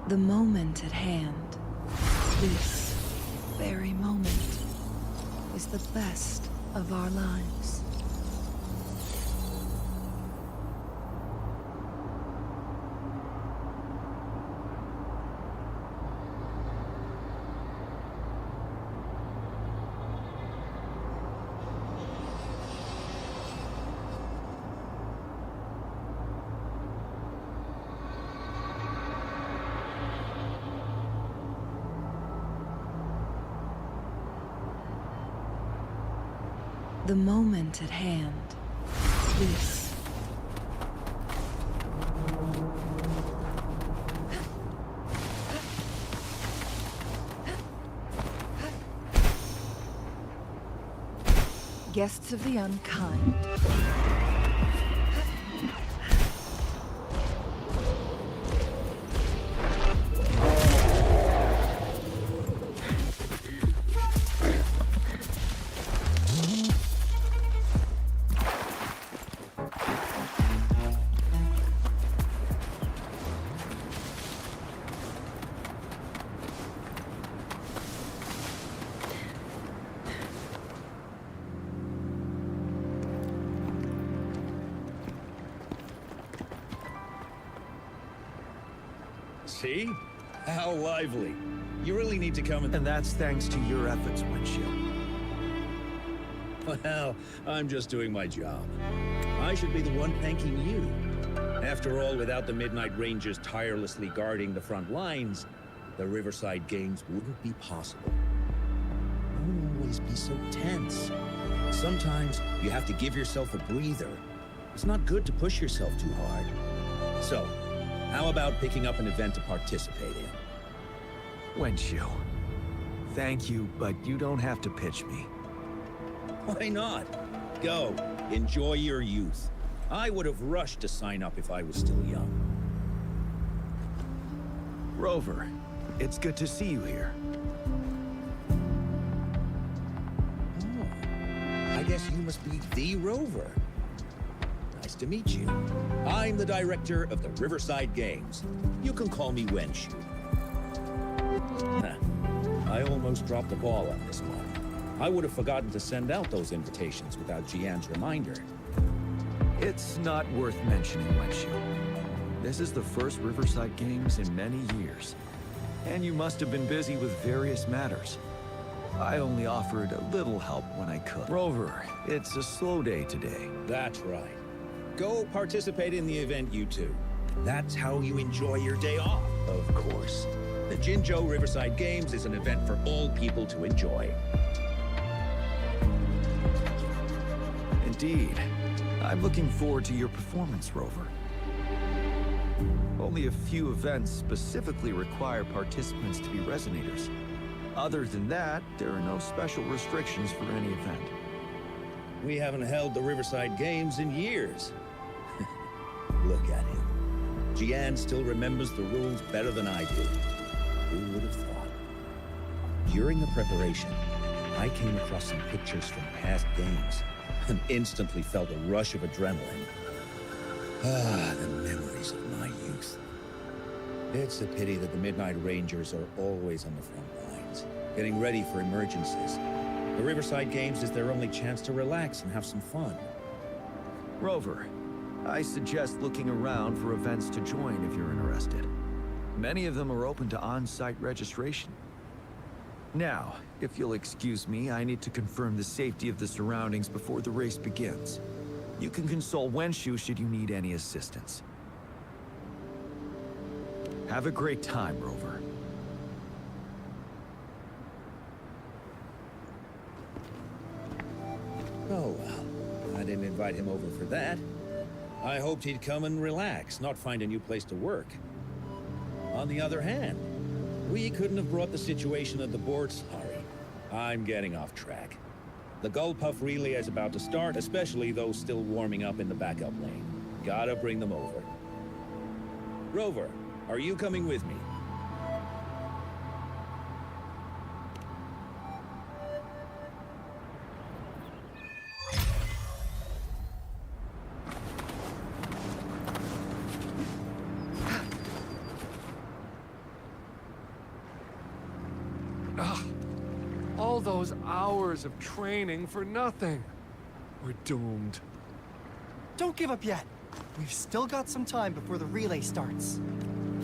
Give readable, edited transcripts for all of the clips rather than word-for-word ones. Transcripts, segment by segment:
The moment at hand, this very moment, is the best of our lives. The moment at hand, this. Guests of the unkind. See? How lively. You really need to come And that's thanks to your efforts, Windshield. Well, I'm just doing my job. I should be the one thanking you. After all, without the Midnight Rangers tirelessly guarding the front lines, the Riverside Games wouldn't be possible. Don't always be so tense. Sometimes you have to give yourself a breather. It's not good to push yourself too hard. So, how about picking up an event to participate in? Windshield. Thank you, but you don't have to pitch me. Why not? Go. Enjoy your youth. I would have rushed to sign up if I was still young. Rover, it's good to see you here. Oh, I guess you must be the Rover. Nice to meet you. I'm the director of the Riverside Games. You can call me Wenshu. I almost dropped the ball on this one. I would have forgotten to send out those invitations without Jian's reminder. It's not worth mentioning, Windshield. This is the first Riverside Games in many years. And you must have been busy with various matters. I only offered a little help when I could. Rover, it's a slow day today. That's right. Go participate in the event, you two. That's how you enjoy your day off. Of course. The Jinzhou Riverside Games is an event for all people to enjoy. Indeed. I'm looking forward to your performance, Rover. Only a few events specifically require participants to be Resonators. Other than that, there are no special restrictions for any event. We haven't held the Riverside Games in years. Look at him. Jian still remembers the rules better than I do. Who would have thought? During the preparation, I came across some pictures from past games and instantly felt a rush of adrenaline. Ah, the memories of my youth. It's a pity that the Midnight Rangers are always on the front lines, getting ready for emergencies. The Riverside Games is their only chance to relax and have some fun. Rover, I suggest looking around for events to join if you're interested. Many of them are open to on-site registration. Now, if you'll excuse me, I need to confirm the safety of the surroundings before the race begins. You can consult Wenshu should you need any assistance. Have a great time, Rover. Oh well, I didn't invite him over for that. I hoped he'd come and relax, not find a new place to work. On the other hand, we couldn't have brought the situation at the board. Sorry, I'm getting off track. The Gull Puff relay is about to start, especially those still warming up in the backup lane. Gotta bring them over. Rover, are you coming with me? Ugh. All those hours of training for nothing. We're doomed. Don't give up yet. We've still got some time before the relay starts.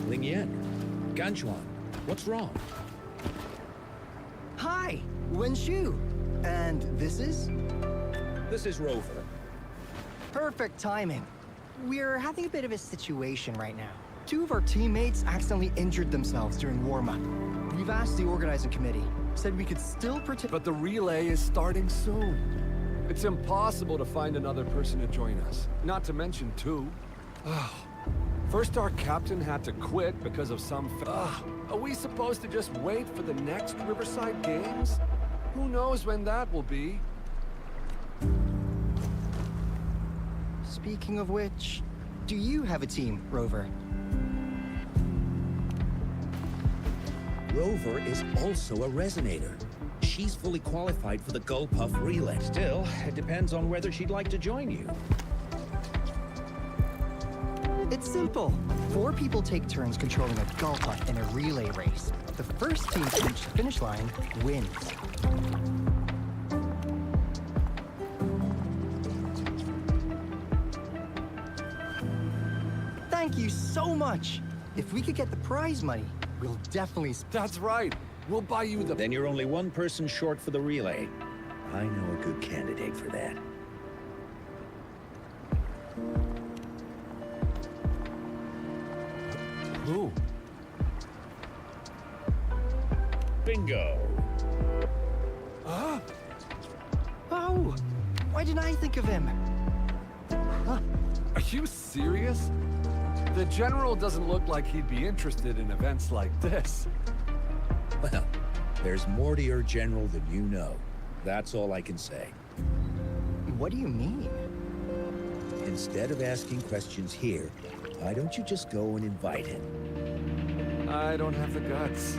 Ling Yen, Ganchuan, what's wrong? Hi, Wen Shu. And this is? This is Rover. Perfect timing. We're having a bit of a situation right now. Two of our teammates accidentally injured themselves during warm-up. We've asked the organizing committee, said we could still participate. But the relay is starting soon. It's impossible to find another person to join us. Not to mention two. First our captain had to quit because of some are we supposed to just wait for the next Riverside Games? Who knows when that will be? Speaking of which, do you have a team, Rover? Rover is also a resonator. She's fully qualified for the Gulpuff relay. Still, it depends on whether she'd like to join you. It's simple. 4 people take turns controlling a Gulpuff in a relay race. The first team to reach the finish line wins. Thank you so much. If we could get the prize money, we'll definitely... That's right. We'll buy you the... Then you're only one person short for the relay. I know a good candidate for that. Who? Bingo! Oh! Why didn't I think of him? Huh? Are you serious? The General doesn't look like he'd be interested in events like this. Well, there's more to your general than you know. That's all I can say. What do you mean? Instead of asking questions here, why don't you just go and invite him? I don't have the guts.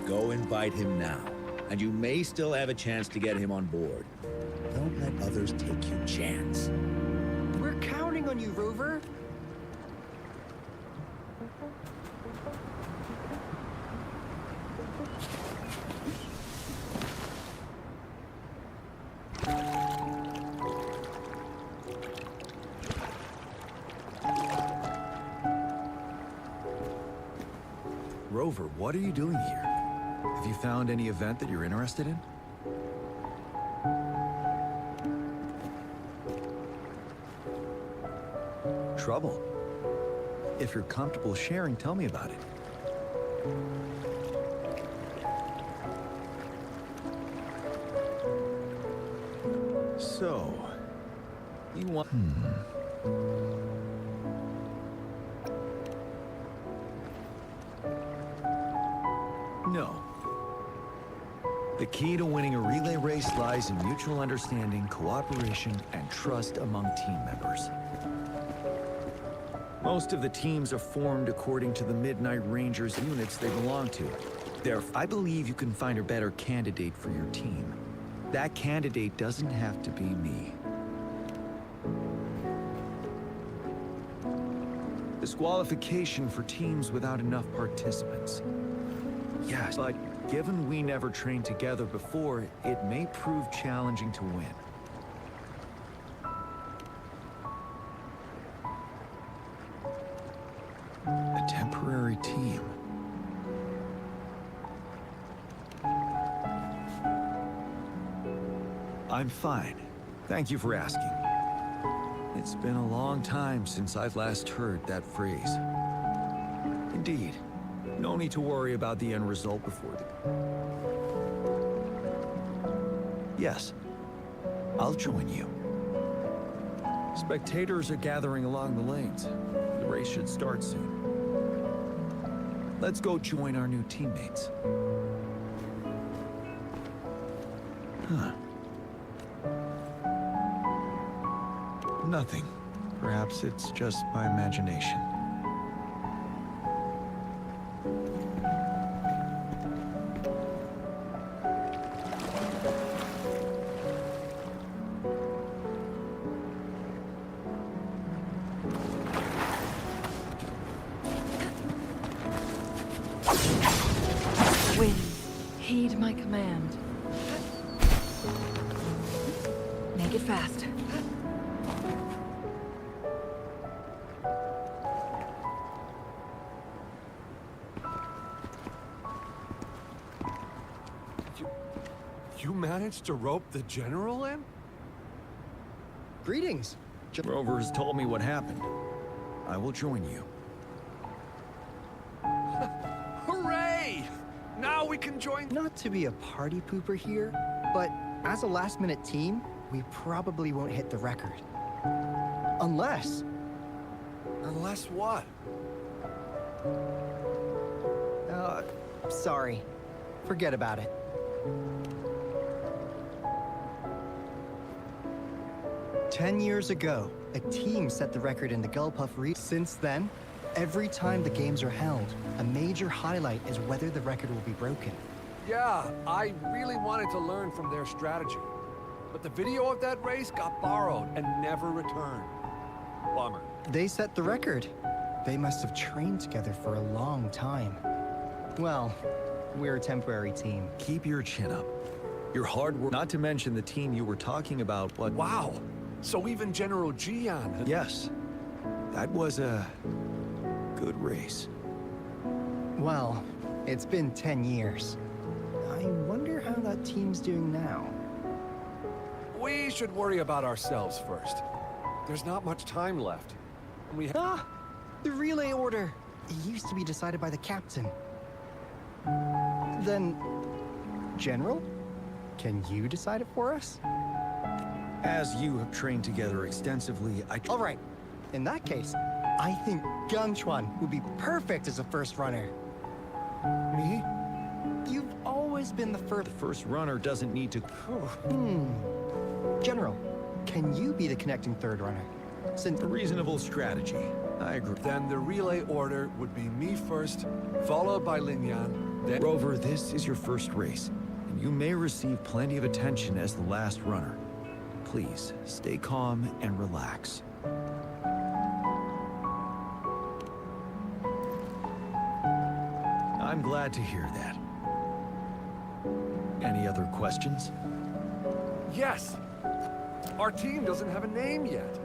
Go invite him now, and you may still have a chance to get him on board. Don't let others take your chance. We're counting on you, Rover. Rover, what are you doing here? Have you found any event that you're interested in? Trouble? If you're comfortable sharing, tell me about it. So, you want... No. The key to winning a relay race lies in mutual understanding, cooperation, and trust among team members. Most of the teams are formed according to the Midnight Rangers units they belong to. Therefore, I believe you can find a better candidate for your team. That candidate doesn't have to be me. Disqualification for teams without enough participants. Yes, but given we never trained together before, it may prove challenging to win. A temporary team. I'm fine. Thank you for asking. It's been a long time since I've last heard that phrase. Indeed. No need to worry about the end result before the... Yes. I'll join you. Spectators are gathering along the lanes. The race should start soon. Let's go join our new teammates. Huh. Nothing. Perhaps it's just my imagination. Heed my command. Make it fast. You managed to rope the general in? Greetings. Rover has told me what happened. I will join you. Hooray! Now we can join... Not to be a party pooper here, but as a last-minute team, we probably won't hit the record. Unless... Unless what? Sorry. Forget about it. Ten years ago, a team set the record in the Gulpuff region. Since then, every time the games are held, a major highlight is whether the record will be broken. Yeah, I really wanted to learn from their strategy. But the video of that race got borrowed and never returned. Bummer. They set the record. They must have trained together for a long time. Well, we're a temporary team. Keep your chin up. Your hard work, not to mention the team you were talking about, but... Wow! So even General Jian had... Yes. That was a... good race. Well, it's been 10 years. I wonder how that team's doing now. We should worry about ourselves first. There's not much time left. Ah! The relay order! It used to be decided by the captain. Then... General? Can you decide it for us? As you have trained together extensively, All right. In that case, I think Gangchuan would be perfect as a first runner. Me? You've always been the The first runner doesn't need to... General, can you be the connecting third runner? Since... A reasonable strategy. I agree. Then the relay order would be me first, followed by Lin Yan, then... Rover, this is your first race, and you may receive plenty of attention as the last runner. Please, stay calm and relax. I'm glad to hear that. Any other questions? Yes! Our team doesn't have a name yet.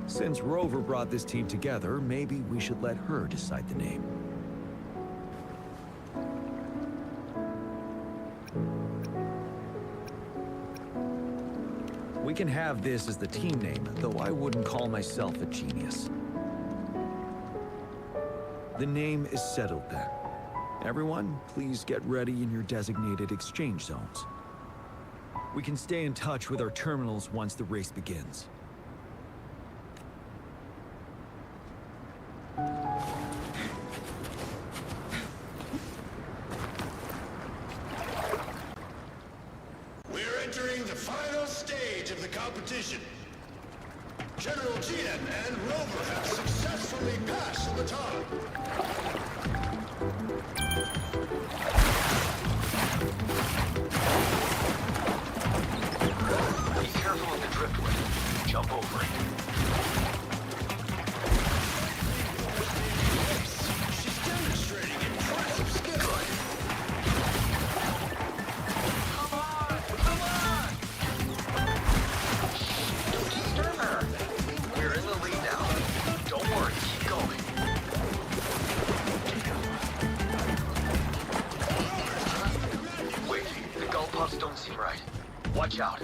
Since Rover brought this team together, maybe we should let her decide the name. We can have this as the team name, though I wouldn't call myself a genius. The name is settled then. Everyone, please get ready in your designated exchange zones. We can stay in touch with our terminals once the race begins. We're entering the final stage of the competition. General Jian and Rover have successfully passed the baton. Be careful of the driftwood. Jump over it. She's demonstrating impressive skill. Come on! Come on! Don't disturb her. We're in the lead now. Don't worry, keep going. Wait, the gull puffs don't seem right. Watch out.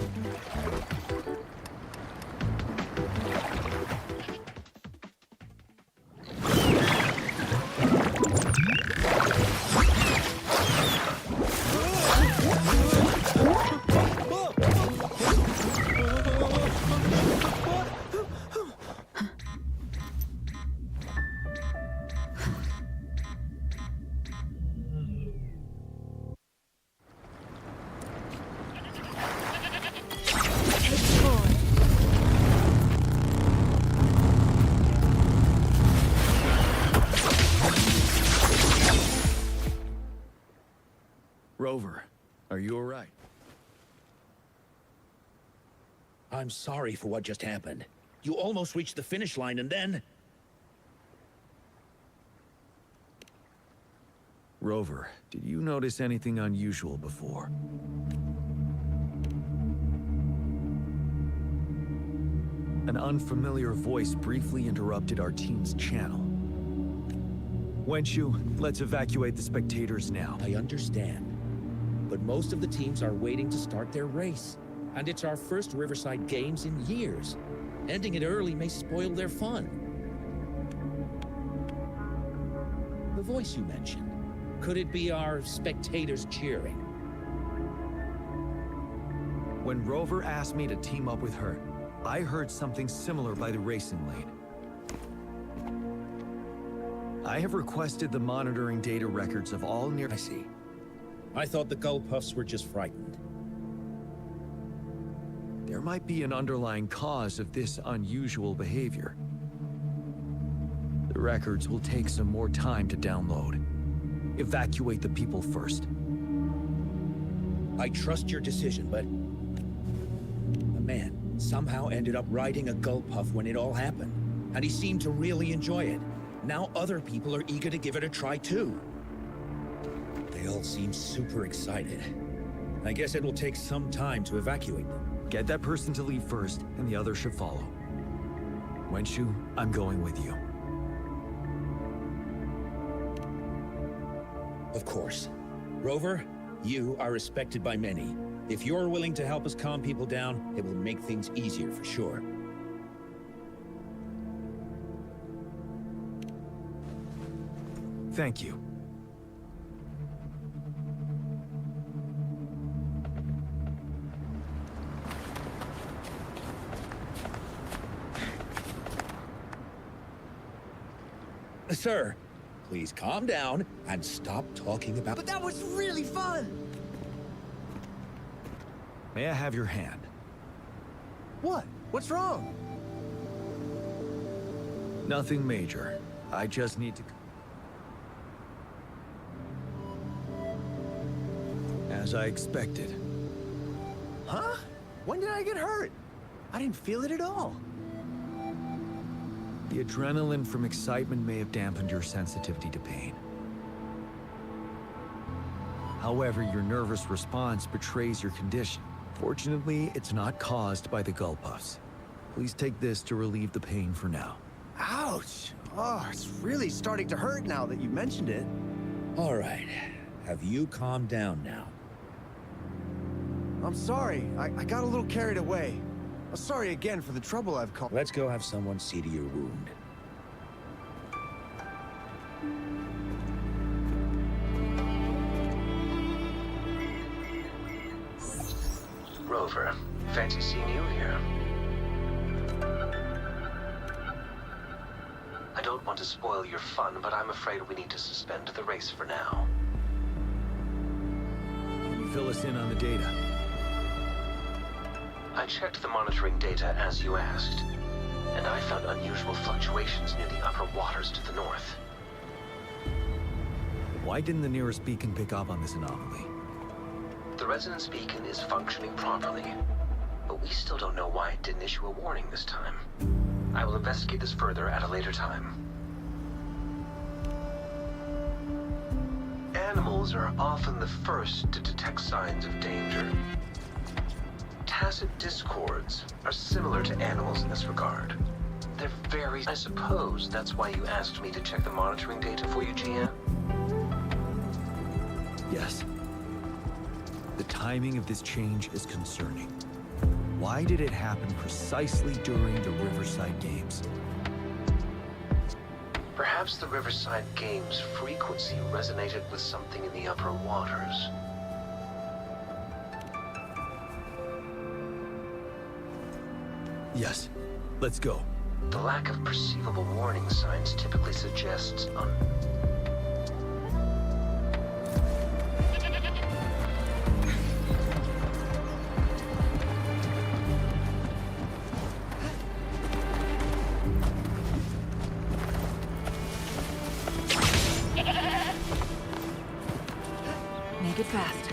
Rover, are you all right? I'm sorry for what just happened. You almost reached the finish line and then... Rover, did you notice anything unusual before? An unfamiliar voice briefly interrupted our team's channel. Wenshu, let's evacuate the spectators now. I understand. But most of the teams are waiting to start their race. And it's our first Riverside Games in years. Ending it early may spoil their fun. The voice you mentioned, could it be our spectators cheering? When Rover asked me to team up with her, I heard something similar by the racing lane. I have requested the monitoring data records of all near- I see. I thought the Gullpuffs were just frightened. There might be an underlying cause of this unusual behavior. The records will take some more time to download. Evacuate the people first. I trust your decision, but... the man somehow ended up riding a Gullpuff when it all happened. And he seemed to really enjoy it. Now other people are eager to give it a try too. They all seem super excited. I guess it will take some time to evacuate them. Get that person to leave first, and the others should follow. Wenshu, I'm going with you. Of course. Rover, you are respected by many. If you're willing to help us calm people down, it will make things easier for sure. Thank you. Sir, please calm down and stop talking about— But that was really fun! May I have your hand? What? What's wrong? Nothing major. I just need to... As I expected. Huh? When did I get hurt? I didn't feel it at all. The adrenaline from excitement may have dampened your sensitivity to pain. However, your nervous response betrays your condition. Fortunately, it's not caused by the Gullpuffs. Please take this to relieve the pain for now. Ouch! Oh, it's really starting to hurt now that you mentioned it. All right. Have you calmed down now? I'm sorry. I got a little carried away. I'm sorry again for the trouble I've caused. Let's go have someone see to your wound. Rover, fancy seeing you here. I don't want to spoil your fun, but I'm afraid we need to suspend the race for now. Can you fill us in on the data? I checked the monitoring data as you asked, and I found unusual fluctuations near the upper waters to the north. Why didn't the nearest beacon pick up on this anomaly? The resonance beacon is functioning properly, but we still don't know why it didn't issue a warning this time. I will investigate this further at a later time. Animals are often the first to detect signs of danger. Tacit discords are similar to animals in this regard. They're very... I suppose that's why you asked me to check the monitoring data for you, Gia? Yes. The timing of this change is concerning. Why did it happen precisely during the Riverside Games? Perhaps the Riverside Games' frequency resonated with something in the upper waters. Yes. Let's go. The lack of perceivable warning signs typically suggests Make it fast.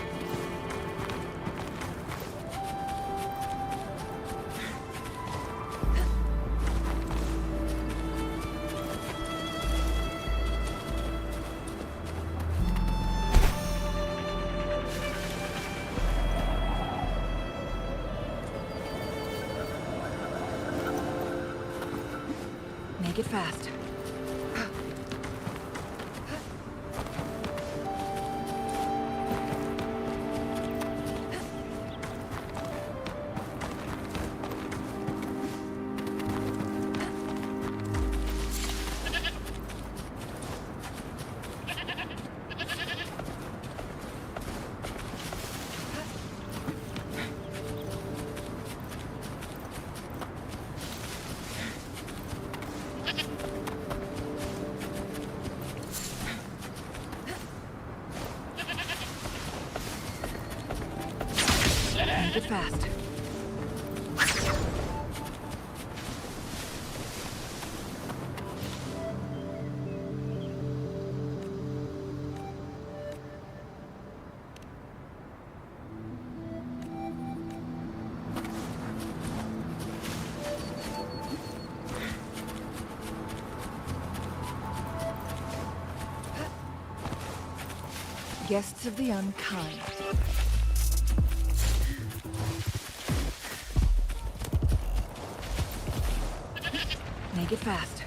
Make it fast. Make it fast. Guests of the unkind. Make it fast.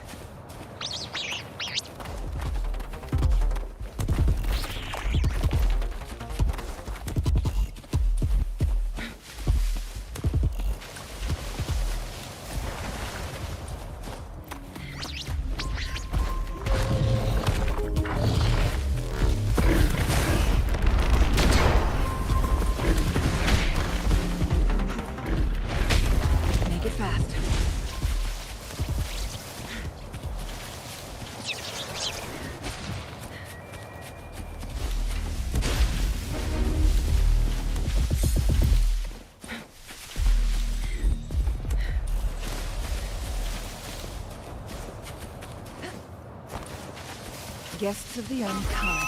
Make it fast. Guests of the unkind.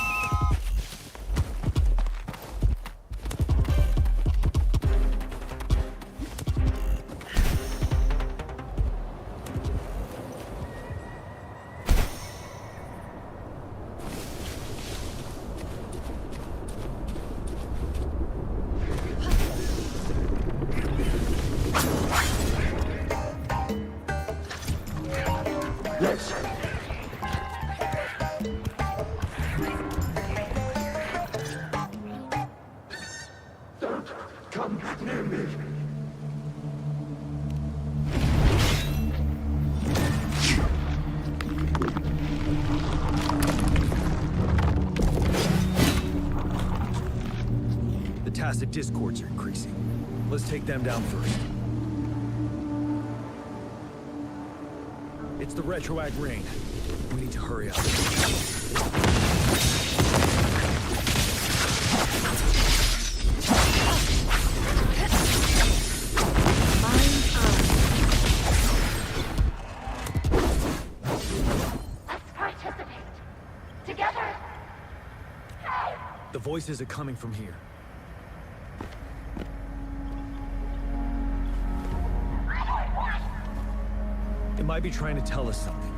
Yes. Don't come near me. The tacit discords are increasing. Let's take them down first. It's the retroact rain. We need to hurry up. Let's participate. Together. The voices are coming from here. It might be trying to tell us something.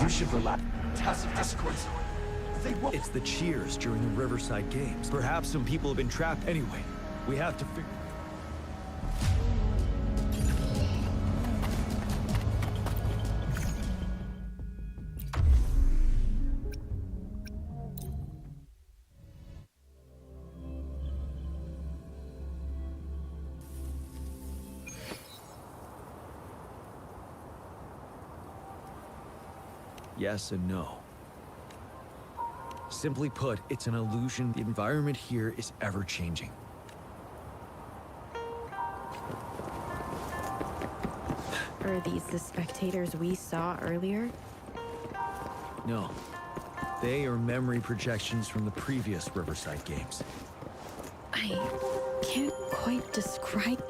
You should relax. Tacit discords. They won't. It's the cheers during the Riverside Games. Perhaps some people have been trapped. Anyway, we have to figure... Yes and no. Simply put, it's an illusion. The environment here is ever-changing. Are these the spectators we saw earlier? No. They are memory projections from the previous Riverside games. I can't quite describe.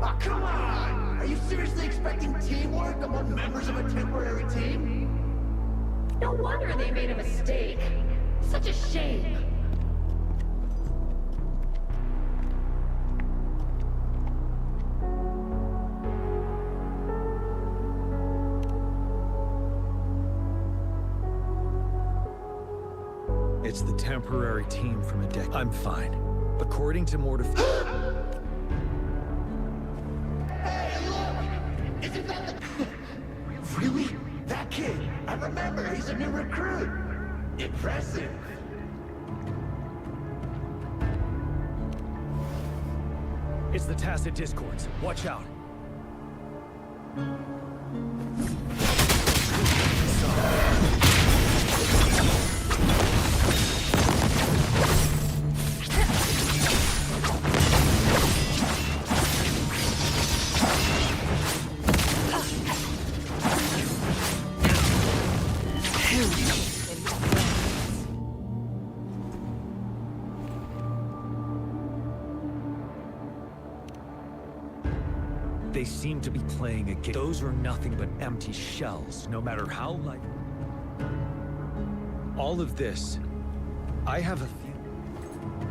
Ah, come on! Are you seriously expecting teamwork among members of a temporary team? No wonder they made a mistake. Such a shame. It's the temporary team from a deck. I'm fine. According to Hey, look! Isn't that the... Really? That kid! I remember, he's a new recruit! Impressive! It's the Tacit Discords. Watch out. They seem to be playing a game. Those are nothing but empty shells, no matter how like... All of this, I have a few.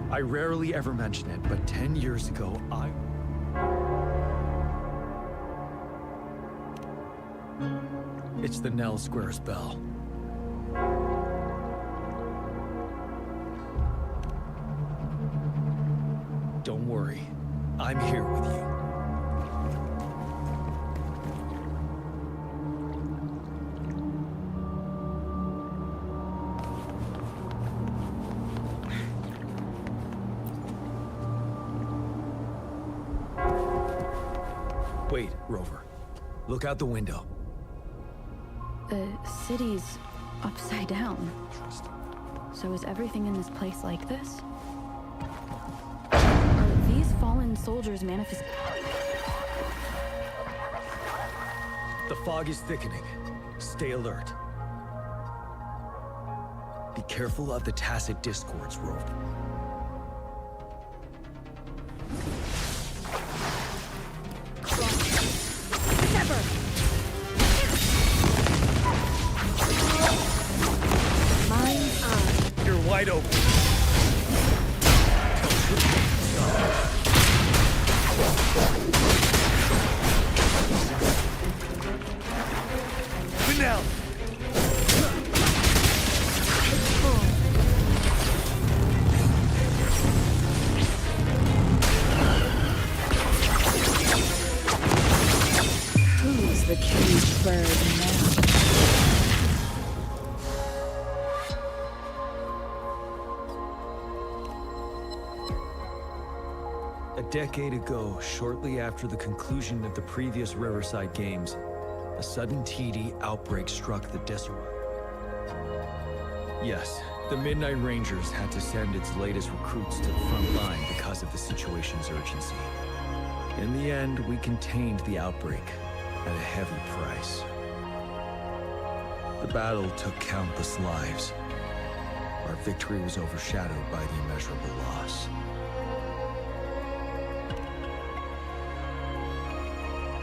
I rarely ever mention it, but 10 years ago, It's the Nell Squares bell. Don't worry, I'm here with you. Wait, Rover. Look out the window. The city's upside down. So is everything in this place like this? Are these fallen soldiers manifest? The fog is thickening. Stay alert. Be careful of the Tacit Discords, Rover. You're wide open. Vanell! Who's the caged bird now? A decade ago, shortly after the conclusion of the previous Riverside Games, a sudden TD outbreak struck the Deseret. Yes, the Midnight Rangers had to send its latest recruits to the front line because of the situation's urgency. In the end, we contained the outbreak at a heavy price. The battle took countless lives. Our victory was overshadowed by the immeasurable loss.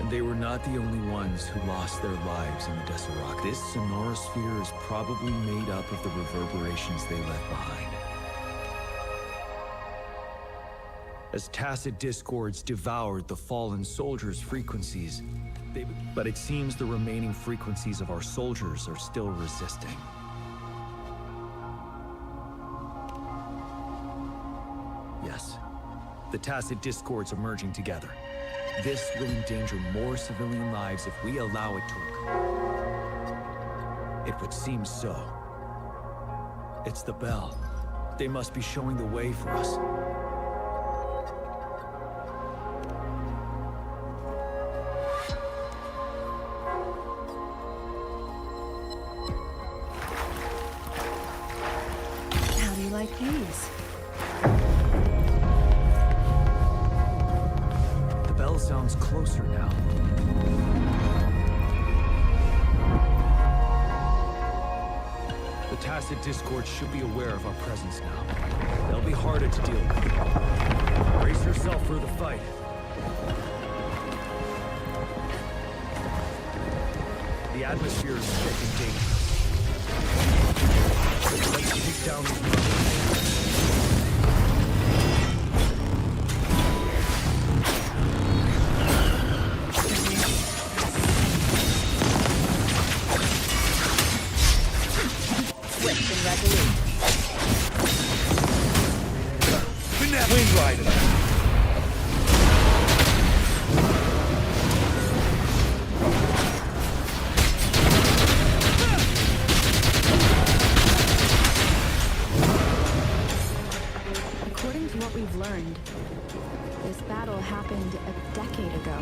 And they were not the only ones who lost their lives in the Deseret. This Sonora sphere is probably made up of the reverberations they left behind. As Tacit Discords devoured the fallen soldiers' frequencies, but it seems the remaining frequencies of our soldiers are still resisting. Yes, the Tacit Discords are merging together. This will endanger more civilian lives if we allow it to occur. It would seem so. It's the bell. They must be showing the way for us. How do you like these? Tacit Discord should be aware of our presence now. They'll be harder to deal with. Brace yourself for the fight. The atmosphere is thick and dangerous. Let's take down these brothers. Wind Rider! According to what we've learned, this battle happened a decade ago.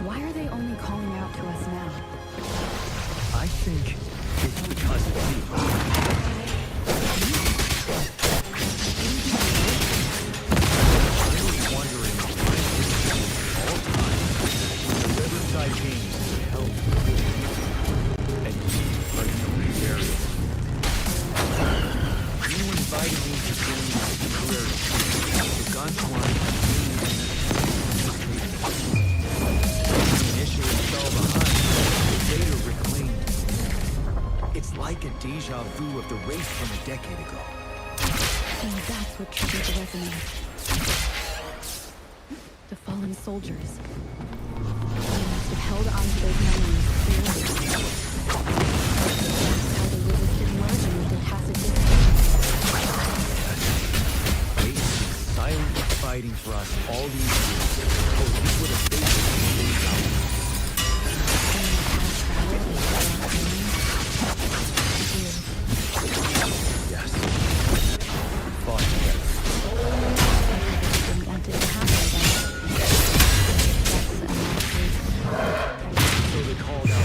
Why are they only calling out to us now? I think it's because of you. It's like a deja vu of the race from a decade ago. And that's what triggered the resonance. The fallen soldiers. They must have held on to those memories clearly. That's how they resisted merging with the Tacit Discord. They've been silently fighting for us all these years. Oh, we would have faced it. Yes. Fought together. Didn't want it to happen again. So they called out.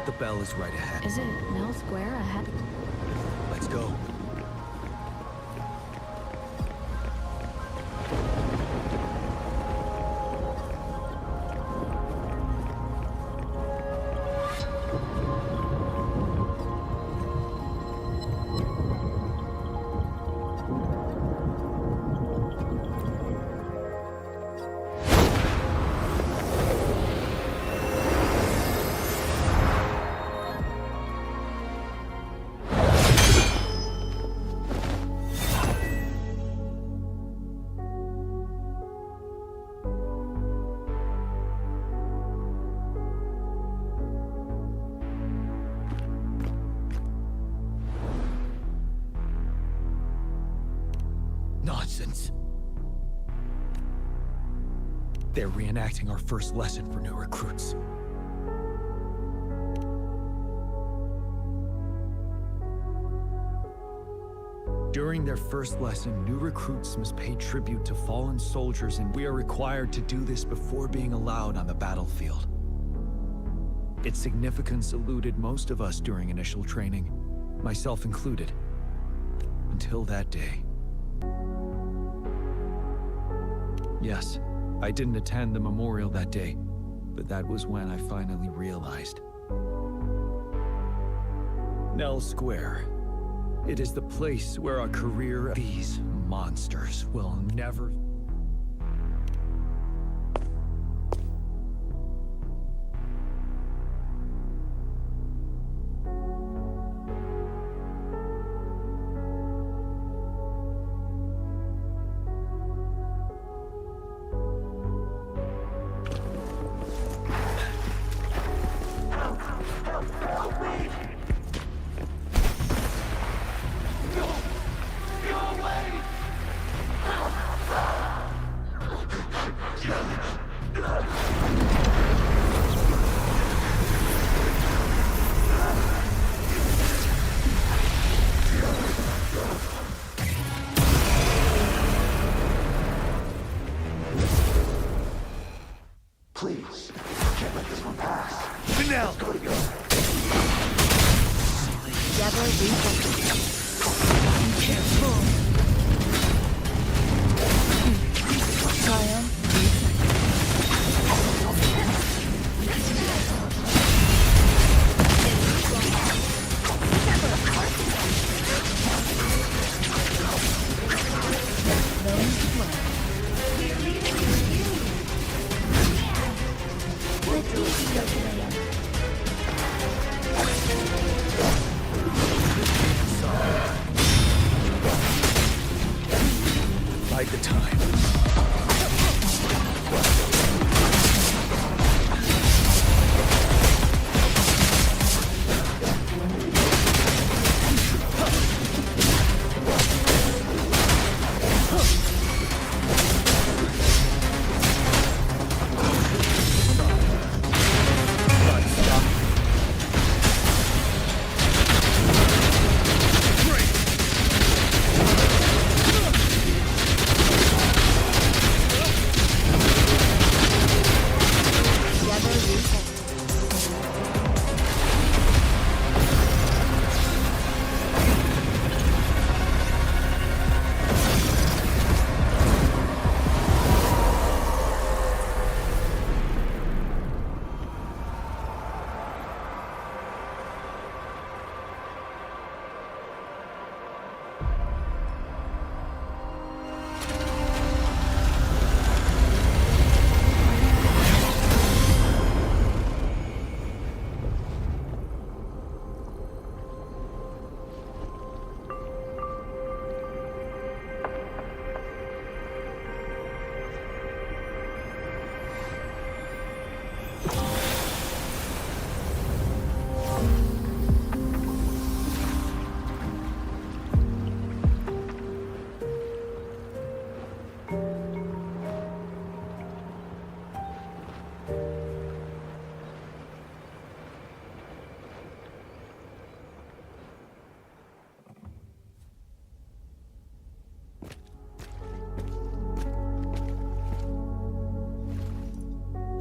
The bell is right ahead. Is it Mill Square ahead? Let's go. Nonsense. They're reenacting our first lesson for new recruits. During their first lesson, new recruits must pay tribute to fallen soldiers, and we are required to do this before being allowed on the battlefield. Its significance eluded most of us during initial training, myself included, until that day. Yes, I didn't attend the memorial that day, but that was when I finally realized. Nell Square. It is the place where our career... These monsters will never... Go away! Reaper. Be careful. Scion Bide the time.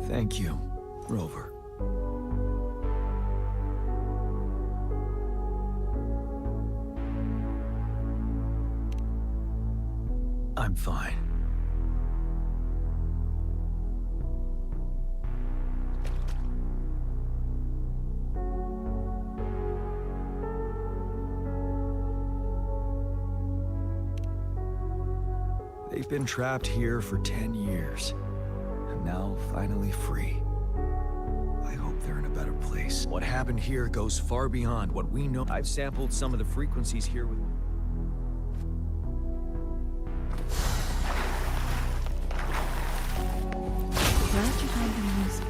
Thank you, Rover. I'm fine. They've been trapped here for 10 years. And now, finally free. I hope they're in a better place. What happened here goes far beyond what we know. I've sampled some of the frequencies here with... Glad you found them useful.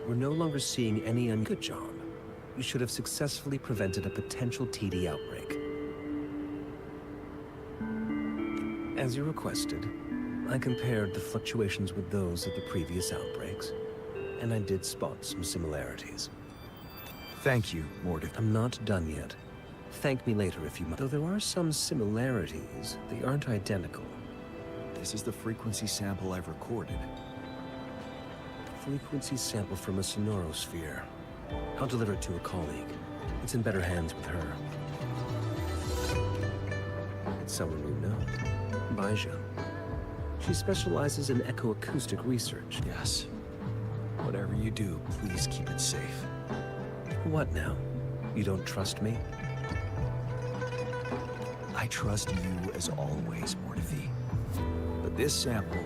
We're no longer seeing any Good job. You should have successfully prevented a potential TD outbreak. As you requested, I compared the fluctuations with those of the previous outbreaks, and I did spot some similarities. Thank you, Morgan. I'm not done yet. Thank me later if you must. Though there are some similarities, they aren't identical. This is the frequency sample I've recorded. Frequency sample from a sonorosphere. I'll deliver it to a colleague. It's in better hands with her. It's someone you know. Baija. She specializes in echoacoustic research. Yes. Whatever you do, please keep it safe. What now? You don't trust me? I trust you as always, Mortifi. But this sample,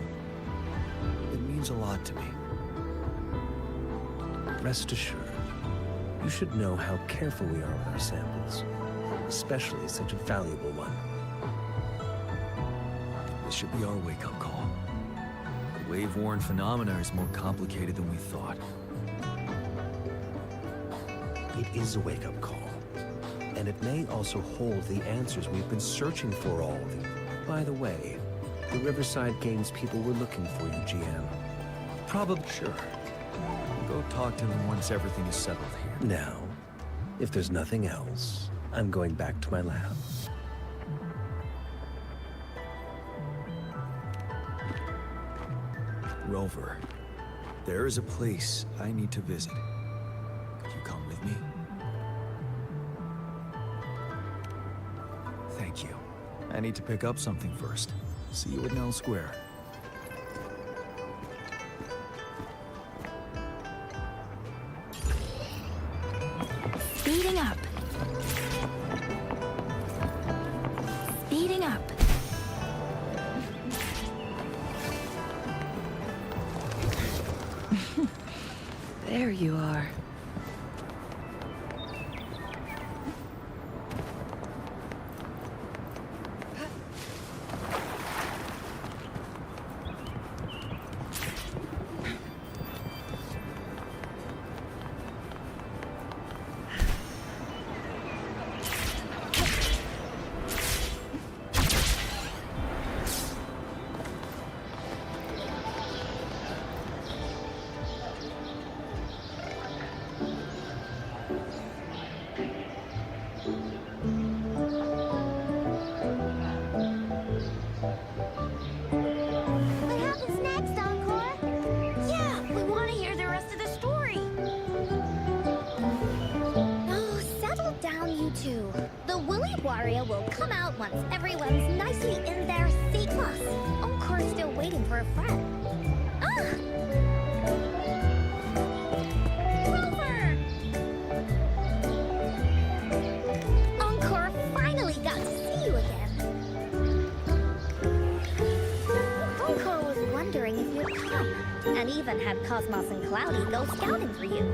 it means a lot to me. Rest assured, you should know how careful we are with our samples, especially such a valuable one. This should be our wake-up call. The wave-worn phenomena is more complicated than we thought. It is a wake-up call, and it may also hold the answers we've been searching for all the... By the way, the Riverside Games people were looking for you, GM. Probably. Sure. Go talk to them once everything is settled here. Now, If there's nothing else, I'm going back to my lab. Rover, there is a place I need to visit. Could you come with me? Thank you. I need to pick up something first. See you at Nell Square. Speeding up. Speeding up. There you are. What happens next, Encore? Yeah, we want to hear the rest of the story. Oh, settle down, you two. The Woolly Warrior will come out once everyone's nicely in their seat. Plus, Encore's still waiting for a friend. Ah! Rover! Encore finally got to see you again. Encore was wondering if you'd come, and even had Cosmos and Cloudy go scouting for you.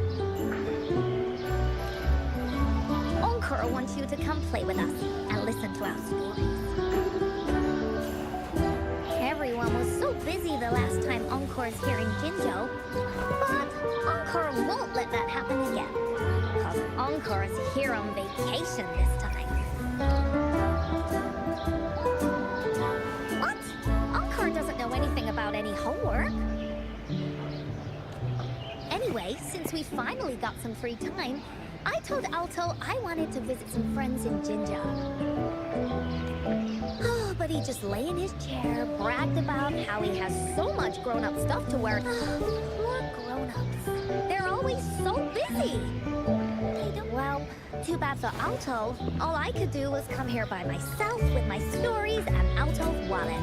Encore wants you to come play with us and listen to our stories. Everyone was so busy the last time Encore's here in Jinzhou, but Encore won't let that happen again, because Encore's here on vacation this time. What? Encore doesn't know anything about any homework. Anyway, since we finally got some free time, I told Alto I wanted to visit some friends in Jinzhou. Oh, but he just lay in his chair, bragged about how he has so much grown-up stuff to wear. Poor grown-ups. They're always so busy. They don't... Well, too bad for Alto. All I could do was come here by myself with my stories and Alto's wallet.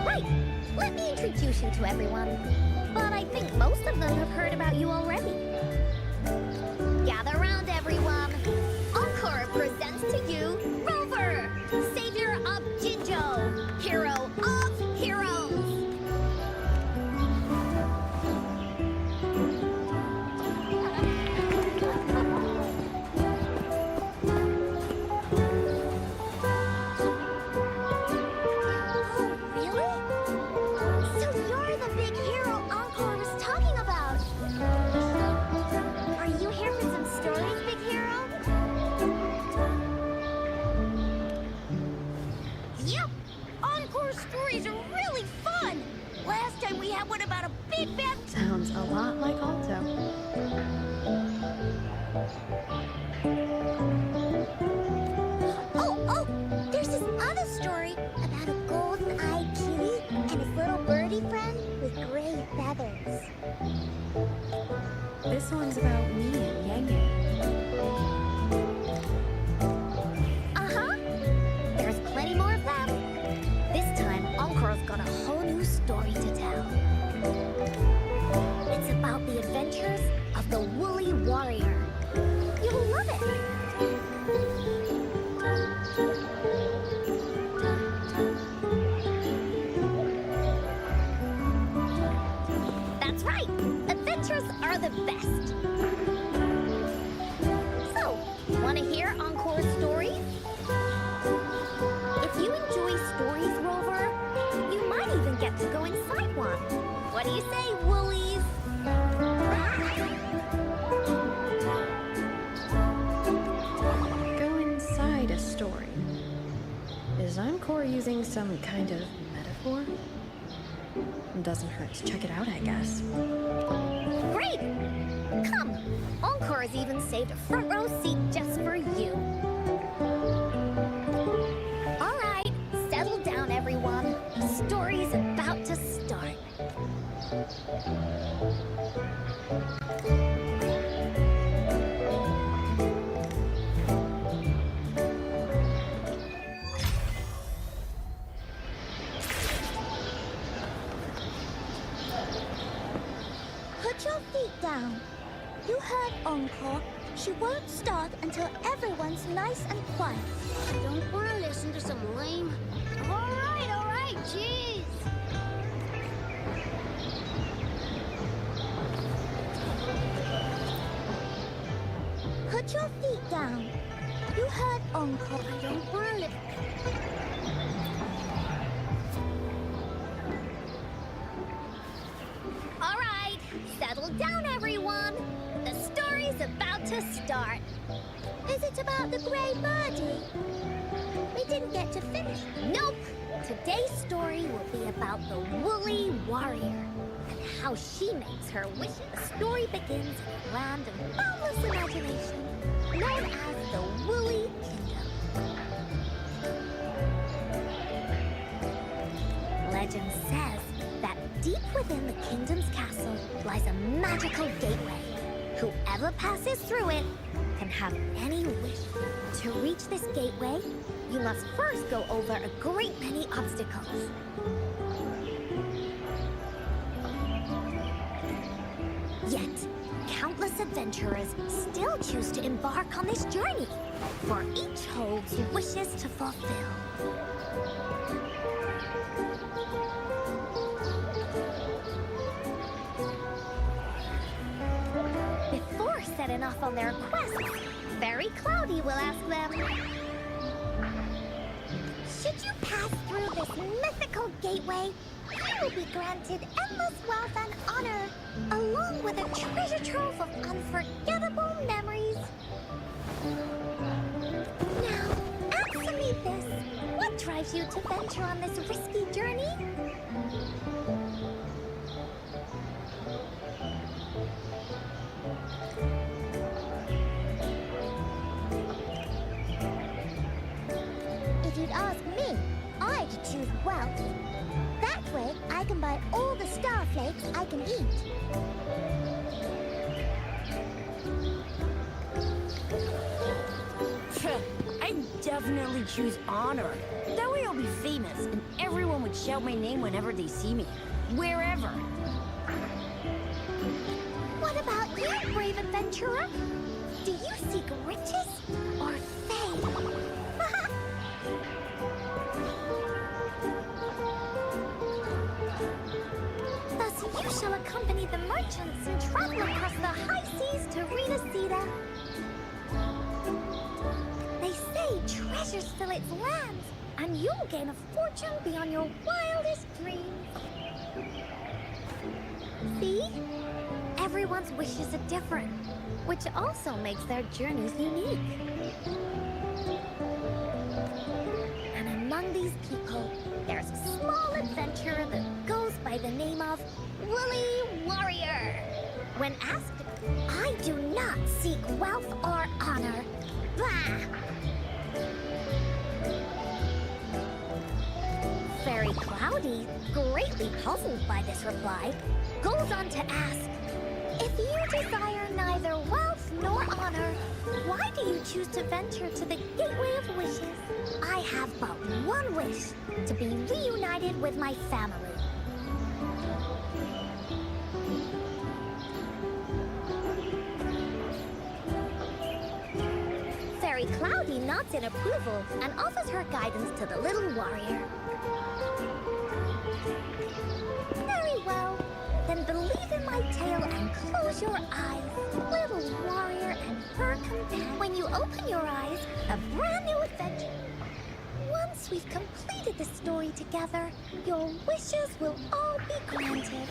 Right. Let me introduce you to everyone. But I think most of them have heard about you already. Gather round, everyone. Encore presents to you Rover, savior of Jinzhou, hero of heroes. Sounds a lot like Alto. Oh, there's this other story about a golden-eyed kitty and his little birdie friend with gray feathers. This one's about me and Yang Yang. Uh-huh. There's plenty more of them. This time, Encore's got a whole new story to tell. It's about the adventures of the Woolly Warrior. You'll love it. That's right. Adventures are the best. So, want to hear Encore's stories? If you enjoy stories, Rover, you might even get to go inside one. What do you say, Woolies? Go inside a story. Is Encore using some kind of metaphor? Doesn't hurt to check it out, I guess. Great! Come, Encore has even saved a front row seat just for you. All right, settle down, everyone. The story's about to start. Put your feet down. You heard Encore. She won't start until everyone's nice and quiet. Don't want to listen to some lame. All right, jeez. Put your feet down. You heard Encore. I don't want to listen. All right, settle down, everyone. The story's about to start. Is it about the Grey Birdie? We didn't get to finish. Nope. Today's story will be about the Woolly Warrior and how she makes her wishes. The story begins in a land of boundless imagination known as the Woolly Kingdom. Legend says that deep within the kingdom's castle lies a magical gateway. Whoever passes through it can have any wish. To reach this gateway, you must first go over a great many obstacles. Yet, countless adventurers still choose to embark on this journey, for each holds wishes to fulfill. Before setting off on their quests, Fairy Cloudy will ask them, should you pass through this mythical gateway, you will be granted endless wealth and honor, along with a treasure trove of unforgettable memories. Now, answer me this. What drives you to venture on this risky journey? If you'd ask me, I'd choose wealth. That way, I can buy all the starflakes I can eat. I'd definitely choose honor. That way I'll be famous, and everyone would shout my name whenever they see me. Wherever. What about you, brave adventurer? Do you seek riches or fame? Thus you shall accompany the merchants and travel across the high seas to Renacida. They say treasures fill its lands, and you'll gain a fortune beyond your wildest dreams. See? Everyone's wishes are different, which also makes their journeys unique. And among these people, there's a small adventurer that goes by the name of Woolly Warrior. When asked, I do not seek wealth or honor. Bah! Fairy Cloudy, greatly puzzled by this reply, goes on to ask, if you desire neither wealth nor honor, why do you choose to venture to the Gateway of Wishes? I have but one wish, to be reunited with my family. Fairy Cloudy nods in approval and offers her guidance to the little warrior. Very well. Then believe in my tale and close your eyes, little warrior and her companion. When you open your eyes, a brand new adventure. Once we've completed the story together, your wishes will all be granted.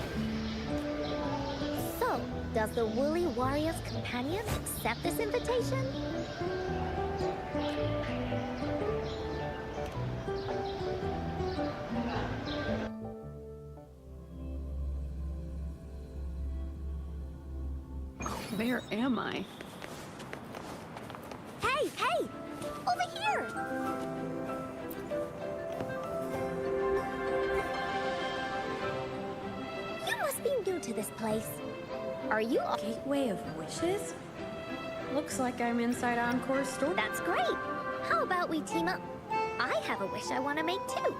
So, does the Woolly Warrior's companion accept this invitation? Where am I? Hey, hey! Over here! You must be new to this place. Are you a Gateway of Wishes? Looks like I'm inside Encore's store. That's great! How about we team up? I have a wish I want to make too.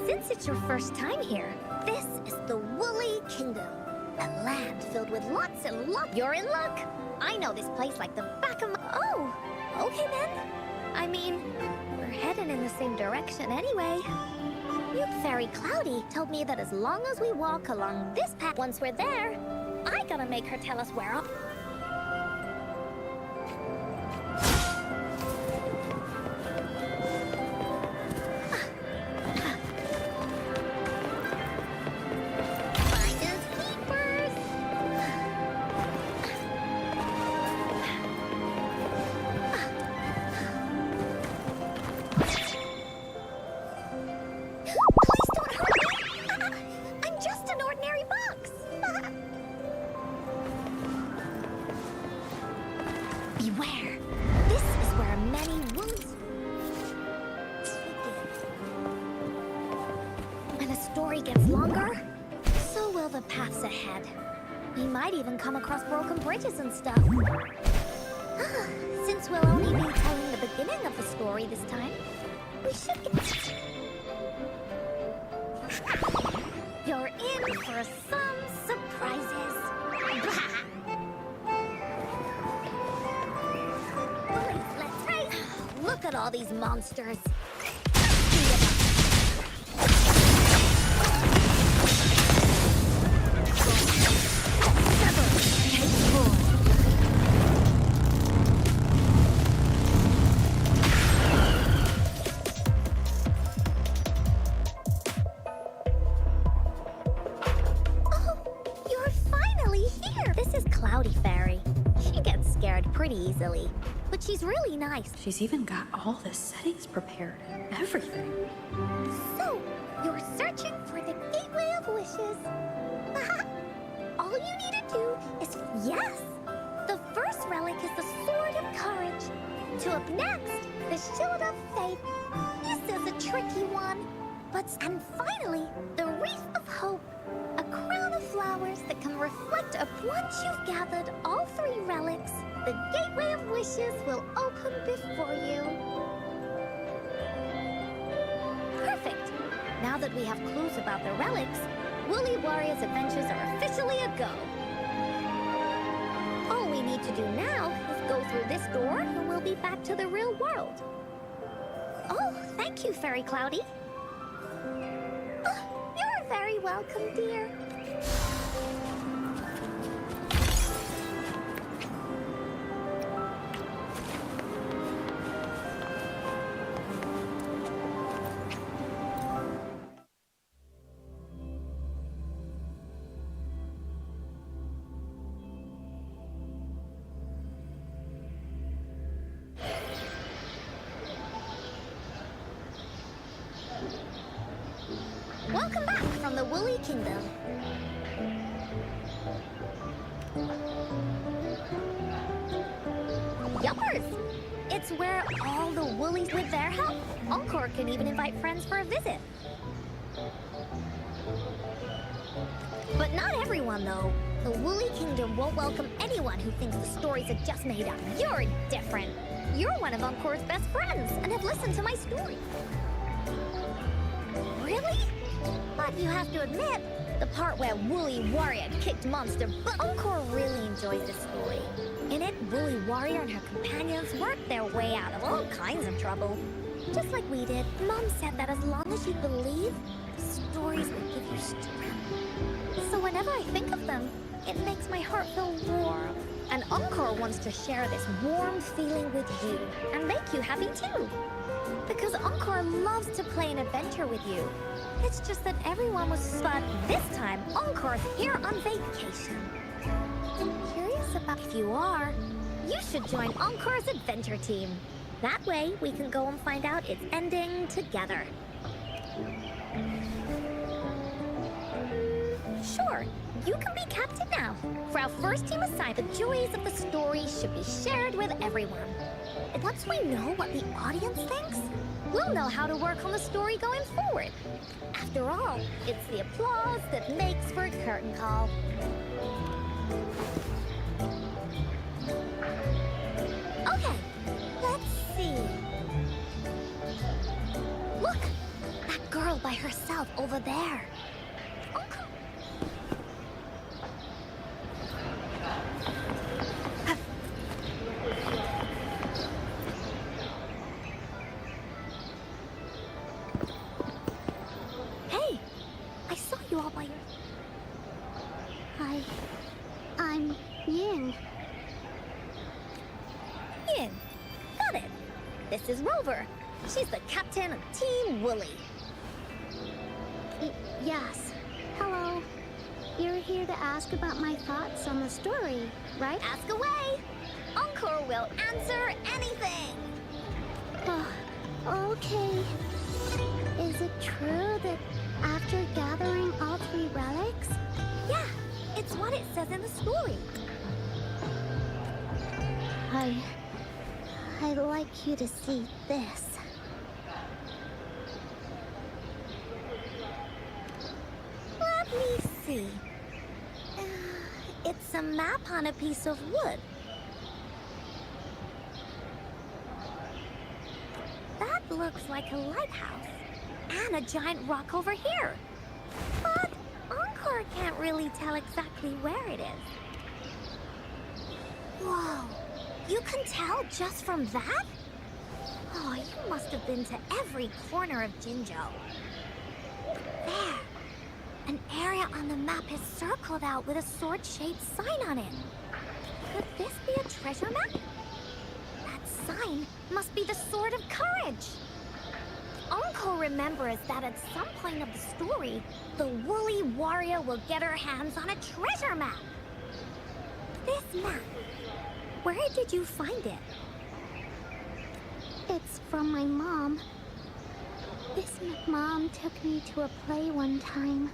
Since it's your first time here, this is the Woolly Kingdom. A land filled with lots and lots. You're in luck! I know this place like the back of my... Oh, okay then. I mean, we're heading in the same direction anyway. Youth Fairy Cloudy told me that as long as we walk along this path, once we're there, I gotta make her tell us where up. Finders keepers. Please don't hurt me! I'm just an ordinary box! Beware! This is where many wounds begin. When a story gets longer, so will the paths ahead. We might even come across broken bridges and stuff. Since we'll only be telling the beginning of the story this time, we should get... You're in for some surprises. Boys, let's race. Look at all these monsters. Pretty easily, but she's really nice. She's even got all the settings prepared. Everything. So, you're searching for the Gateway of Wishes. All you need to do is... Yes! The first relic is the Sword of Courage. To up next, the Shield of Faith. This is a tricky one. And finally, the Wreath of Hope. A crown of flowers that can reflect up once you've gathered all three relics. The Gateway of Wishes will open before you. Perfect! Now that we have clues about the relics, Woolly Warrior's adventures are officially a go. All we need to do now is go through this door and we'll be back to the real world. Oh, thank you, Fairy Cloudy. You're very welcome, dear. Welcome back from the Woolly Kingdom. Yuppers! It's where all the Woolies, with their help, Encore can even invite friends for a visit. But not everyone, though. The Woolly Kingdom won't welcome anyone who thinks the stories are just made up. You're different. You're one of Encore's best friends and have listened to my story. Really? But you have to admit, the part where Woolly Warrior kicked monster butt. Encore really enjoys this story. In it, Woolly Warrior and her companions worked their way out of all kinds of trouble. Just like we did. Mom said that as long as you believe, stories will give you strength. So whenever I think of them, it makes my heart feel warm. And Encore wants to share this warm feeling with you and make you happy too. Because Encore loves to play an adventure with you. It's just that everyone was... But this time, Encore's here on vacation. Curious about... If you are, you should join Encore's adventure team. That way, we can go and find out its ending together. Sure, you can be captain now. For our first team assignment, the joys of the story should be shared with everyone. Once we know what the audience thinks, we'll know how to work on the story going forward. After all, it's the applause that makes for a curtain call. Okay, let's see. Look, that girl by herself over there. Uncle. Hey, I saw you all by your... Hi. I'm Yin. Yin. Got it. This is Rover. She's the captain of Team Wooly. Yes. Hello. You're here to ask about my thoughts on the story, right? Ask away. Encore will answer anything. Okay. Is it true that after gathering all 3 relics? Yeah, it's what it says in the story. I'd like you to see this. Let me see. It's a map on a piece of wood. That looks like a lighthouse. And a giant rock over here. But Encore can't really tell exactly where it is. Whoa. You can tell just from that? Oh, you must have been to every corner of Jinzhou. There. An area on the map is circled out with a sword-shaped sign on it. Could this be a treasure map? That sign must be the Sword of Courage. Encore remembers that at some point of the story, the woolly warrior will get her hands on a treasure map. This map, where did you find it? It's from my mom. This mom took me to a play one time.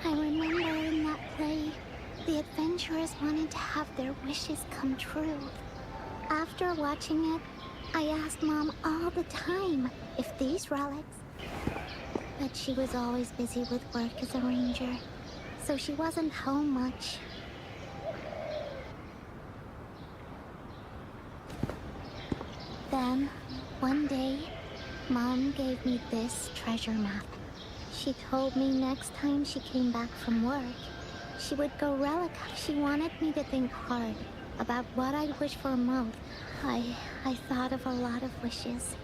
I remember in that play, the adventurers wanted to have their wishes come true. After watching it, I asked Mom all the time if these relics... But she was always busy with work as a ranger, so she wasn't home much. Then, one day, Mom gave me this treasure map. She told me next time she came back from work, she would go relic. She wanted me to think hard about what I'd wish for most. I thought of a lot of wishes.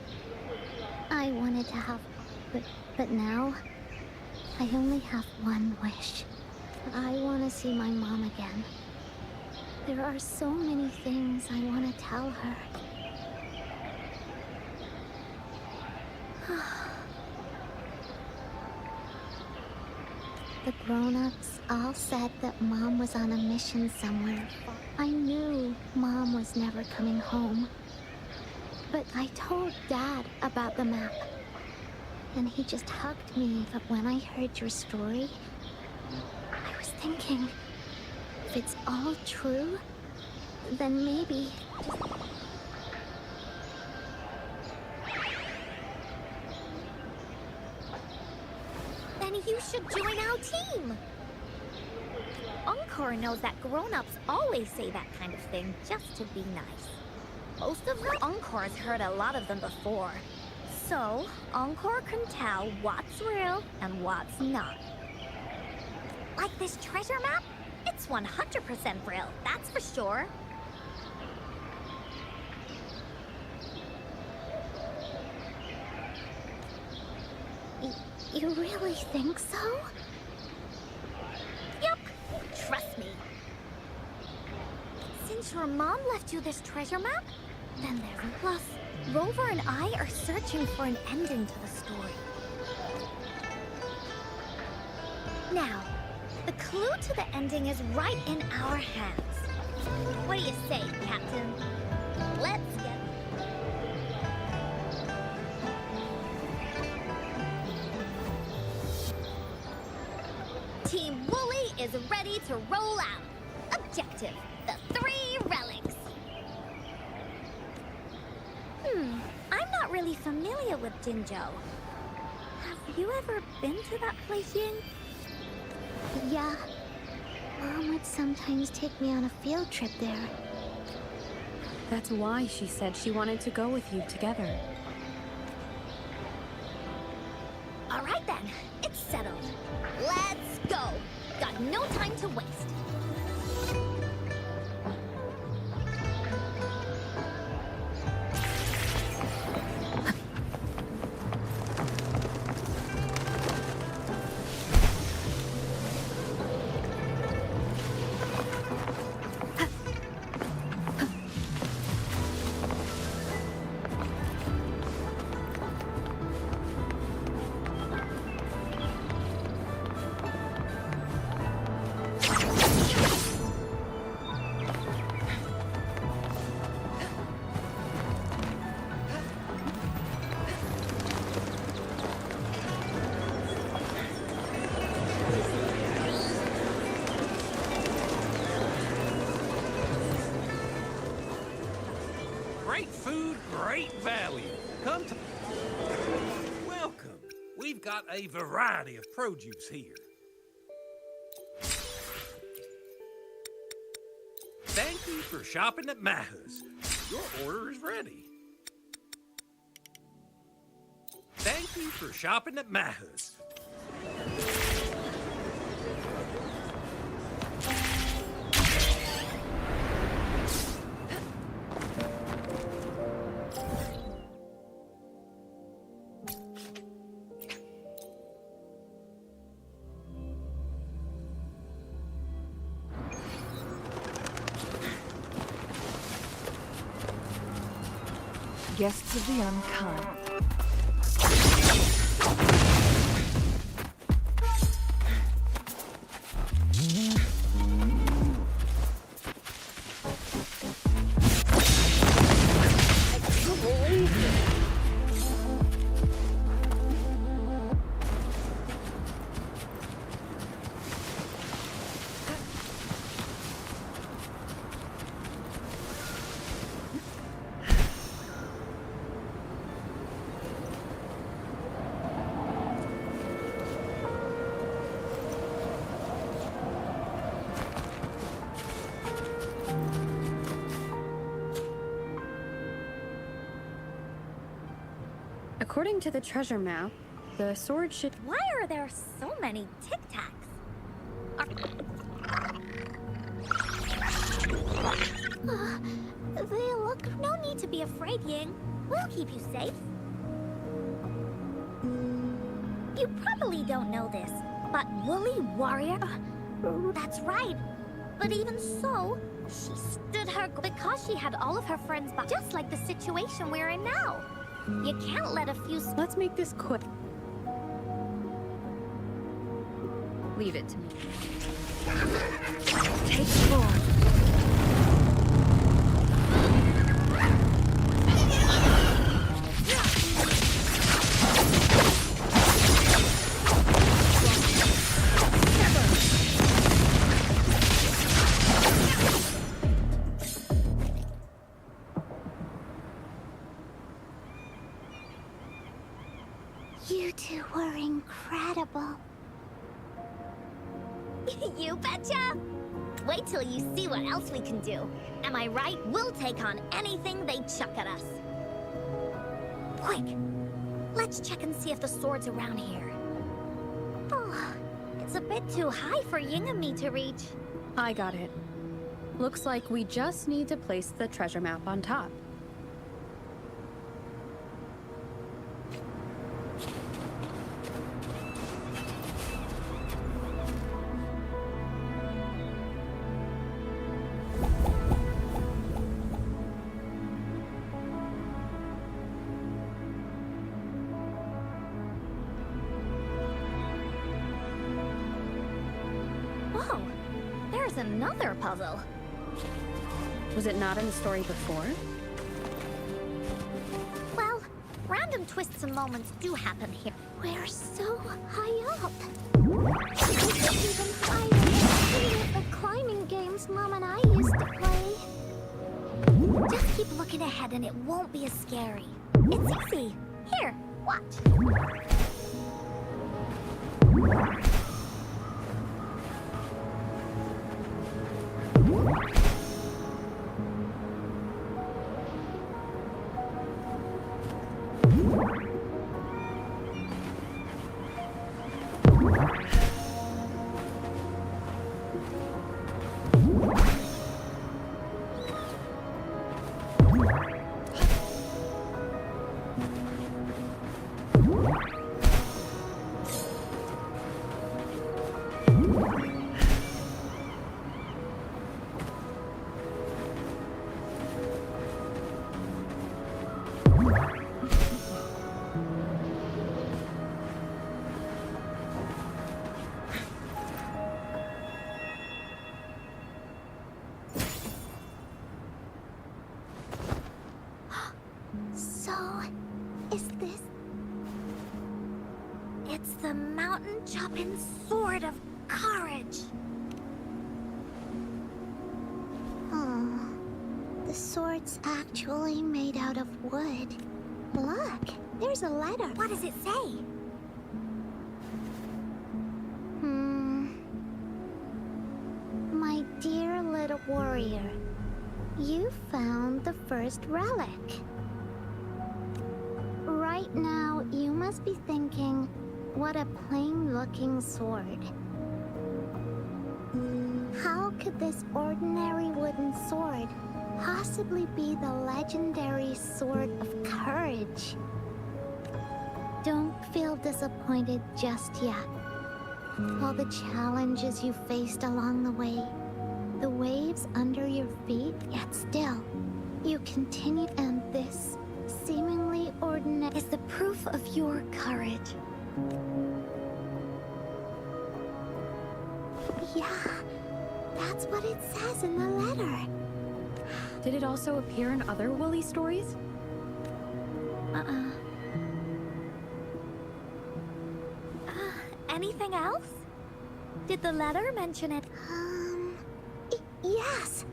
I wanted to have, but now, I only have one wish. I want to see my mom again. There are so many things I want to tell her. The grown-ups all said that Mom was on a mission somewhere. I knew Mom was never coming home. But I told Dad about the map. And he just hugged me. But when I heard your story, I was thinking, if it's all true, then maybe... Then you should join our team. Encore knows that grown-ups always say that kind of thing just to be nice. Most of them, Encore's heard a lot of them before. So, Encore can tell what's real and what's not. Like this treasure map? It's 100% real, that's for sure. You really think so? Yup, trust me. Since your mom left you this treasure map, then there's a plus. Rover and I are searching for an ending to the story. Now, the clue to the ending is right in our hands. What do you say, Captain? Let's get... is ready to roll out. Objective, the 3 relics. I'm not really familiar with Jinzhou. Have you ever been to that place, Ying? Yeah. Mom would sometimes take me on a field trip there. That's why she said she wanted to go with you together. All right then, it's settled. Let's go. Got no time to waste. Great food, great value. Come to... Welcome. We've got a variety of produce here. Thank you for shopping at Maha's. Your order is ready. Thank you for shopping at Maha's. Guests of the unkind. According to the treasure map, the sword should... Why are there so many Tic Tacs? They look... No need to be afraid, Ying. We'll keep you safe. You probably don't know this, but Woolly Warrior... That's right. But even so, she stood her... Because she had all of her friends back, just like the situation we're in now. You can't let a few... Let's make this quick. Leave it to me. Take 4. You two were incredible. You betcha! Wait till you see what else we can do. Am I right? We'll take on anything they chuck at us. Quick! Let's check and see if the sword's around here. Oh, it's a bit too high for Ying and me to reach. I got it. Looks like we just need to place the treasure map on top. Whoa, there's another puzzle. Was it not in the story before? Well, random twists and moments do happen here. We're so high up. This is even higher. The climbing games Mom and I used to play. Just keep looking ahead and it won't be as scary. It's easy. Here, watch. So, is this... It's the mountain-chopping sword of courage. Oh, the sword's actually made out of wood. Look, there's a letter. What does it say? My dear little warrior, you found the first relic. Right now, you must be thinking, what a plain-looking sword. How could this ordinary wooden sword possibly be the legendary sword of courage? Don't feel disappointed just yet. All the challenges you faced along the way, the waves under your feet, yet still, you continue, and this seemingly ordinary is the proof of your courage. Yeah, that's what it says in the letter. Did it also appear in other Woolly stories? Anything else? Did the letter mention it? Yes.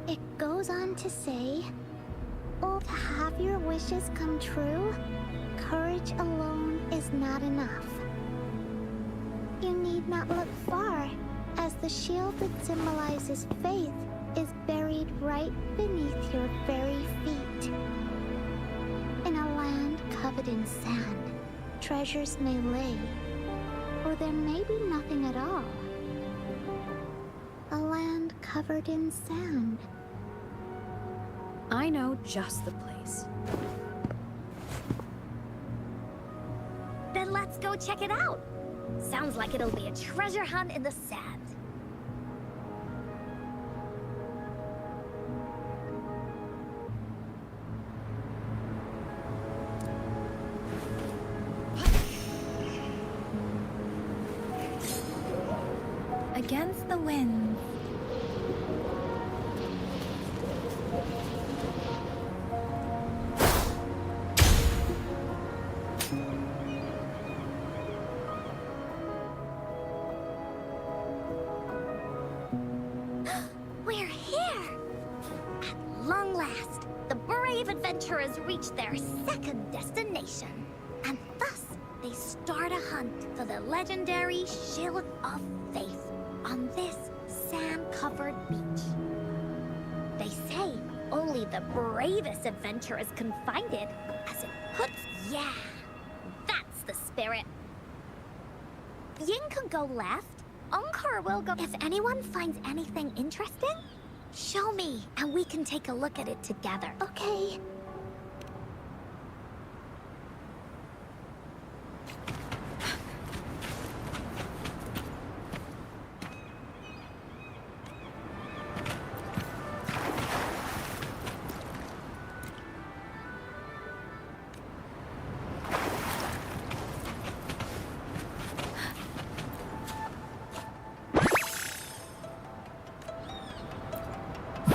It goes on to say, oh, to have your wishes come true, courage alone is not enough. You need not look far, as the shield that symbolizes faith is buried right beneath your very feet. In a land covered in sand, treasures may lay, or there may be nothing at all. A land covered in sand. I know just the place. Then let's go check it out. Sounds like it'll be a treasure hunt in the sand. Against the wind. We're here! At long last, the brave adventurers reach their second destination. And thus, they start a hunt for the legendary Shield of Faith on this sand-covered beach. They say only the bravest adventurers can find it, as it puts... Yeah, that's the spirit. Ying can go left. Encore will go... If anyone finds anything interesting, show me, and we can take a look at it together. Okay.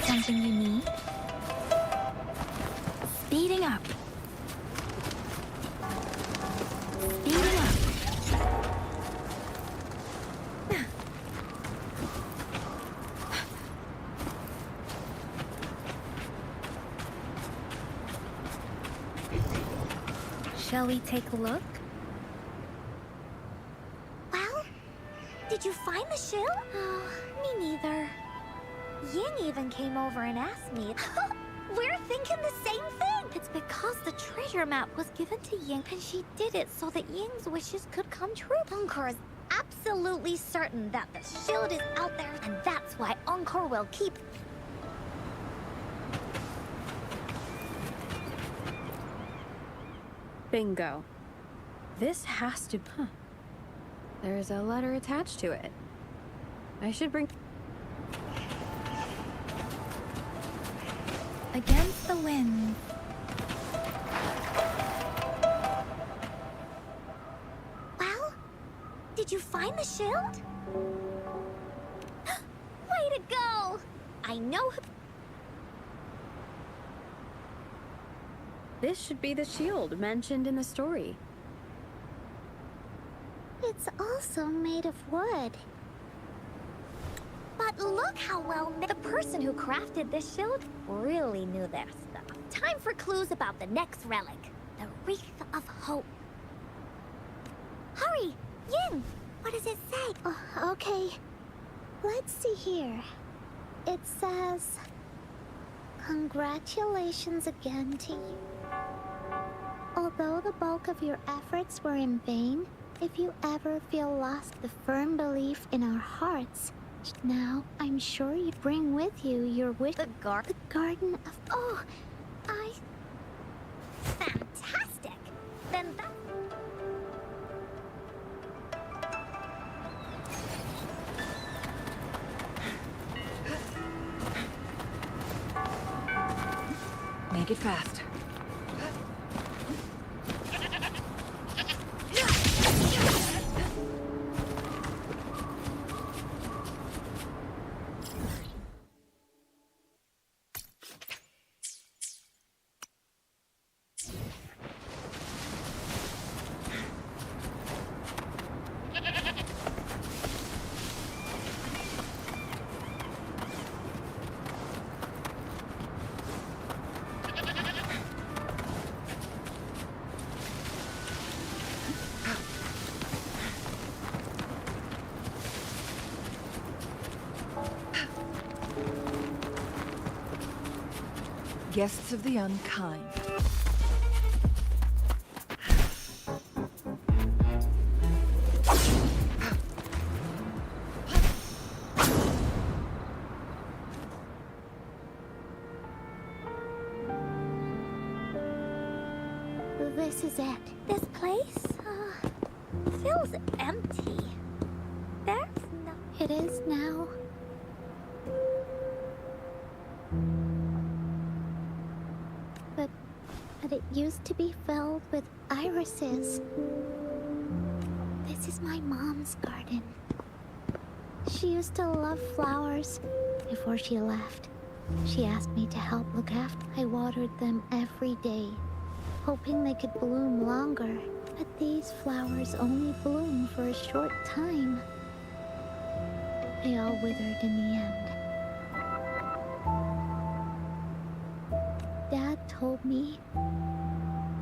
Something you need? Speeding up. Speeding up. Shall we take a look? Well, did you find the shield? Oh, me neither. Ying even came over and asked me. We're thinking the same thing! It's because the treasure map was given to Ying, and she did it so that Ying's wishes could come true. Encore is absolutely certain that the shield is out there, and that's why Encore will keep... Bingo. This has to... Huh. There's a letter attached to it. I should bring... Against the wind. Well, did you find the shield? Way to go! I know... This should be the shield mentioned in the story. It's also made of wood. But look how well the person who crafted this shield really knew their stuff. Time for clues about the next relic, the Wreath of Hope. Hurry, Yin! What does it say? Oh, okay. Let's see here. It says, "Congratulations again to you. Although the bulk of your efforts were in vain, if you ever feel lost the firm belief in our hearts, now I'm sure you'd bring with you your wish. The Garden of... Oh, Fantastic! Then that... Make it fast. Guests of the unkind. this is it. This place, feels empty. There's no... It is now. But it used to be filled with irises. This is my mom's garden. She used to love flowers. Before she left, she asked me to help look after. I watered them every day, hoping they could bloom longer. But these flowers only bloom for a short time. They all withered in the end. Dad told me,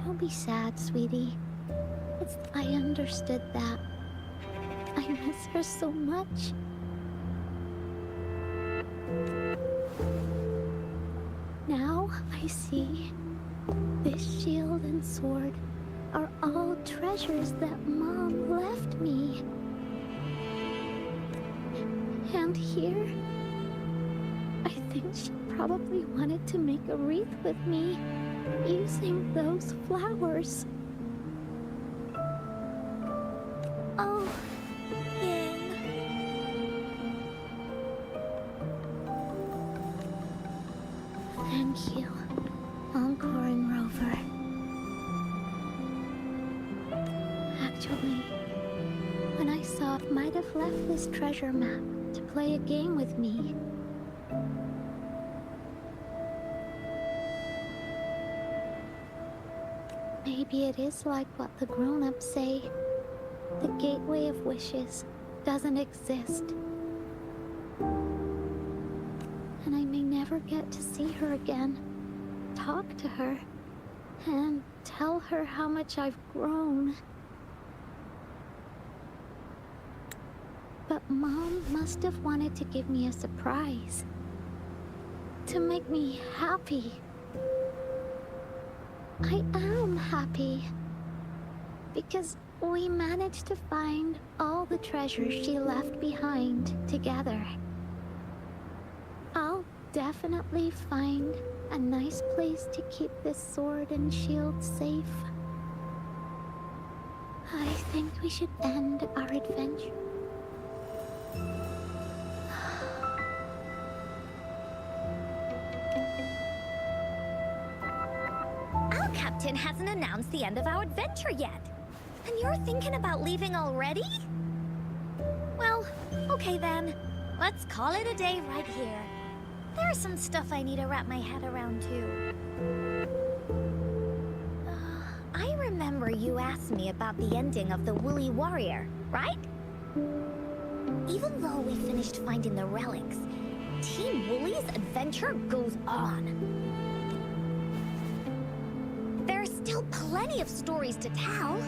"Don't be sad, sweetie. I understood that. I miss her so much." Now I see this shield and sword are all treasures that Mom left me. And here, I think she probably wanted to make a wreath with me using those flowers. Oh, Ying. Thank you, Encore and Rover. Actually, when I saw it, might have left this treasure map to play a game with me. Maybe it is like what the grown-ups say. The Gateway of Wishes doesn't exist. And I may never get to see her again, talk to her, and tell her how much I've grown. But Mom must have wanted to give me a surprise. To make me happy. I am happy. Because we managed to find all the treasures she left behind together. I'll definitely find a nice place to keep this sword and shield safe. I think we should end our adventure. Our captain hasn't announced the end of our adventure yet. And you're thinking about leaving already? Well, okay then. Let's call it a day right here. There's some stuff I need to wrap my head around too. I remember you asked me about the ending of the Woolly Warrior, right? Even though we finished finding the relics, Team Woolly's adventure goes on. There's still plenty of stories to tell.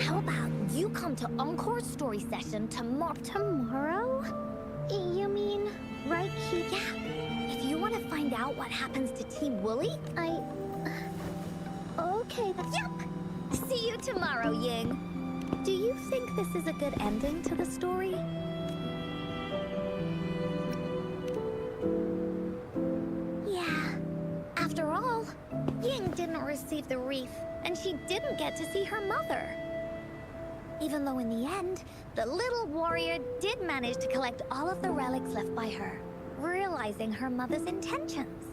How about you come to Encore's story session tomorrow? You mean right here? Yeah. If you want to find out what happens to Team Woolly, Okay, Yep! See you tomorrow, Ying. Do you think this is a good ending to the story? Yeah. After all, Ying didn't receive the wreath, and she didn't get to see her mother. Even though in the end, the little warrior did manage to collect all of the relics left by her, realizing her mother's intentions.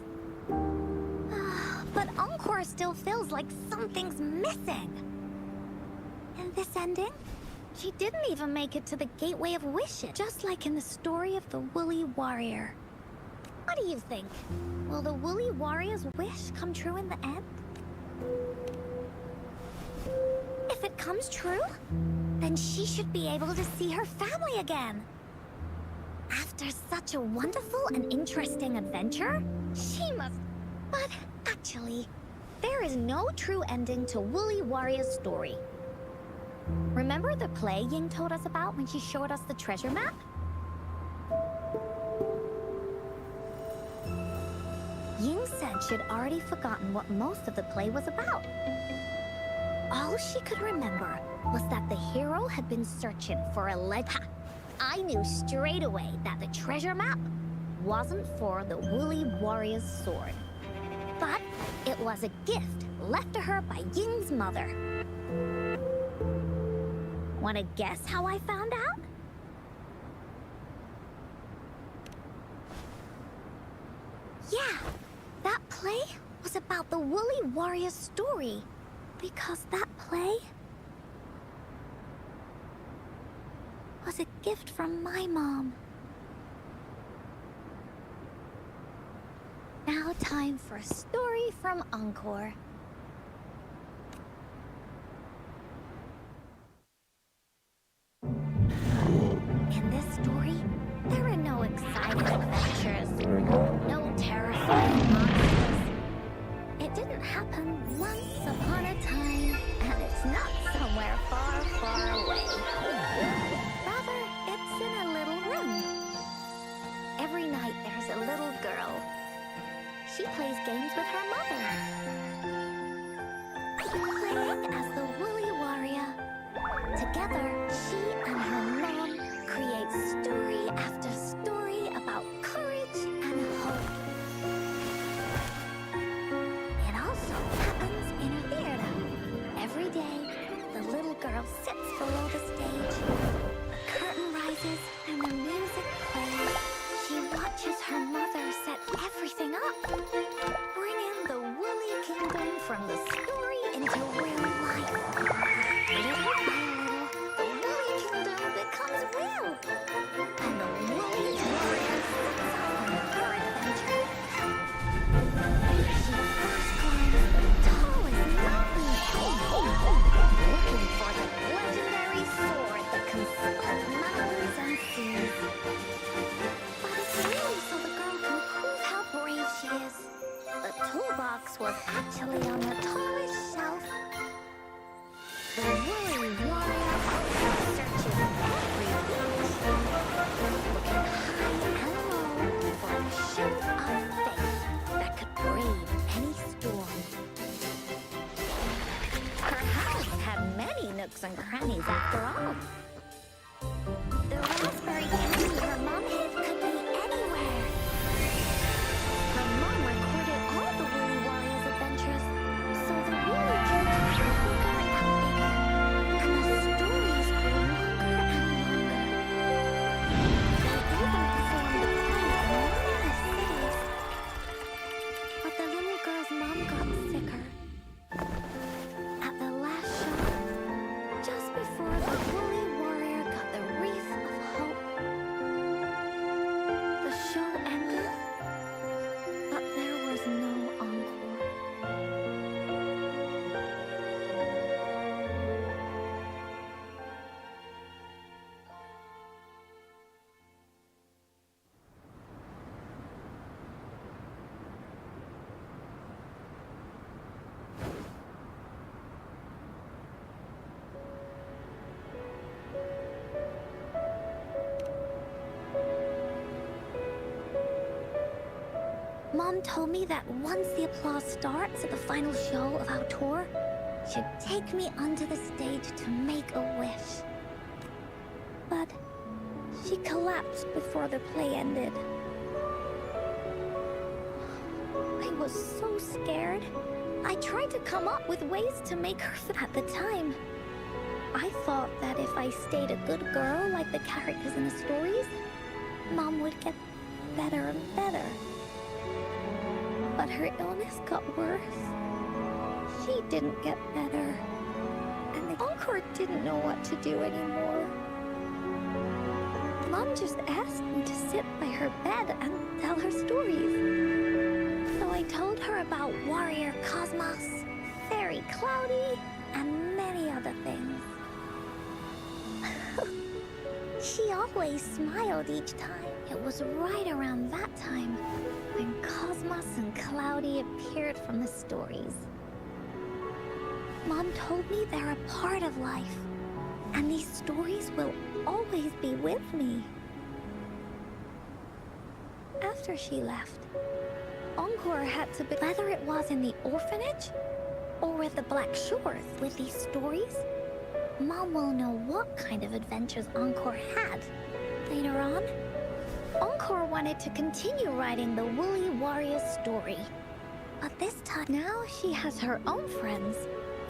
But Encore still feels like something's missing. In this ending, she didn't even make it to the Gateway of Wishes, just like in the story of the Woolly Warrior. What do you think? Will the Woolly Warrior's wish come true in the end? If it comes true, then she should be able to see her family again. After such a wonderful and interesting adventure, she must... But actually, there is no true ending to Woolly Warrior's story. Remember the play Ying told us about when she showed us the treasure map? Ying said she'd already forgotten what most of the play was about. All she could remember was that the hero had been searching for a legend. I knew straight away that the treasure map wasn't for the Woolly Warrior's sword. But it was a gift left to her by Ying's mother. Want to guess how I found out? Yeah, that play was about the Woolly Warrior's story. Because that play was a gift from my mom. Now time for a story from Encore. In this story, there are no exciting adventures, no terrifying monsters. It didn't happen once upon a time, and it's not somewhere far, far away. Rather, it's in a little room. Every night there's a little girl. She plays games with her mother. Playing as the Woolly Warrior. Together, she and her mom create story after story about courage and hope. It also happens in a theater. Every day, the little girl sits below the stage. The curtain rises and the music plays. She watches her mother set everything up, bringing the Woolly Kingdom from the story into real life. Little by little, the Woolly Kingdom becomes real, and the Woolly Warrior sets off on her adventure. She first climbs the tallest mountain, looking for the legendary sword that can split mountains and seas. But it's really so the girl can prove how brave she is. The toolbox was actually on the tallest Mom told me that once the applause starts at the final show of our tour, she'd take me onto the stage to make a wish. But she collapsed before the play ended. I was so scared. I tried to come up with ways to make her feel. At the time, I thought that if I stayed a good girl like the characters in the stories, Mom would get better and better. But her illness got worse. She didn't get better. And the Encore didn't know what to do anymore. Mom just asked me to sit by her bed and tell her stories. So I told her about Warrior Cosmos, Fairy Cloudy, and many other things. She always smiled each time. It was right around that time when Cosmos and Cloudy appeared from the stories. Mom told me they're a part of life, and these stories will always be with me. After she left, Encore had to be, whether it was in the orphanage or with the Black Shores. With these stories, Mom will know what kind of adventures Encore had. Later on, Encore wanted to continue writing the Woolly Warrior story. But this time, now she has her own friends.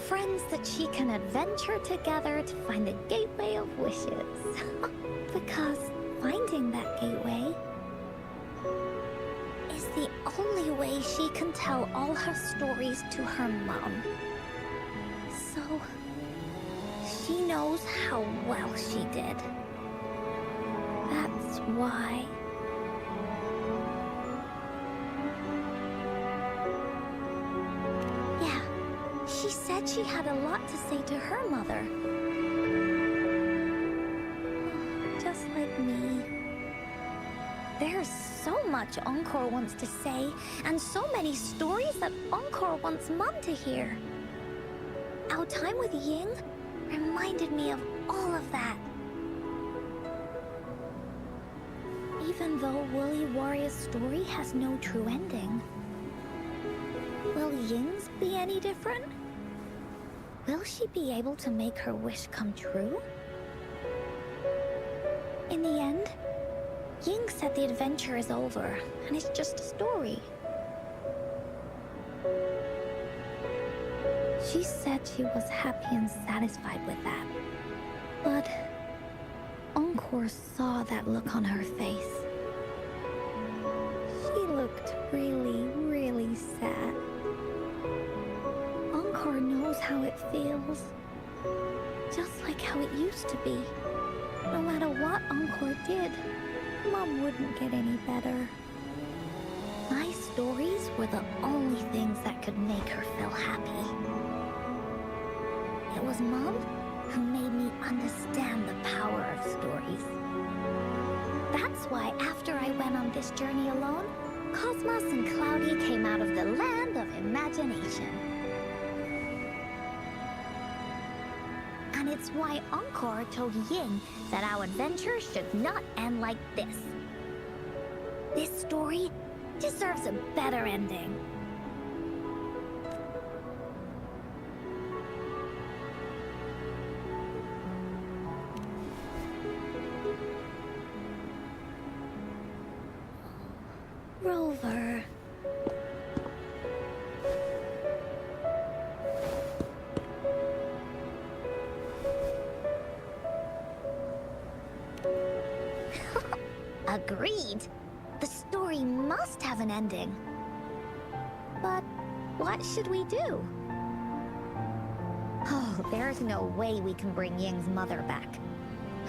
Friends that she can adventure together to find the Gateway of Wishes. Because finding that gateway is the only way she can tell all her stories to her mom. So, she knows how well she did. That's why. Yeah, she said she had a lot to say to her mother. Just like me. There's so much Encore wants to say, and so many stories that Encore wants Mom to hear. Our time with Ying reminded me of all of that. Even though Woolly Warrior's story has no true ending, will Ying's be any different? Will she be able to make her wish come true? In the end, Ying said the adventure is over, and it's just a story. She said she was happy and satisfied with that. But Encore saw that look on her face. She looked really, really sad. Encore knows how it feels. Just like how it used to be. No matter what Encore did, Mom wouldn't get any better. My stories were the only things that could make her feel happy. It was Mom who made me understand the power of stories. That's why after I went on this journey alone, Cosmos and Cloudy came out of the land of imagination. And it's why Encore told Ying that our adventure should not end like this. This story deserves a better ending. Rover. Agreed. The story must have an ending. But what should we do? Oh, there's no way we can bring Ying's mother back.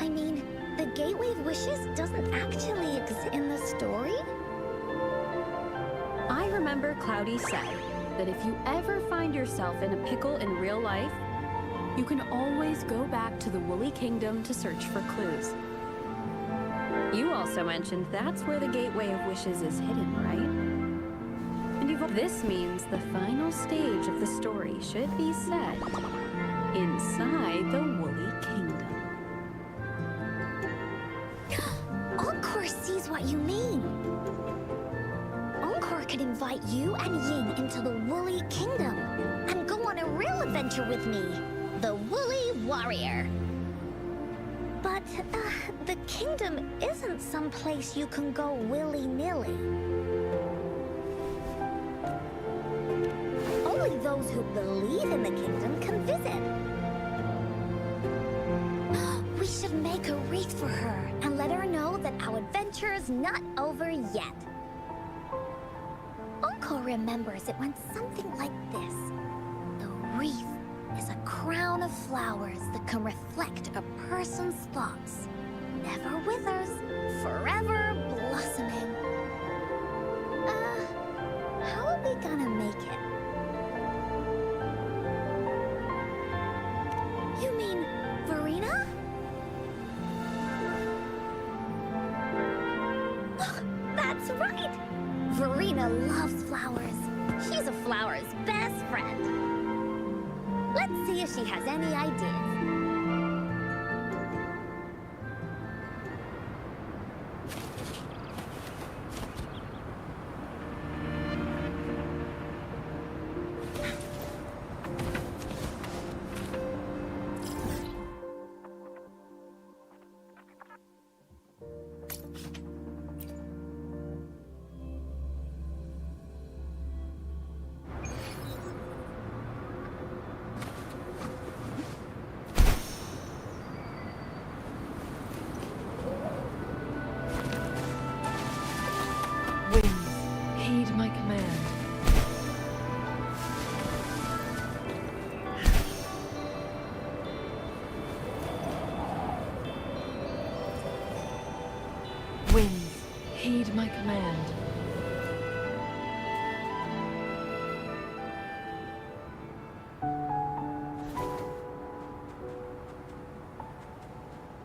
I mean, the Gateway of Wishes doesn't actually exist in the story? I remember Cloudy said that if you ever find yourself in a pickle in real life, you can always go back to the Woolly Kingdom to search for clues. You also mentioned that's where the Gateway of Wishes is hidden, right? And this means the final stage of the story should be set inside the Woolly Kingdom. Encore sees what you mean. Encore can can invite you and Ying into the Woolly Kingdom and go on a real adventure with me, the Woolly Warrior. But, the kingdom isn't some place you can go willy-nilly. Only those who believe in the kingdom can visit. We should make a wreath for her and let her know that our adventure is not over yet. Uncle remembers it went something like this. The wreath is a crown of flowers that can reflect a person's thoughts. Never withers, forever blossoming. How are we gonna make it? You mean Verena? That's right! Verena loves flowers. She's a flower's best friend. Let's see if she has any ideas. Heed my command. Winds, heed my command.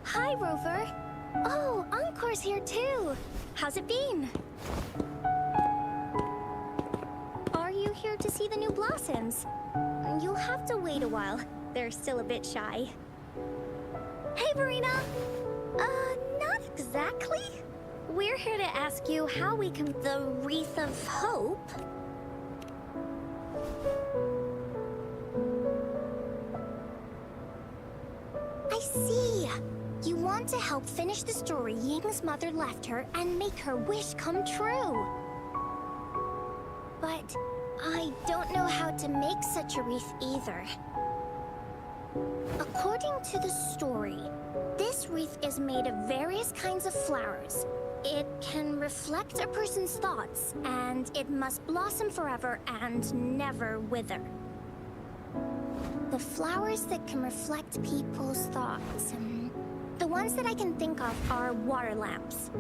Hi, Rover. Oh, Encore's here too. How's it been? Are you here to see the new blossoms? You'll have to wait a while. They're still a bit shy. Hey, Verena! Not exactly. We're here to ask you how we can... The Wreath of Hope? I see. You want to help finish the story Ying's mother left her and make her wish come true. But I don't know how to make such a wreath either. According to the story, this wreath is made of various kinds of flowers. It can reflect a person's thoughts, and it must blossom forever and never wither. The flowers that can reflect people's thoughts, the ones that I can think of are water lamps.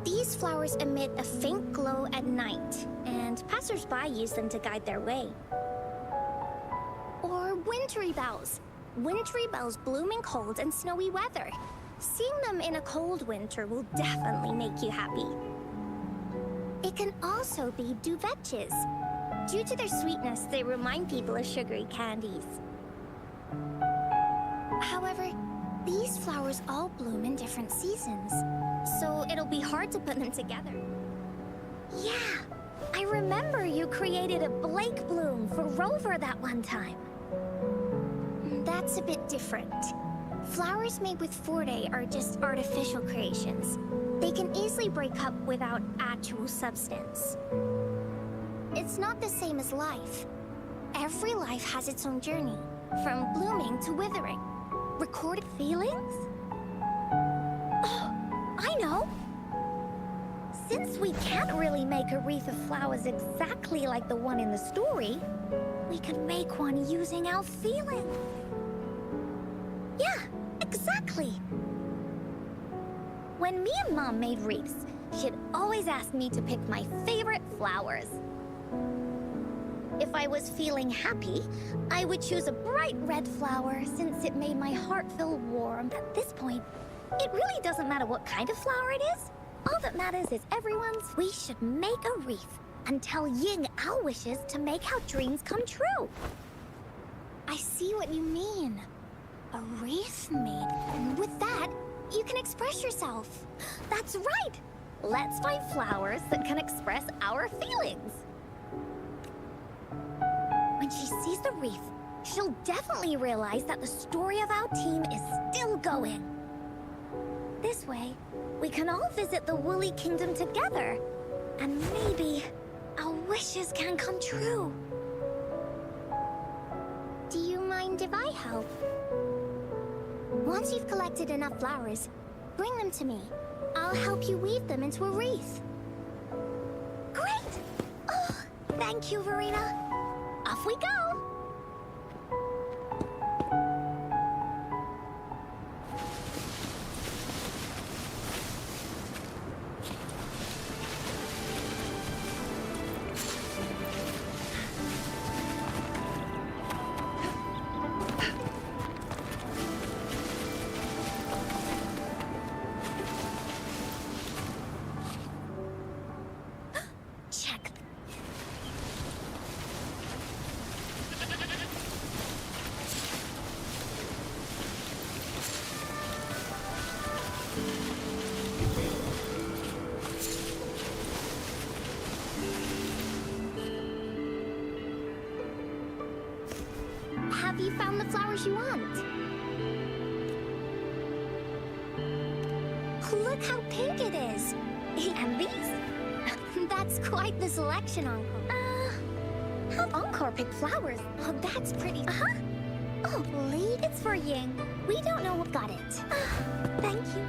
These flowers emit a faint glow at night, and passers-by use them to guide their way. Or wintry bells. Wintry bells bloom in cold and snowy weather. Seeing them in a cold winter will definitely make you happy. It can also be duvetches. Due to their sweetness, they remind people of sugary candies. However, these flowers all bloom in different seasons, so it'll be hard to put them together. Yeah, I remember you created a Blake bloom for Rover that one time. That's a bit different. Flowers made with Forte are just artificial creations. They can easily break up without actual substance. It's not the same as life. Every life has its own journey, from blooming to withering. Recorded feelings? Oh, I know! Since we can't really make a wreath of flowers exactly like the one in the story, we could make one using our feelings. Yeah, exactly! When me and Mom made wreaths, she'd always ask me to pick my favorite flowers. If I was feeling happy, I would choose a bright red flower since it made my heart feel warm. At this point, it really doesn't matter what kind of flower it is. All that matters is everyone's. We should make a wreath and tell Ying our wishes to make our dreams come true. I see what you mean. A wreath made. And with that, you can express yourself. That's right! Let's find flowers that can express our feelings. When she sees the wreath, she'll definitely realize that the story of our team is still going. This way, we can all visit the Woolly Kingdom together. And maybe our wishes can come true. Do you mind if I help? Once you've collected enough flowers, bring them to me. I'll help you weave them into a wreath. Great! Oh, thank you, Verena. Off we go! Check. Have you found the flowers you want? Look how pink it is! And these? That's quite the selection, Encore. How Encore pick flowers? Oh, that's pretty. Uh-huh. Oh, Lee, it's for Ying. We don't know what got it. Thank you.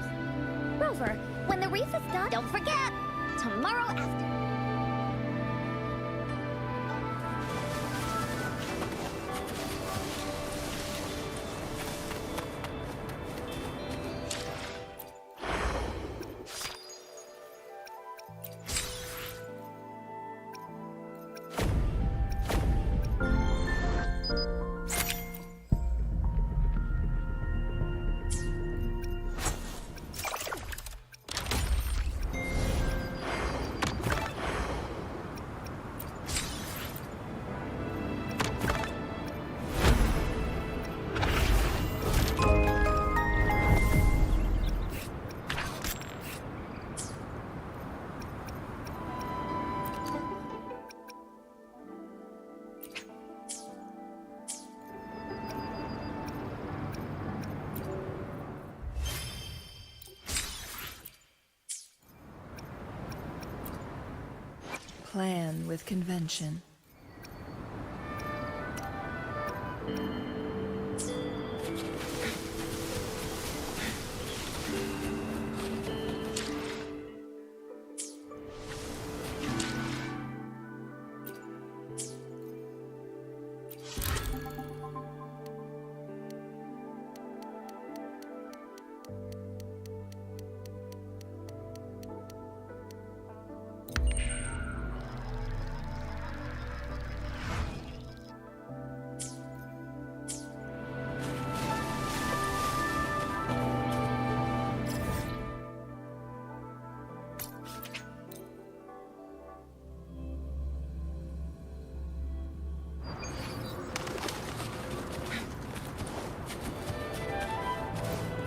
Rover, when the wreath is done, don't forget, tomorrow after. Plan with convention.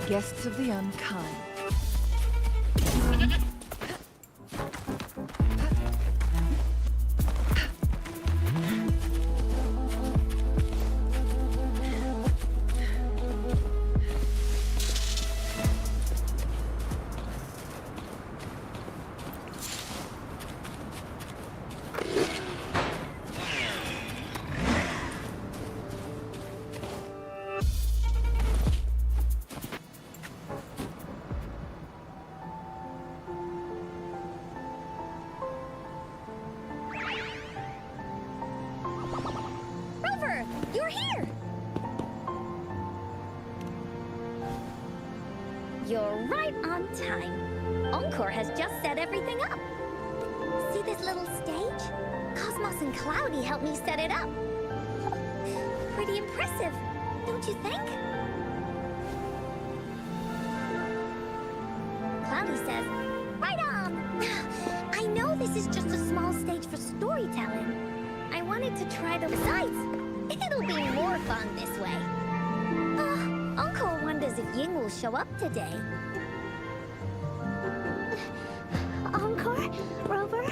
Guests of the unkind. You're here! You're right on time. Encore has just set everything up. See this little stage? Cosmos and Cloudy helped me set it up. Pretty impressive, don't you think? Cloudy says, right on! I know this is just a small stage for storytelling. I wanted to try the... Besides, it'll be more fun this way. Encore wonders if Ying will show up today. Encore? Rover?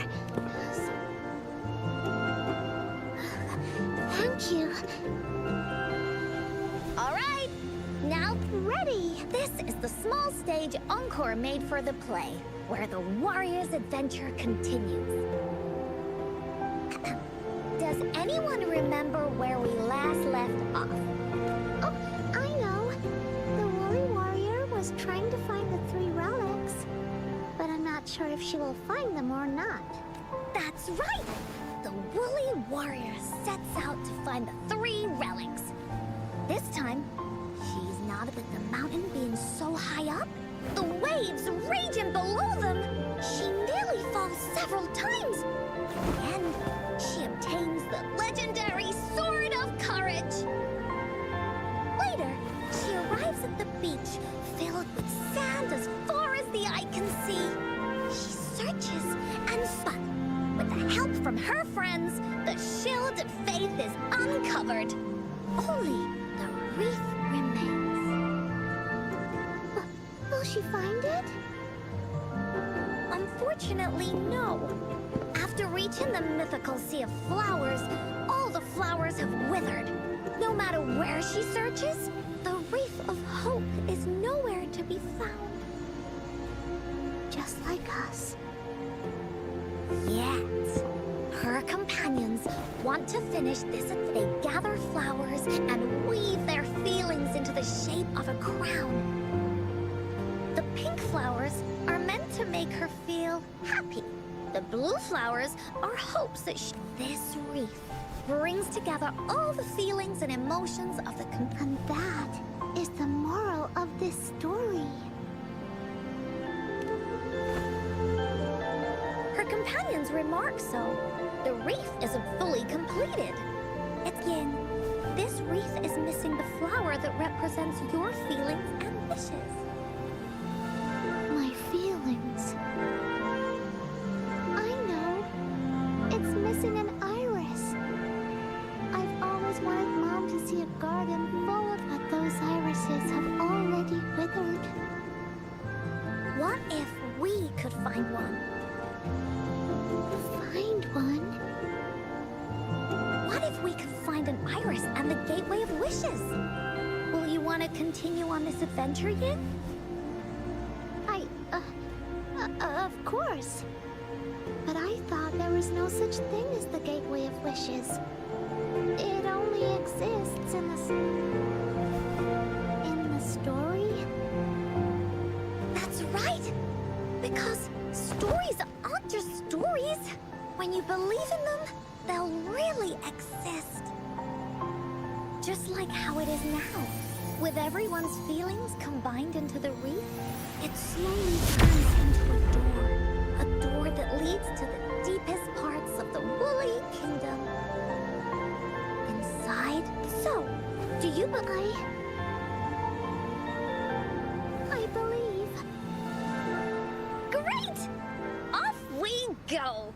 Thank you. is the small stage encore made for the play, where the warrior's adventure continues. Does anyone remember where we last left off? Oh, I know. The Woolly Warrior was trying to find the 3 relics, but I'm not sure if she will find them or not. That's right! The Woolly Warrior sets out to find the 3 relics. This time, she's not up at the mountain being so high up. The waves raging below them. She nearly falls several times. And she obtains the legendary Sword of Courage. Later, she arrives at the beach filled with sand as far as the eye can see. She searches and but with the help from her friends, the shield of faith is uncovered. Only the wreath remains. Will she find it? Unfortunately, no. After reaching the mythical sea of flowers, all the flowers have withered. No matter where she searches, the wreath of hope is nowhere to be found. Just like us. Yet, her companions want to finish this. They gather flowers and weave their feelings into the shape of a crown. The pink flowers are meant to make her feel happy. The blue flowers are hopes that this wreath brings together all the feelings and emotions of the And that is the moral of this story. Her companions remark so. The wreath isn't fully completed. Again, this wreath is missing the flower that represents your feelings and wishes. My feelings. I know. It's missing an iris. I've always wanted Mom to see a garden full of, but those irises have already withered. What if we could find one? Find one? What if we could find an iris and the Gateway of Wishes? Will you want to continue on this adventure yet? Of course. But I thought there was no such thing as the Gateway of Wishes. It only exists in the story? That's right! Because stories aren't just stories. When you believe in them, they'll really exist. Just like how it is now. With everyone's feelings combined into the wreath, it slowly turns into a door that leads to the deepest parts of the Woolly Kingdom. Inside, so, do you believe? I believe. Great! Off we go!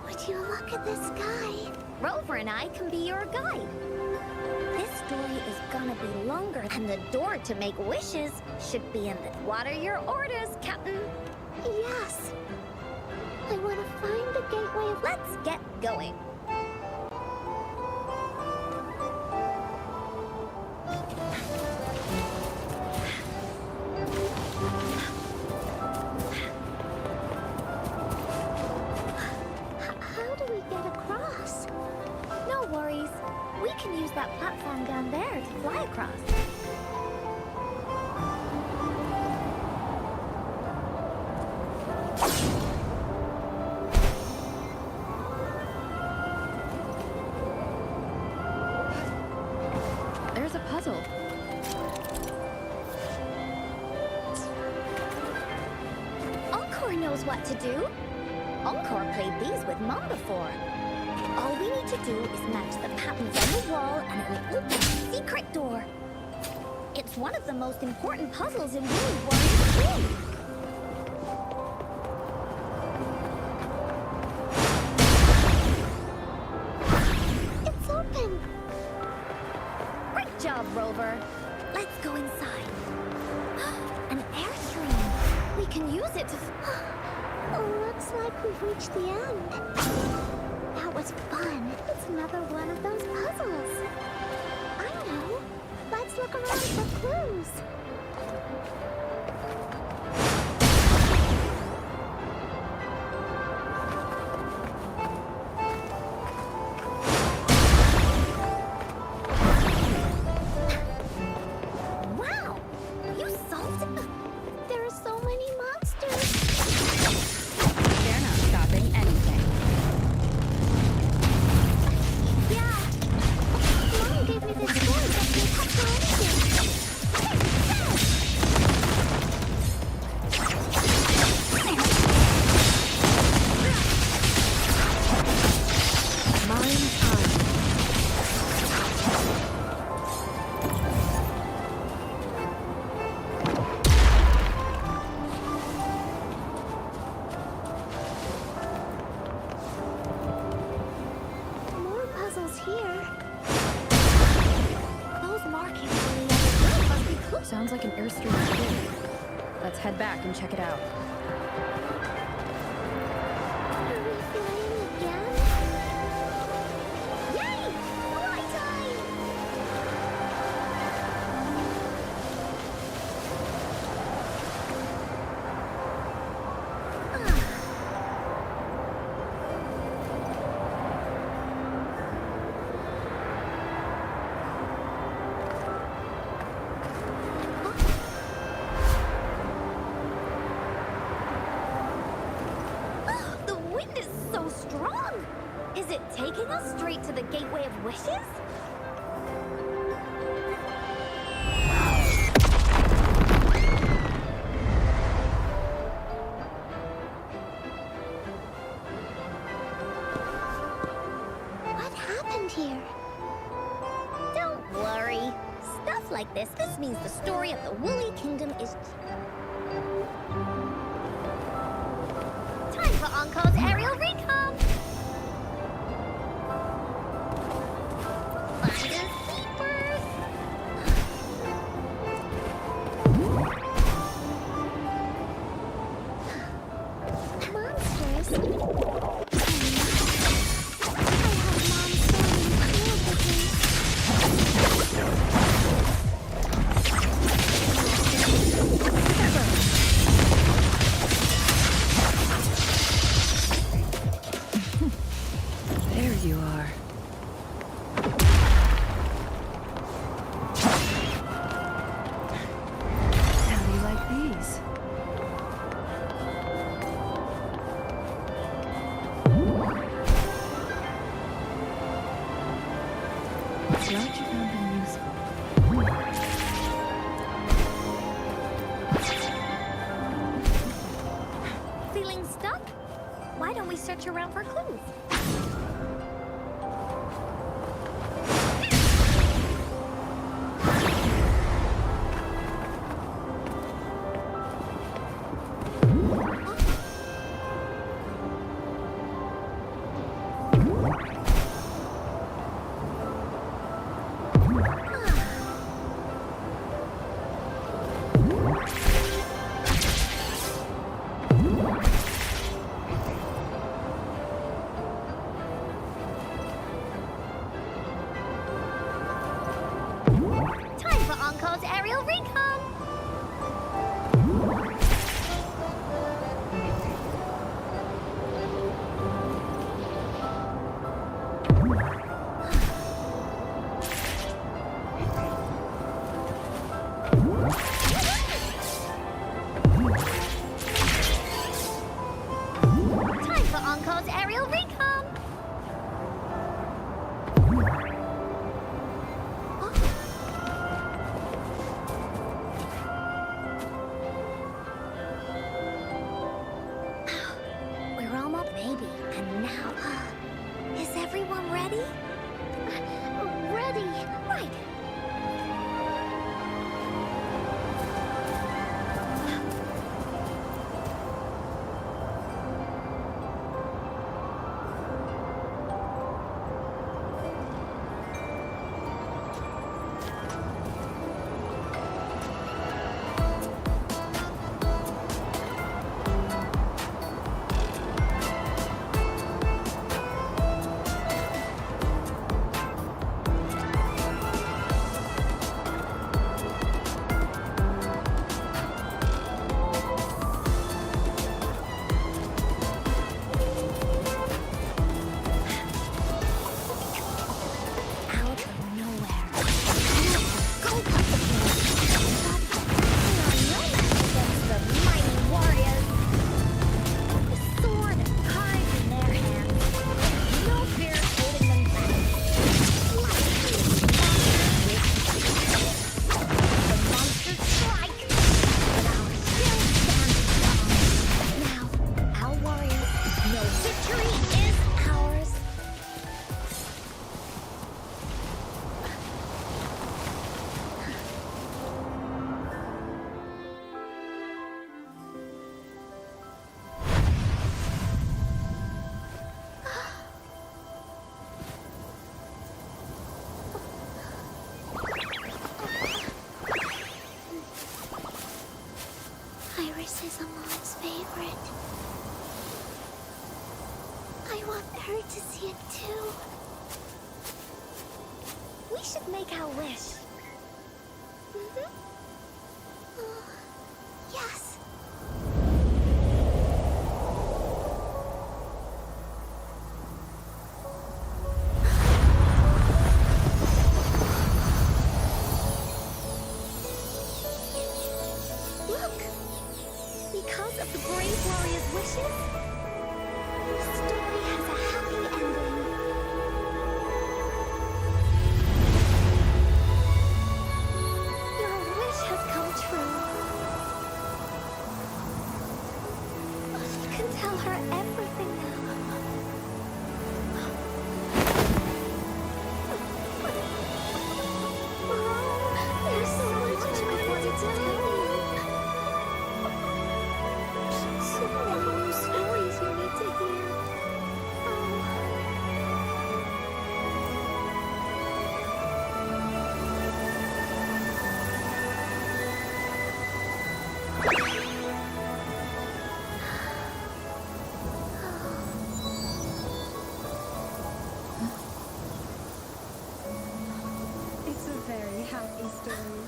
Would you look at the sky? Rover and I can be your guide. This story is gonna be longer, and the door to make wishes should be in the... What are your orders, Captain? Yes. I want to find the Gateway of... Let's get going. How do we get across? No worries. We can use that platform down there to fly across. There's a puzzle. Encore knows what to do. Encore played these with Mom before. All we need to do is match the patterns on the wall and it'll open a secret door. It's one of the most important puzzles in Woolly Warrior 3. sure. Let's go inside. An airstream. We can use it to... Looks like we've reached the end. That was fun. It's another one of those puzzles. I know. Let's look around for clues. Wow! You solved it? There are so many monsters. They're not stopping anything. Yeah. Mom gave me this toy that can cut through anything. Mine time. More puzzles here. Those markings on the other side must be clues. Sounds like an airstream too. Let's head back and check it out. Are we flying again? Yay! Fly time! The wind is so strong! Is it taking us straight to the Gateway of Wishes? What happened here? Don't worry. Stuff like this means the story of the Woolly Kingdom is... Time for Encore's aerial recon! Finders keepers! Monsters? I have Mom standing cool with me. There you are. How do you like these? Glad you found them useful. Feeling stuck? Why don't we search around for clues? Elsa Mom's favorite. I want her to see it too. We should make our wish. Yes. Look! Because of the brave warrior's wishes, The story has a happy ending. your wish has come true. You can tell her everything now. Mom, there's so much I wanted to tell you. So many new stories you need to hear. It's a very happy story.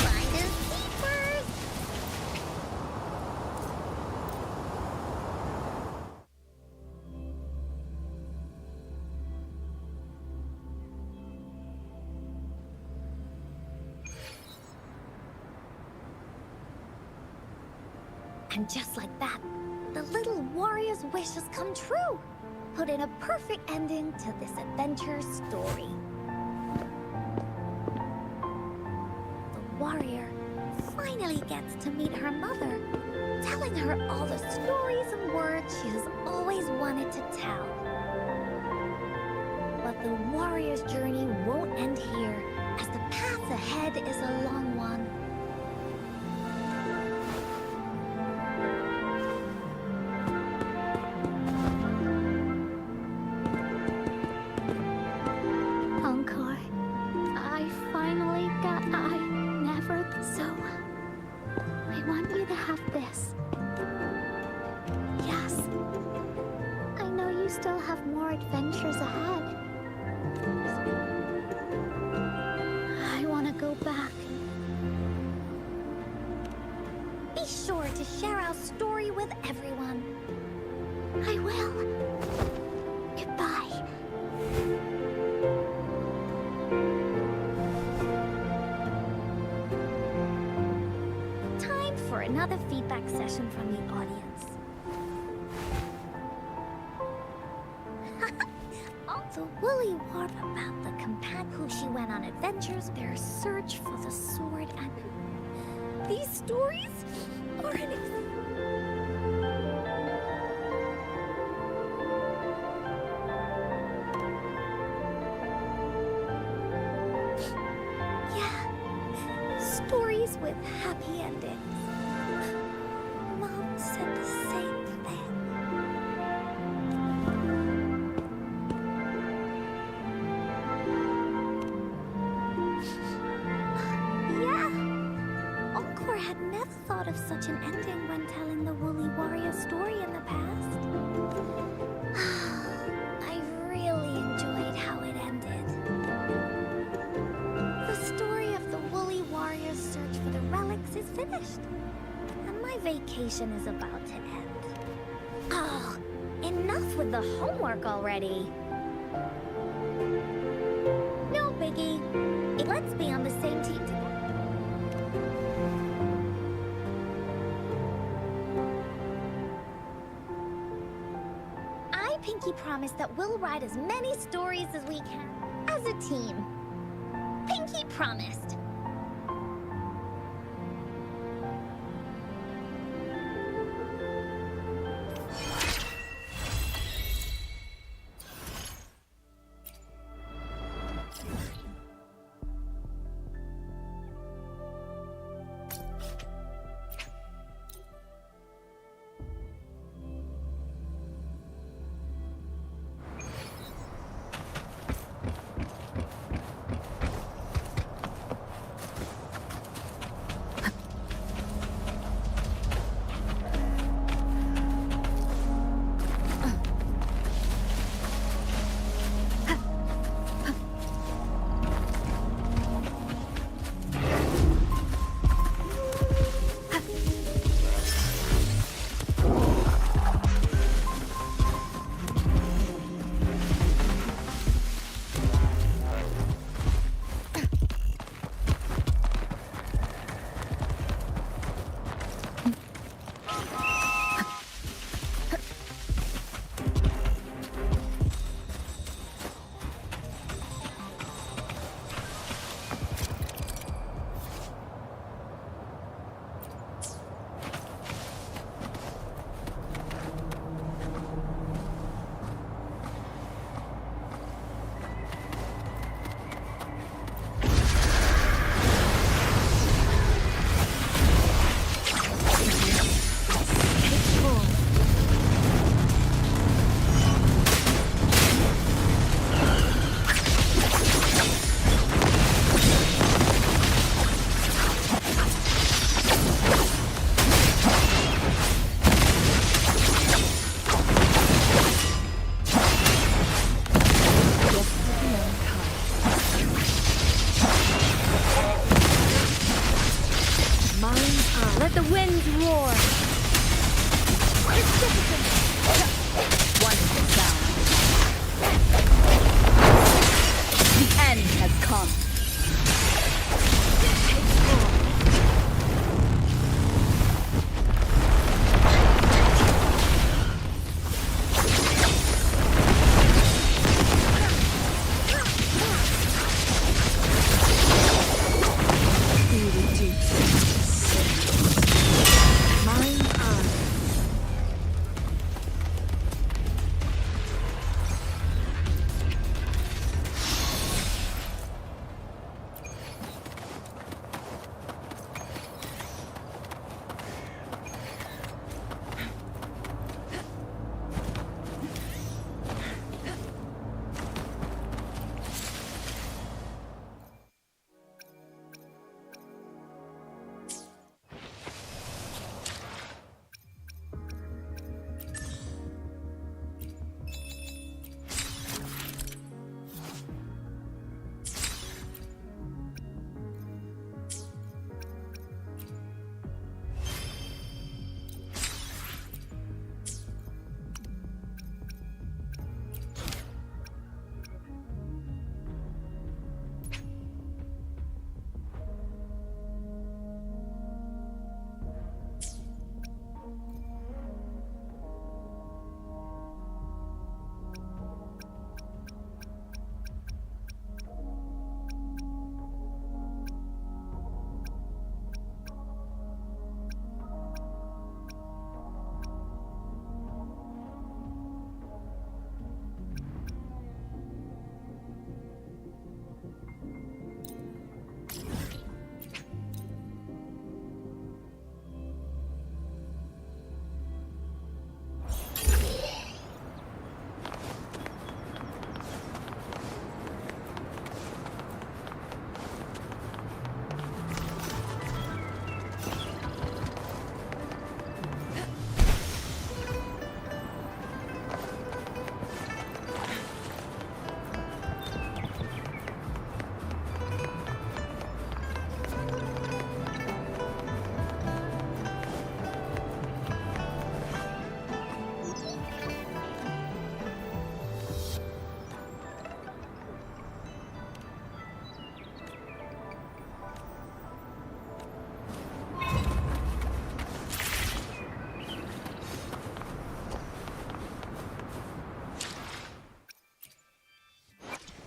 Finders keepers! And just like that, the little warrior's wish has come true. Put in a perfect ending to this adventure story. The warrior finally gets to meet her mother, telling her all the stories and words she has always wanted to tell. But the warrior's journey won't end here, as the path ahead is a long one. Encore. I finally got. I never. So. I want you to have this. Yes. I know you still have more adventures ahead. I want to go back. Be sure to share our story with everyone. I will. Goodbye. Time for another feedback session from the audience. The woolly warp about the companion who she went on adventures, their search for the sword, and these stories are yeah, stories with happy endings. Mom said the same thing. Yeah, Encore had never thought of such an ending when telling the Woolly Warrior story in the past. I really enjoyed how it ended. The story of the Woolly Warrior's search for the relics is finished, and my vacation is about to end. Oh, enough with the homework already. No biggie. Let's be on the same team together. I, Pinky, promise that we'll write as many stories as we can, as a team. Pinky promised. Let the winds roar. Wonderful sound. The end has come.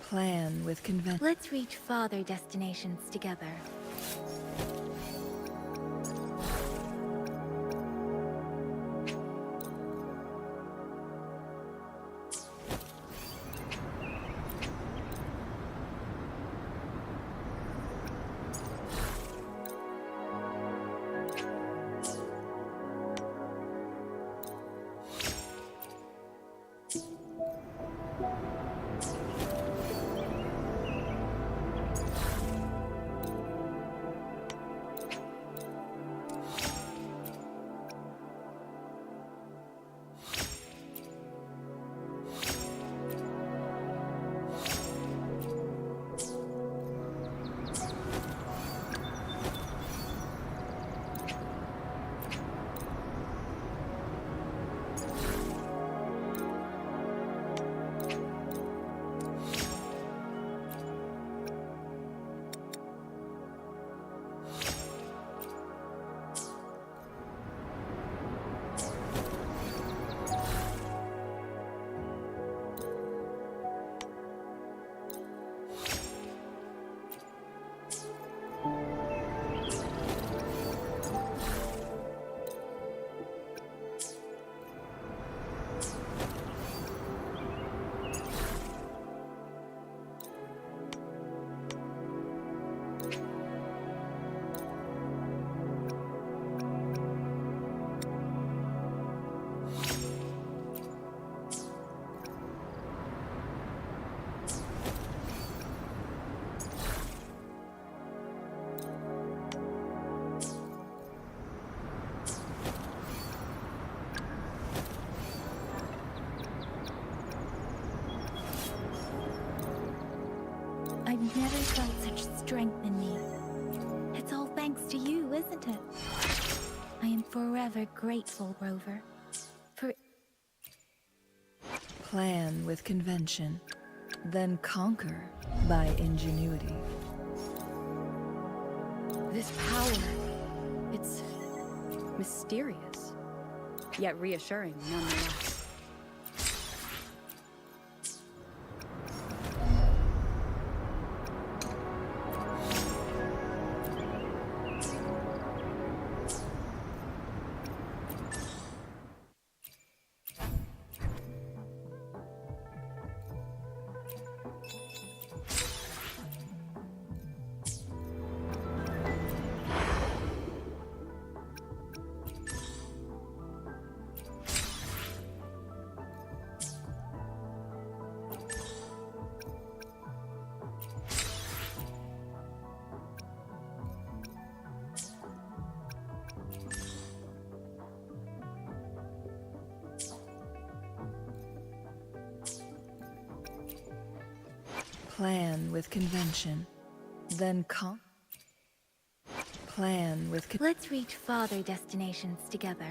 Plan with convention. Let's reach farther destinations together. forever grateful, Rover. For Plan with convention, then conquer by ingenuity. This power, it's mysterious, yet reassuring nonetheless. Plan with convention, then plan with let's reach farther destinations together.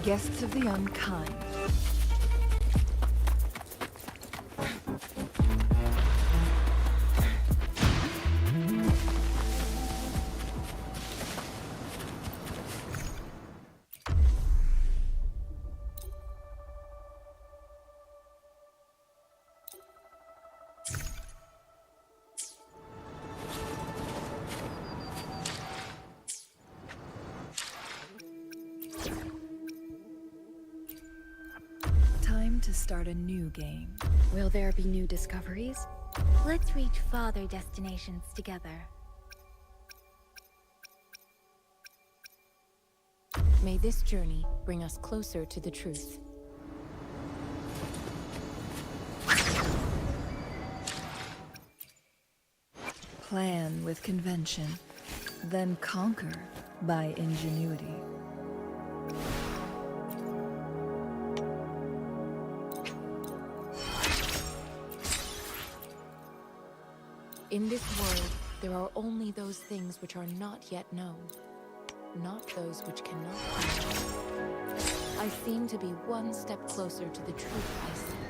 guests of the unkind. To start a new game. Will there be new discoveries? Let's reach farther destinations together. May this journey bring us closer to the truth. Plan with convention, then conquer by ingenuity. In this world, there are only those things which are not yet known, not those which cannot be. I seem to be one step closer to the truth I seek.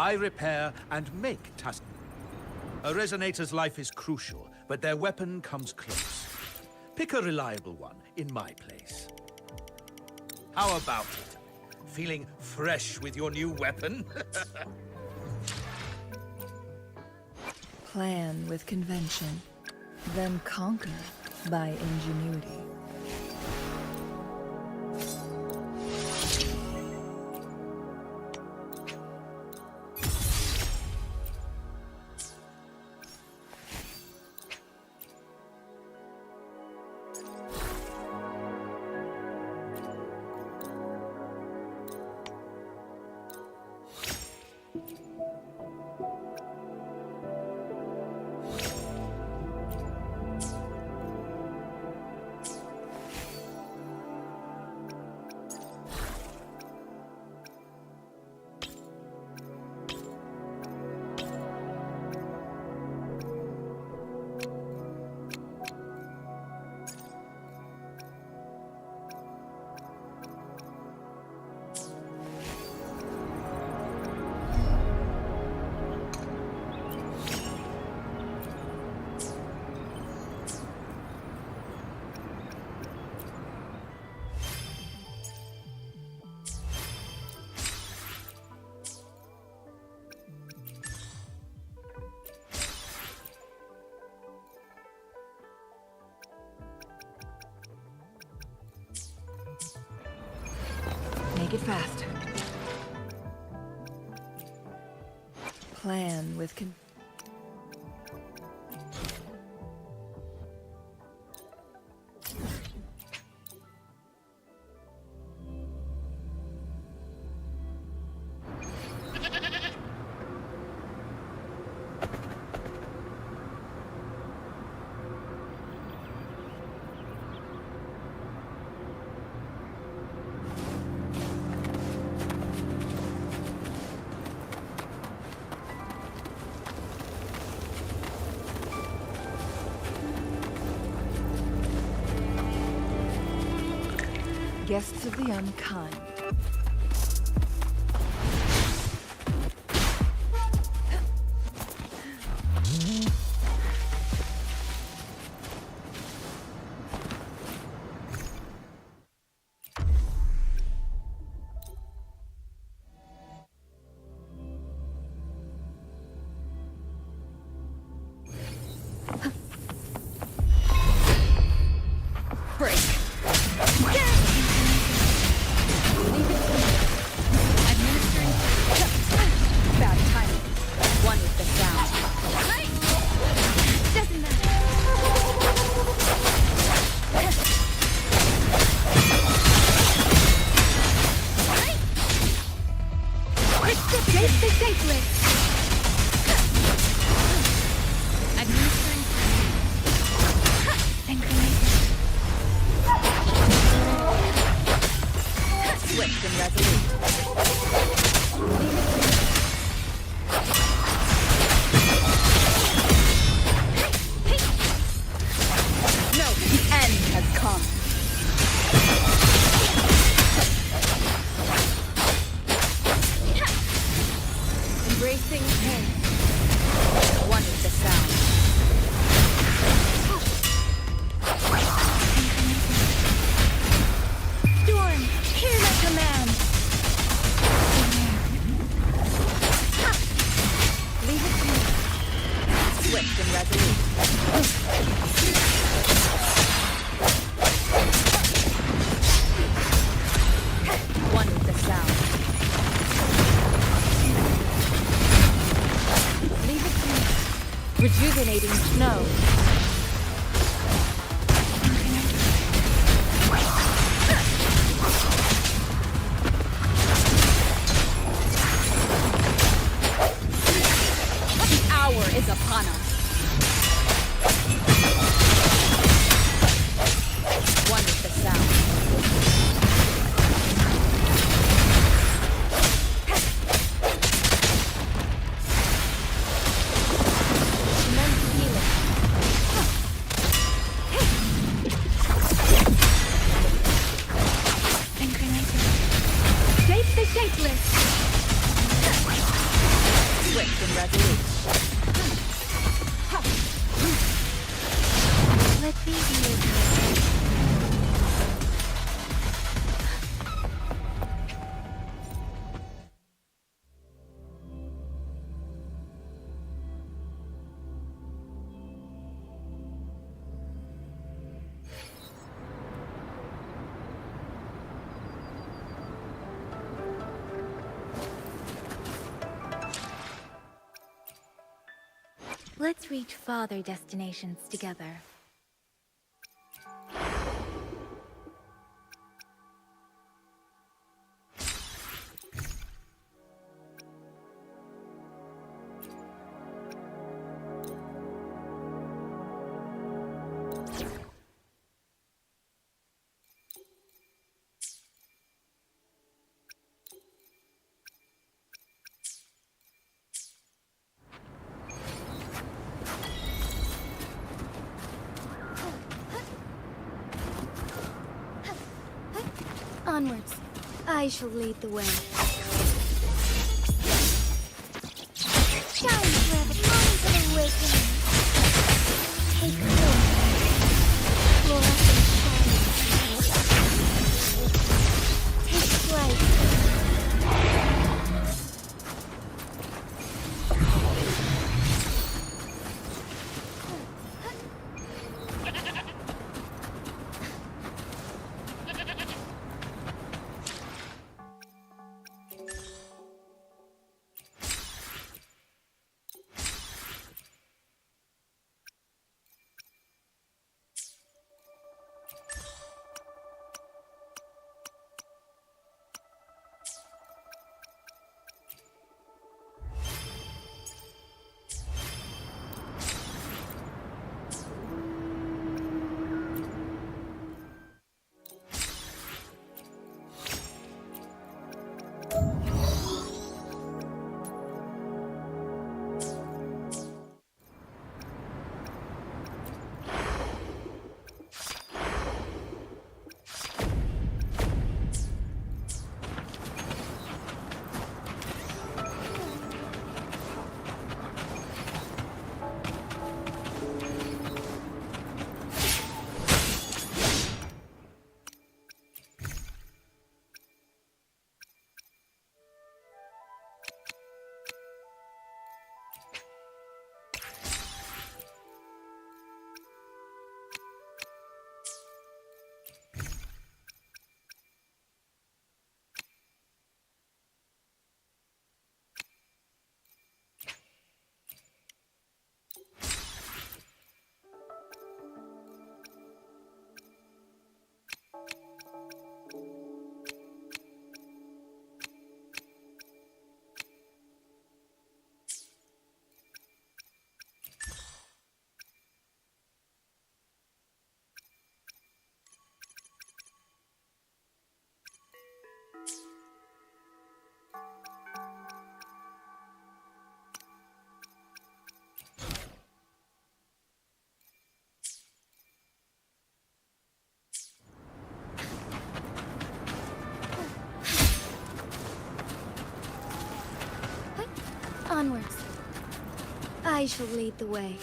I repair and make Tusk. A Resonator's life is crucial, but their weapon comes close. Pick a reliable one in my place. How about it? Feeling fresh with your new weapon? Plan with convention, then conquer by ingenuity. Make it fast. Plan with guests of the unkind. Break. Bad timing. One with the sound. Doesn't matter. It's the shapeless. Administering. Swift and resolute. No, the end has come. Embracing pain. One with the sound. Storm, hear my command. Leave it to me. Swift and resolute. One with the sound. Leave it to me. Rejuvenating snow. The hour is upon us. One with the sound. Immense healing. Shape the shapeless. Swift and resolute. Let me be with Let's reach farther destinations together. Onwards. I shall lead the way. Shine forever, moment of awakening. Take hope. Fluorescent shadows. Take flight. I shall lead the way.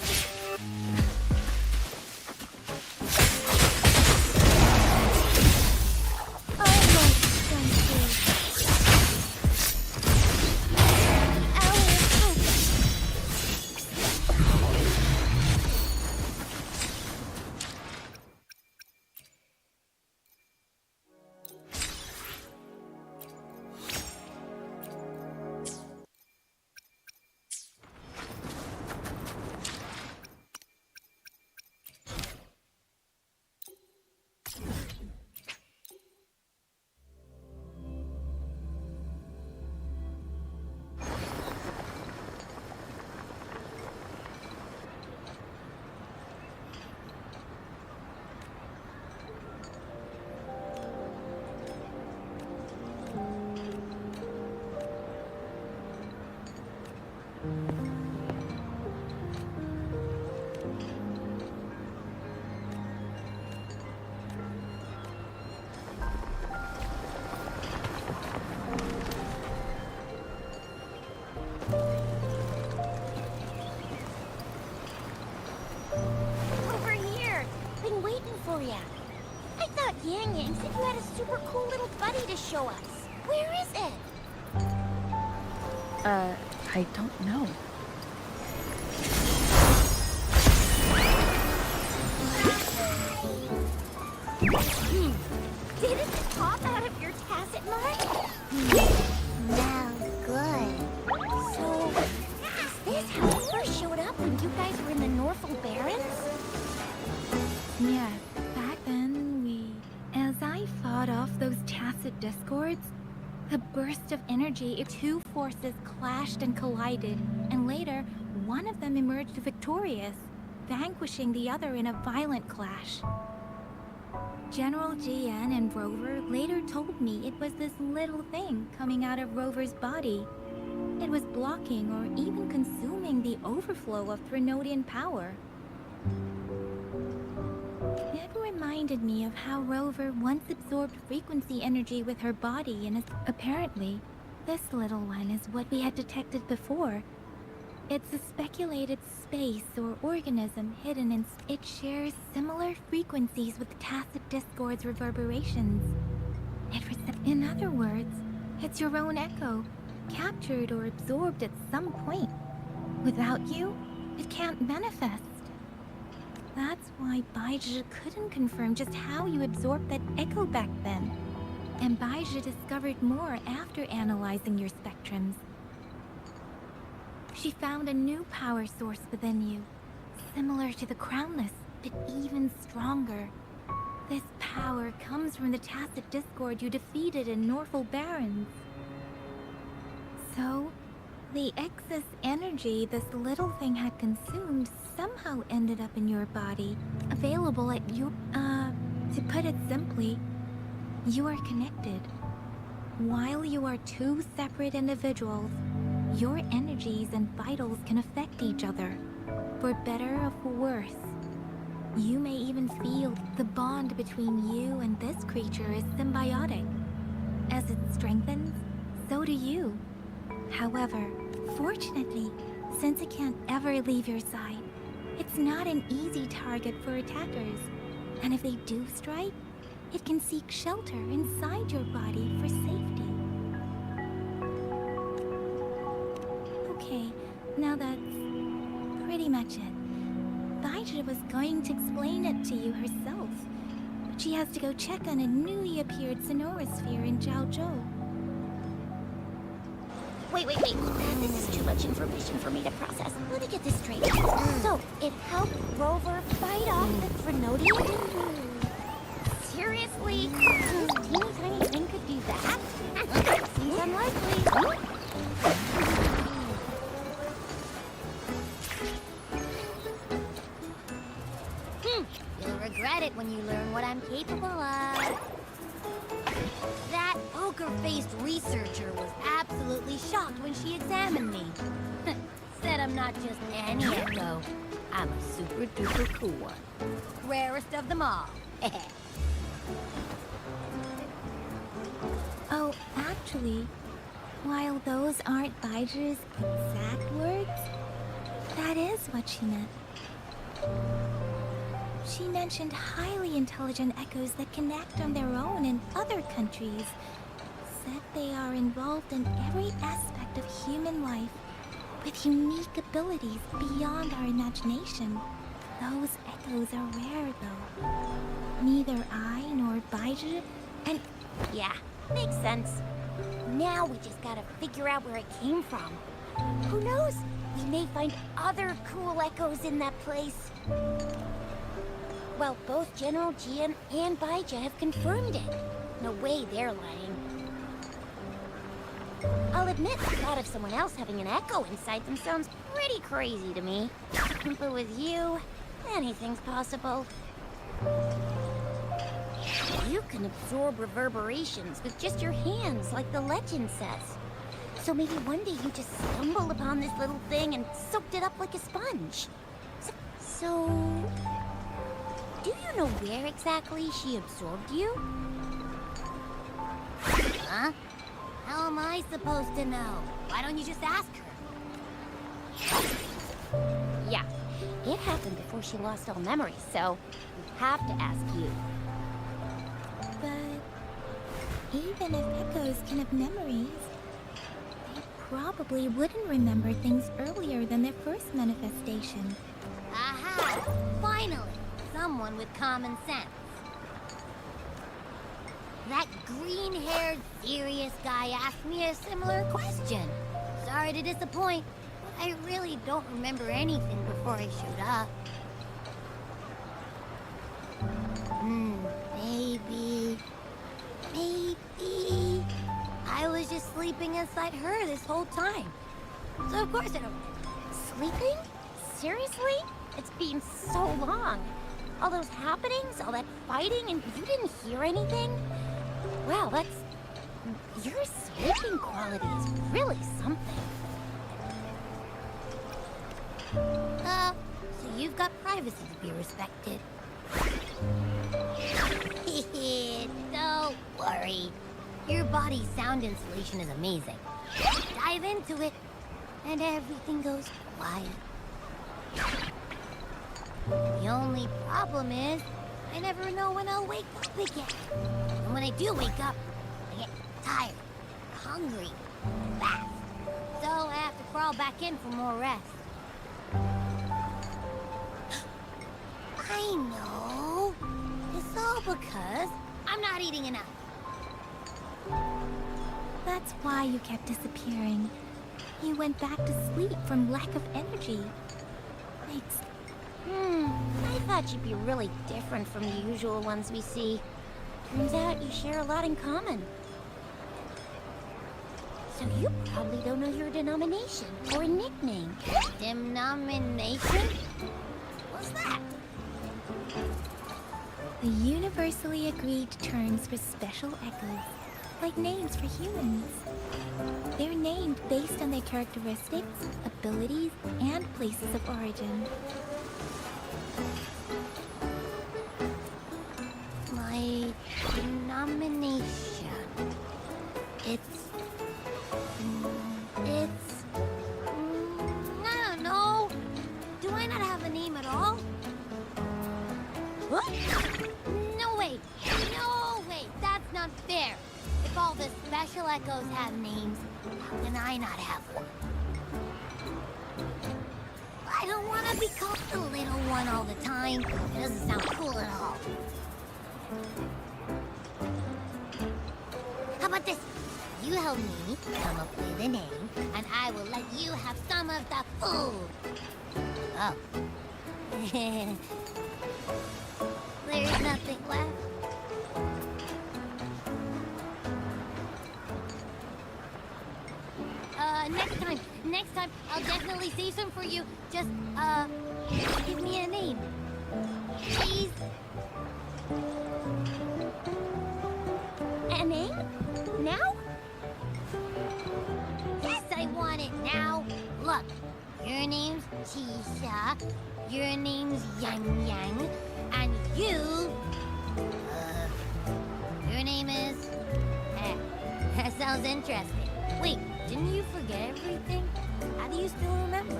Over here! Been waiting for ya. I thought Yang Yang said you had a super cool little buddy to show us. Where is it? I don't know. Didn't it pop out of your tacit mark? Smells good. So, is this how you first showed up when you guys were in the Norfolk Barrens? Yeah, back then as I fought off those tacit discords, a burst of energy, two forces clashed and collided, and later, one of them emerged victorious, vanquishing the other in a violent clash. General GN and Rover later told me it was this little thing coming out of Rover's body. It was blocking or even consuming the overflow of Threnodian power. It reminded me of how Rover once absorbed frequency energy with her body, and apparently, this little one is what we had detected before. It's a speculated space or organism hidden in... It shares similar frequencies with tacit discord's reverberations. In other words, it's your own echo, captured or absorbed at some point. Without you, it can't manifest. That's why Baizhi couldn't confirm just how you absorbed that echo back then. And Baizhi discovered more after analyzing your spectrums. She found a new power source within you, similar to the Crownless, but even stronger. This power comes from the tacit discord you defeated in Norfolk Barrens. So, the excess energy this little thing had consumed somehow ended up in your body, available at your... to put it simply, you are connected. While you are two separate individuals, your energies and vitals can affect each other, for better or for worse. You may even feel the bond between you and this creature is symbiotic. As it strengthens, so do you. However, fortunately, since it can't ever leave your side, it's not an easy target for attackers. And if they do strike, it can seek shelter inside your body for safety. Okay, now that's pretty much it. Baizhi was going to explain it to you herself, but she has to go check on a newly appeared Sonorosphere in Jiaozhou. Wait. This is too much information for me to process. Let me get this straight. So, it helped Rover fight off the Threnodian? Seriously? This teeny tiny thing could do that? Seems unlikely. You'll regret it when you learn what I'm capable of. That poker-faced researcher was absolutely shocked when she examined me. Said I'm not just any echo. I'm a super-duper cool one. Rarest of them all. Oh, actually, while those aren't Baizhi's exact words, That is what she meant. She mentioned highly intelligent echoes that can act on their own in other countries. Said they are involved in every aspect of human life, with unique abilities beyond our imagination. Those echoes are rare, though. Neither I nor Baiju, and... Yeah, makes sense. Now we just gotta figure out where it came from. Who knows? We may find other cool echoes in that place. Well, both General Jian and Baija have confirmed it. No way they're lying. I'll admit, the thought of someone else having an echo inside them sounds pretty crazy to me. But with you, anything's possible. You can absorb reverberations with just your hands, like the legend says. So maybe one day you just stumbled upon this little thing and soaked it up like a sponge. So... do you know where exactly she absorbed you? Huh? How am I supposed to know? Why don't you just ask her? Yeah, it happened before she lost all memory, so we have to ask you. But even if echoes can have memories, they probably wouldn't remember things earlier than their first manifestation. Aha! Finally! Someone with common sense. That green-haired, serious guy asked me a similar question. Sorry to disappoint, but I really don't remember anything before I showed up. Maybe... I was just sleeping inside her this whole time. So of course I don't... Sleeping? Seriously? It's been so long. All those happenings, all that fighting, and you didn't hear anything? Wow, that's... your sleeping quality is really something. So you've got privacy to be respected. Don't worry. Your body's sound insulation is amazing. Dive into it, and everything goes quiet. The only problem is, I never know when I'll wake up again. And when I do wake up, I get tired, hungry, and fast. So I have to crawl back in for more rest. I know. It's all because I'm not eating enough. That's why you kept disappearing. You went back to sleep from lack of energy. Makes... I thought you'd be really different from the usual ones we see. Turns out you share a lot in common. So you probably don't know your denomination or nickname. Denomination? What's that? The universally agreed terms for special echoes, like names for humans. They're named based on their characteristics, abilities, and places of origin. My denomination. It's... I don't know. Do I not have a name at all? What? No way! No way! That's not fair! If all the special echoes have names, how can I not have one? I don't want to be called the little one all the time. It doesn't sound cool at all. How about this? You help me come up with a name, and I will let you have some of the food. Oh. There's nothing left. Next time, I'll definitely save some for you. Just, give me a name. Please. A name? Now? Yes, I want it now. Look, your name's Chisha, your name's Yang Yang, and you... your name is... that sounds interesting. Wait, didn't you forget everything? How do you still remember?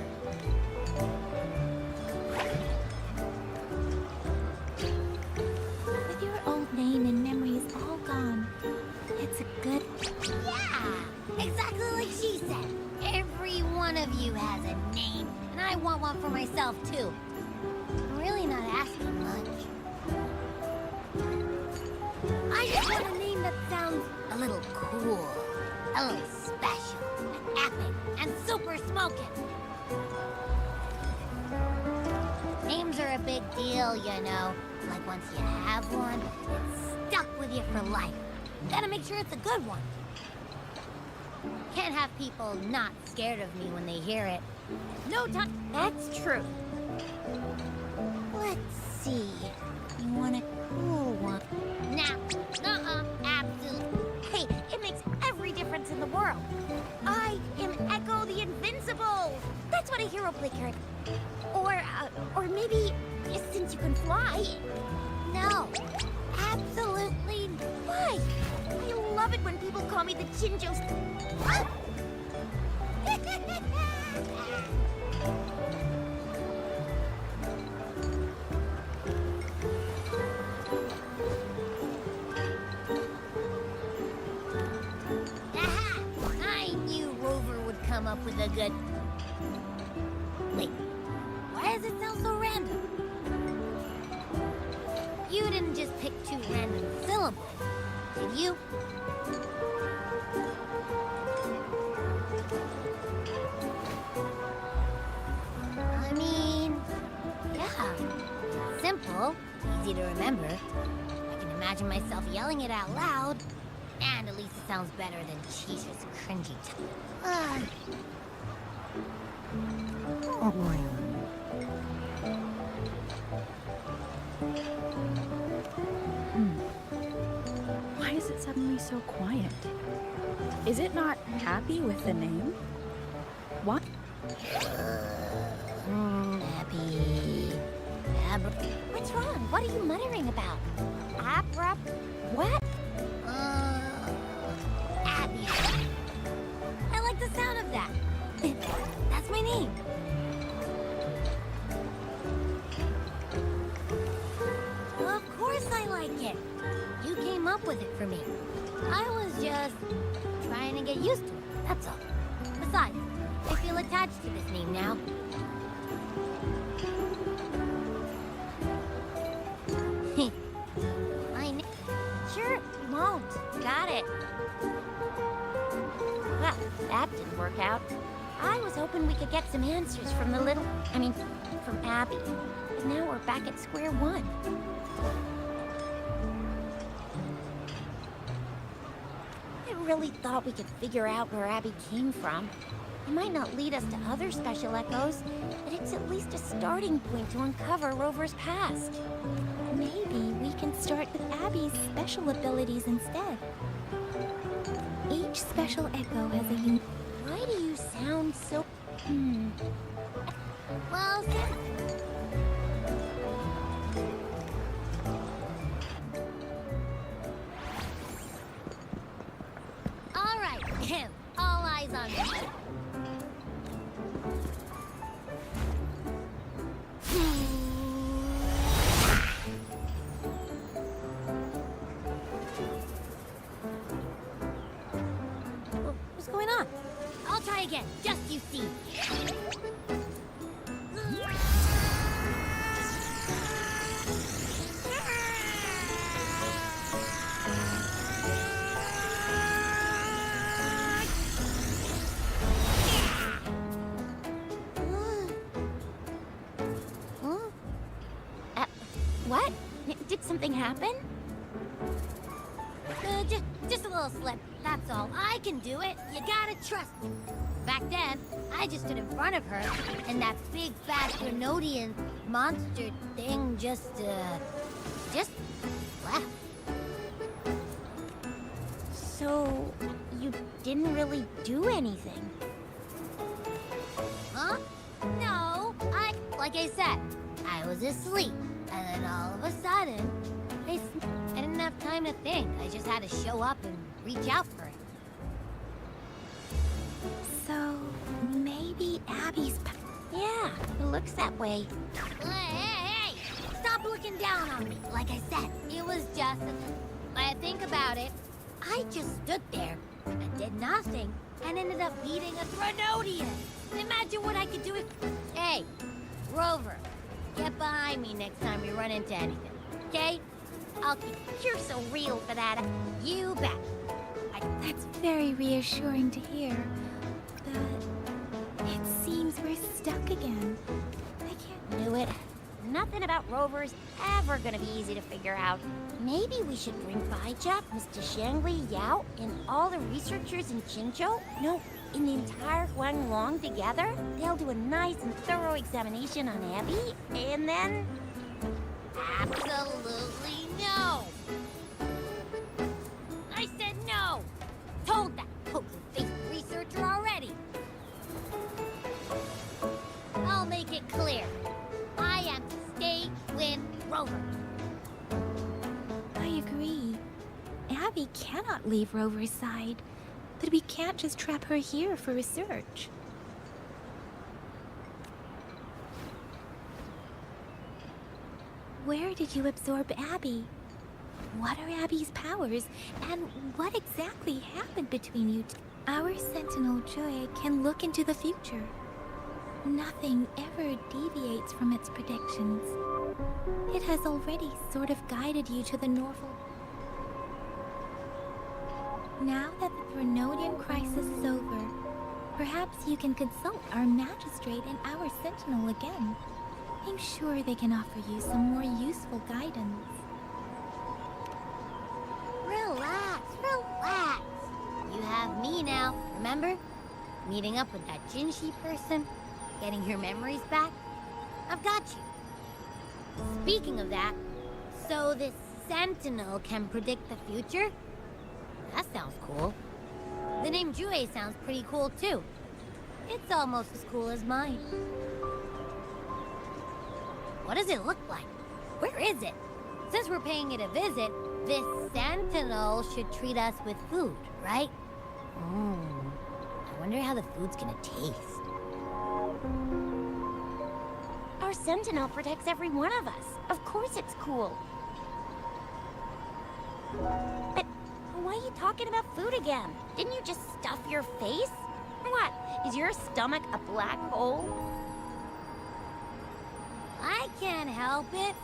With your old name and memories all gone, it's a good... Yeah, exactly like she said. Every one of you has a name, and I want one for myself, too. I'm really not asking much. I just want a name that sounds a little cool, a little special, epic, and super smoking. Names are a big deal, you know. Like once you have one, it's stuck with you for life. Gotta make sure it's a good one. Can't have people not scared of me when they hear it. No time. That's true. Let's see. You want a cool one? Nah. Absolutely. Hey, it makes every difference in the world. I am Echo the Invincible. That's what a hero play character. Or maybe since you can fly. No. Absolutely. Why? I love it when people call me the Chinjo. Aha! I knew Rover would come up with a good... Wait, why does it sound so random? You didn't just pick two random syllables, did you? I mean, yeah. Simple, easy to remember. I can imagine myself yelling it out loud. And at least it sounds better than Cheese's cringy Why is it suddenly so quiet? Is it not happy with the name? What? Happy. What's wrong? What are you muttering about? Abra... What? Abby. I like the sound of that. That's my name. Of course I like it. You came up with it for me. I was just trying to get used to it, that's all. Besides, I feel attached to this name now. Sure, you won't. Got it. Well, that didn't work out. I was hoping we could get some answers from from Abby. But now we're back at square one. I really thought we could figure out where Abby came from. It might not lead us to other special echoes, but it's at least a starting point to uncover Rover's past. Maybe we can start with Abby's special abilities instead. Each special echo has a unique... Why do you sound so... Well, all right, all eyes on me. What's going on? I'll try again, just you see. What? Did something happen? Just a little slip, that's all. I can do it. You gotta trust me. Back then, I just stood in front of her, and that big, fat Grenodian monster thing just left. So, you didn't really do anything? Huh? No, like I said, I was asleep, and then all of a sudden, I didn't have time to think. I just had to show up and reach out for it. So, maybe Abby's... Yeah, it looks that way. Hey! Stop looking down on me. Like I said, it was just... I think about it. I just stood there and did nothing and ended up beating a Threnodian. Imagine what I could do if... Hey, Rover, get behind me next time we run into anything, okay? I'll keep... You're so real for that. You bet. That's very reassuring to hear. But it seems we're stuck again. I can't... Knew it. Nothing about Rover's ever gonna be easy to figure out. Maybe we should bring Baijia, Mr. Shangli, Yao, and all the researchers in Qinzhou? No, in the entire Huanglong together? They'll do a nice and thorough examination on Abby, and then... Absolutely no! I said no! Told that poker-faced researcher already! I'll make it clear. I am to stay with Rover. I agree. Abby cannot leave Rover's side, but we can't just trap her here for research. Where did you absorb Abby? What are Abby's powers, and what exactly happened between you two? Our Sentinel Joy can look into the future. Nothing ever deviates from its predictions. It has already sort of guided you to the Norval. Now that the Threnodian crisis is over, perhaps you can consult our magistrate and our Sentinel again. I'm sure they can offer you some more useful guidance. Relax, relax. You have me now, remember? Meeting up with that Jinshi person, getting your memories back. I've got you. Speaking of that, so this Sentinel can predict the future? That sounds cool. The name Jue sounds pretty cool too. It's almost as cool as mine. What does it look like? Where is it? Since we're paying it a visit, this Sentinel should treat us with food, right? I wonder how the food's gonna taste. Our Sentinel protects every one of us. Of course it's cool. But why are you talking about food again? Didn't you just stuff your face? What? Is your stomach a black hole? I can't help it.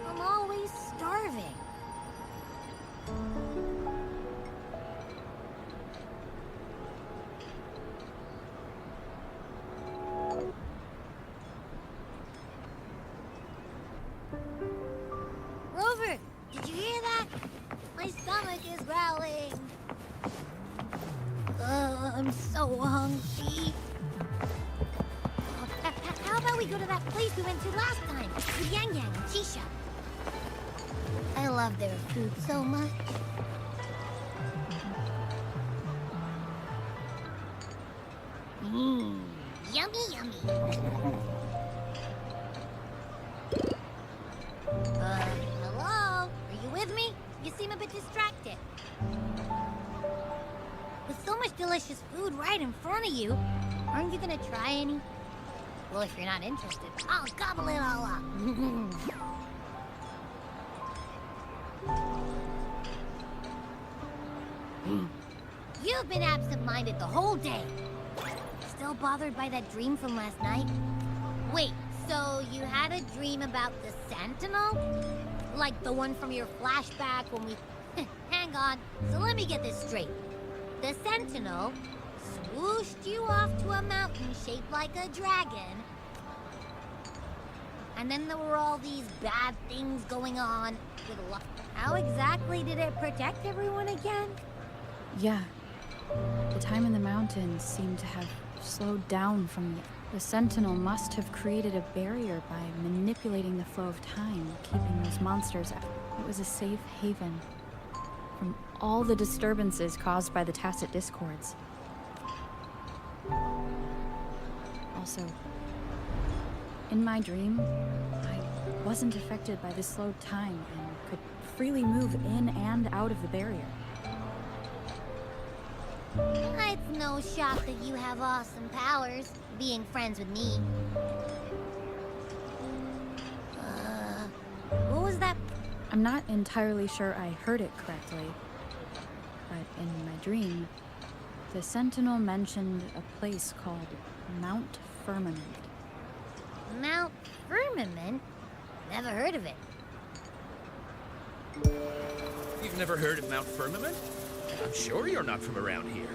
I'm always starving. Rover, did you hear that? My stomach is growling. I'm so hungry. How about we go to that place we went to last time with Yang Yang and Chisha? I love their food so much. Yummy, yummy. Hello? Are you with me? You seem a bit distracted. With so much delicious food right in front of you, aren't you gonna try any? Well, if you're not interested, I'll gobble it all up. You've been absent-minded the whole day. Still bothered by that dream from last night? Wait, so you had a dream about the Sentinel? Like the one from your flashback when we... Hang on, so let me get this straight. The Sentinel swooshed you off to a mountain shaped like a dragon. And then there were all these bad things going on with luck. How exactly did it protect everyone again? Yeah. The time in the mountains seemed to have slowed down from the Sentinel must have created a barrier by manipulating the flow of time, keeping those monsters out. It was a safe haven from all the disturbances caused by the Tacit Discords. Also, in my dream, I wasn't affected by the slowed time and could freely move in and out of the barrier. It's no shock that you have awesome powers, being friends with me. What was that? I'm not entirely sure I heard it correctly, but in my dream, the Sentinel mentioned a place called Mount Firmament. Mount Firmament? Never heard of it. You've never heard of Mount Firmament? I'm sure you're not from around here.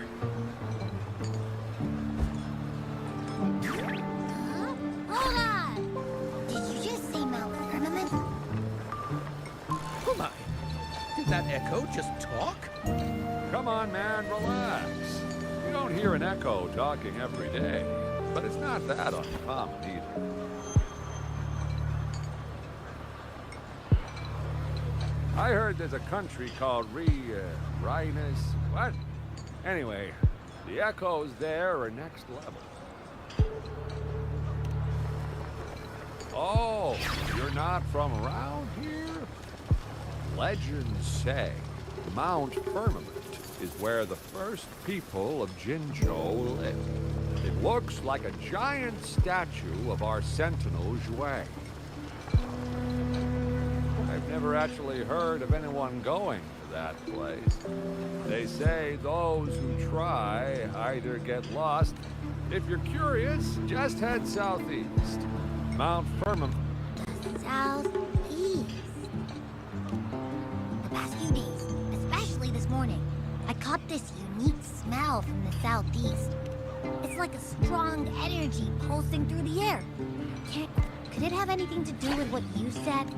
Hold on! Did you just say Mount Firmament? Oh my! Did that echo just talk? Come on, man, relax. You don't hear an echo talking every day, but it's not that uncommon either. I heard there's a country called Rhinus. What? Anyway, the echoes there are next level. Oh, you're not from around here? Legends say Mount Firmament is where the first people of Jinzhou lived. It looks like a giant statue of our Sentinel Zhui. I've never actually heard of anyone going to that place. They say those who try either get lost. If you're curious, just head southeast. Mount Firmament. Southeast. The past few days, especially this morning, I caught this unique smell from the southeast. It's like a strong energy pulsing through the air. Could it have anything to do with what you said?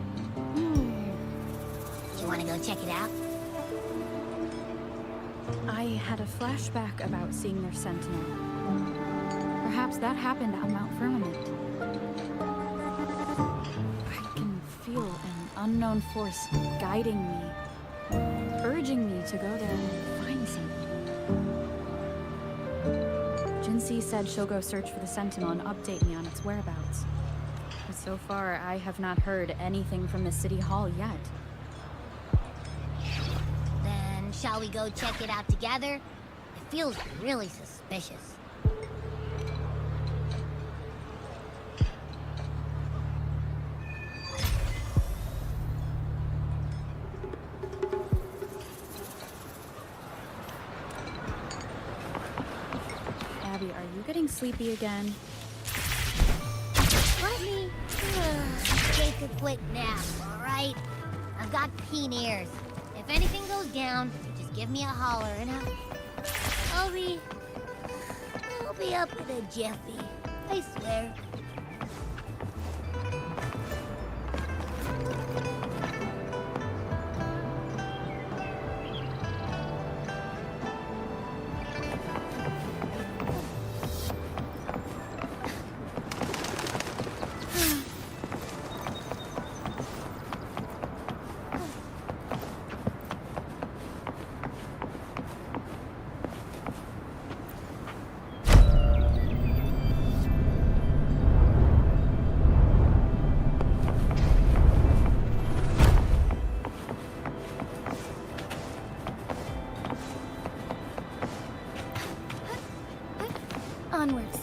You want to go check it out? I had a flashback about seeing their sentinel. Perhaps that happened on Mount Firmament. I can feel an unknown force guiding me, urging me to go there and find something. Jinxie said she'll go search for the sentinel and update me on its whereabouts. But so far, I have not heard anything from the city hall yet. Then shall we go check it out together? It feels really suspicious. Abby, are you getting sleepy again? Let me take a quick nap, all right? I've got keen ears. If anything goes down, just give me a holler and I'll be up in a jiffy. I swear. Onwards.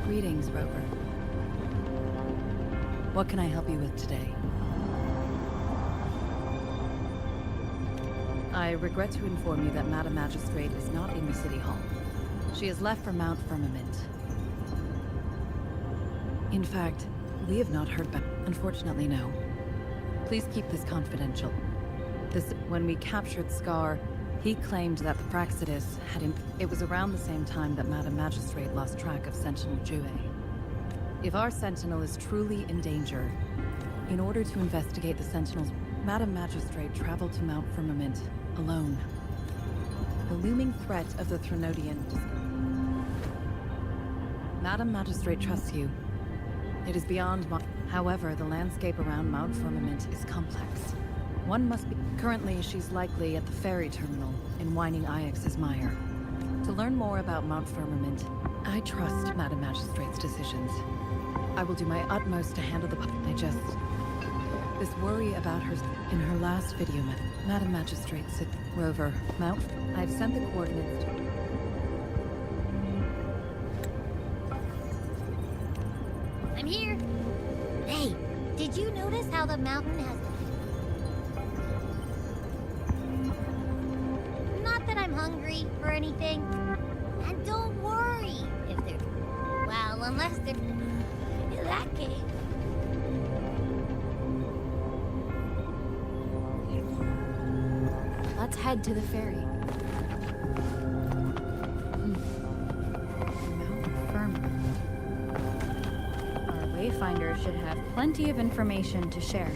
Greetings, Rover. What can I help you with today? I regret to inform you that Madam Magistrate is not in the City Hall. She has left for Mount Firmament. In fact, we have not heard back. Unfortunately, no. Please keep this confidential. When we captured Scar, he claimed that the Praxidus had it was around the same time that Madam Magistrate lost track of Sentinel Zhui. If our Sentinel is truly in danger, in order to investigate the Sentinel's Madam Magistrate traveled to Mount Firmament, alone. The looming threat of the Threnodian. Madam Magistrate trusts you. It is beyond my... However, the landscape around Mount Firmament is complex. One must be... Currently, she's likely at the ferry terminal in Whining Ix's Mire. To learn more about Mount Firmament, I trust Madam Magistrate's decisions. I will do my utmost to handle the... This worry about her... In her last video, Madam Magistrate said... Rover, Mount... I've sent the coordinates to... I'm here. Hey, did you notice how the mountain has... Not that I'm hungry or anything. And don't worry if they're... Well, unless they're... In that case... Let's head to the ferry. Mount Firmament. Our Wayfinder should have plenty of information to share.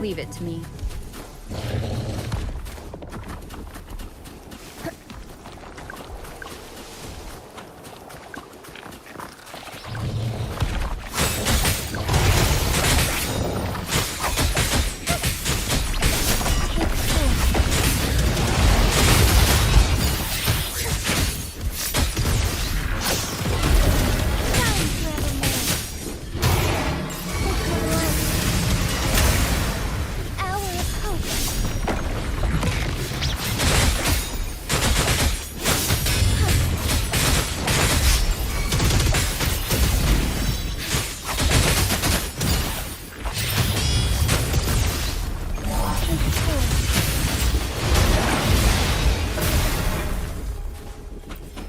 Leave it to me.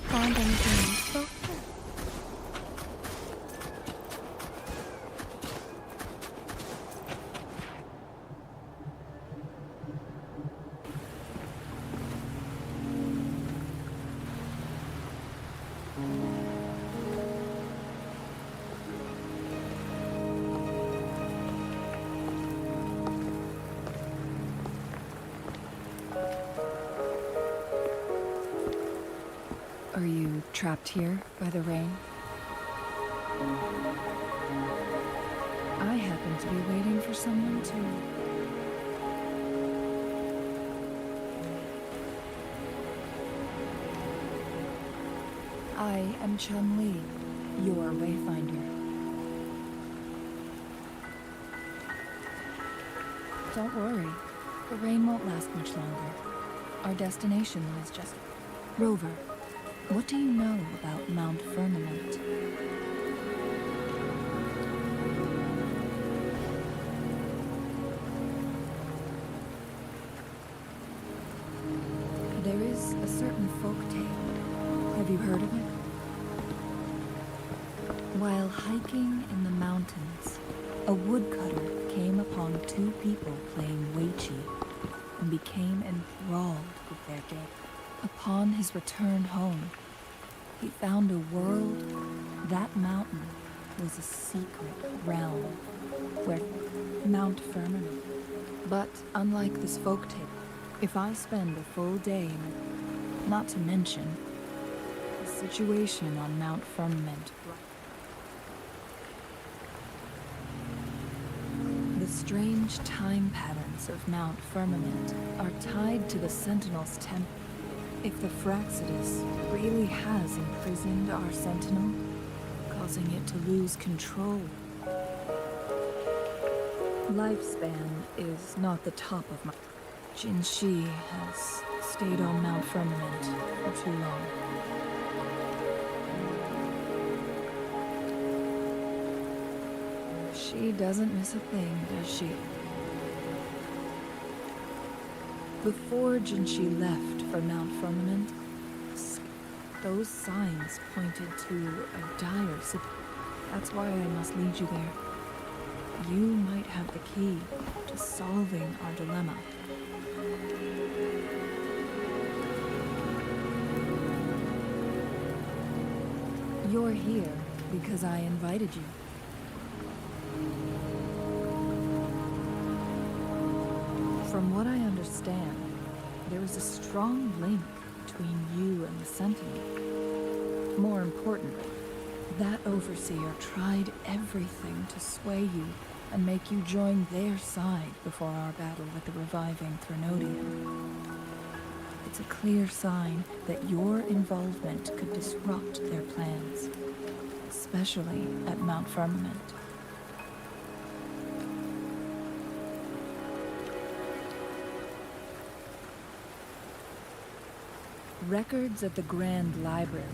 Found anything useful? Are you trapped here by the rain? I happen to be waiting for someone too. I am Chun-Li, your Wayfinder. Don't worry, the rain won't last much longer. Our destination is just... Rover, what do you know about Mount Firmament? There is a certain folk tale. Have you heard of it? While hiking in the mountains, a woodcutter came upon two people playing Weiqi and became enthralled with their game. Upon his return home, he found a world. That mountain was a secret realm where Mount Firmament. But unlike this folktale, if I spend a full day in it, not to mention situation on Mount Firmament. The strange time patterns of Mount Firmament are tied to the Sentinel's temple. If the Fraxidus really has imprisoned our Sentinel, causing it to lose control. Lifespan is not the top of my... Jinshi has stayed on Mount Firmament for too long. She doesn't miss a thing, does she? Before Jinshi left for Mount Firmament, those signs pointed to a dire situation. That's why I must lead you there. You might have the key to solving our dilemma. You're here because I invited you. From what I understand, there is a strong link between you and the Sentinel. More importantly, that overseer tried everything to sway you and make you join their side before our battle with the reviving Threnodian. It's a clear sign that your involvement could disrupt their plans, especially at Mount Firmament. Records at the Grand Library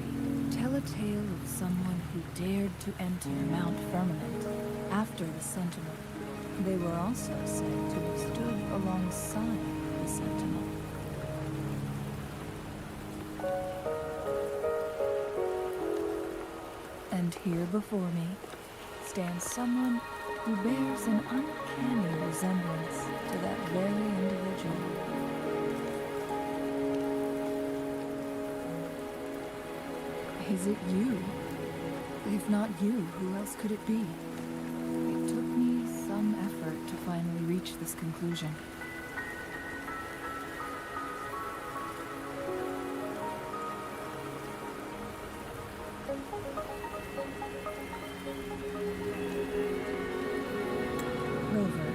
tell a tale of someone who dared to enter Mount Firmament after the Sentinel. They were also said to have stood alongside the Sentinel. And here before me stands someone who bears an uncanny resemblance to that very individual. Is it you? If not you, who else could it be? It took me some effort to finally reach this conclusion. Rover,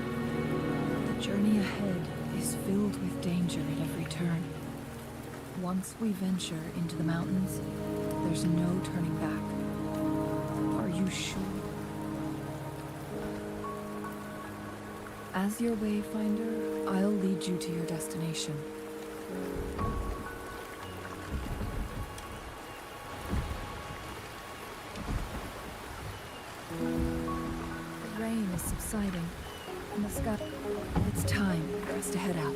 the journey ahead is filled with danger at every turn. Once we venture into the mountains, there's no turning back. Are you sure? As your wayfinder, I'll lead you to your destination. The rain is subsiding, and the sky... It's time for us to head out.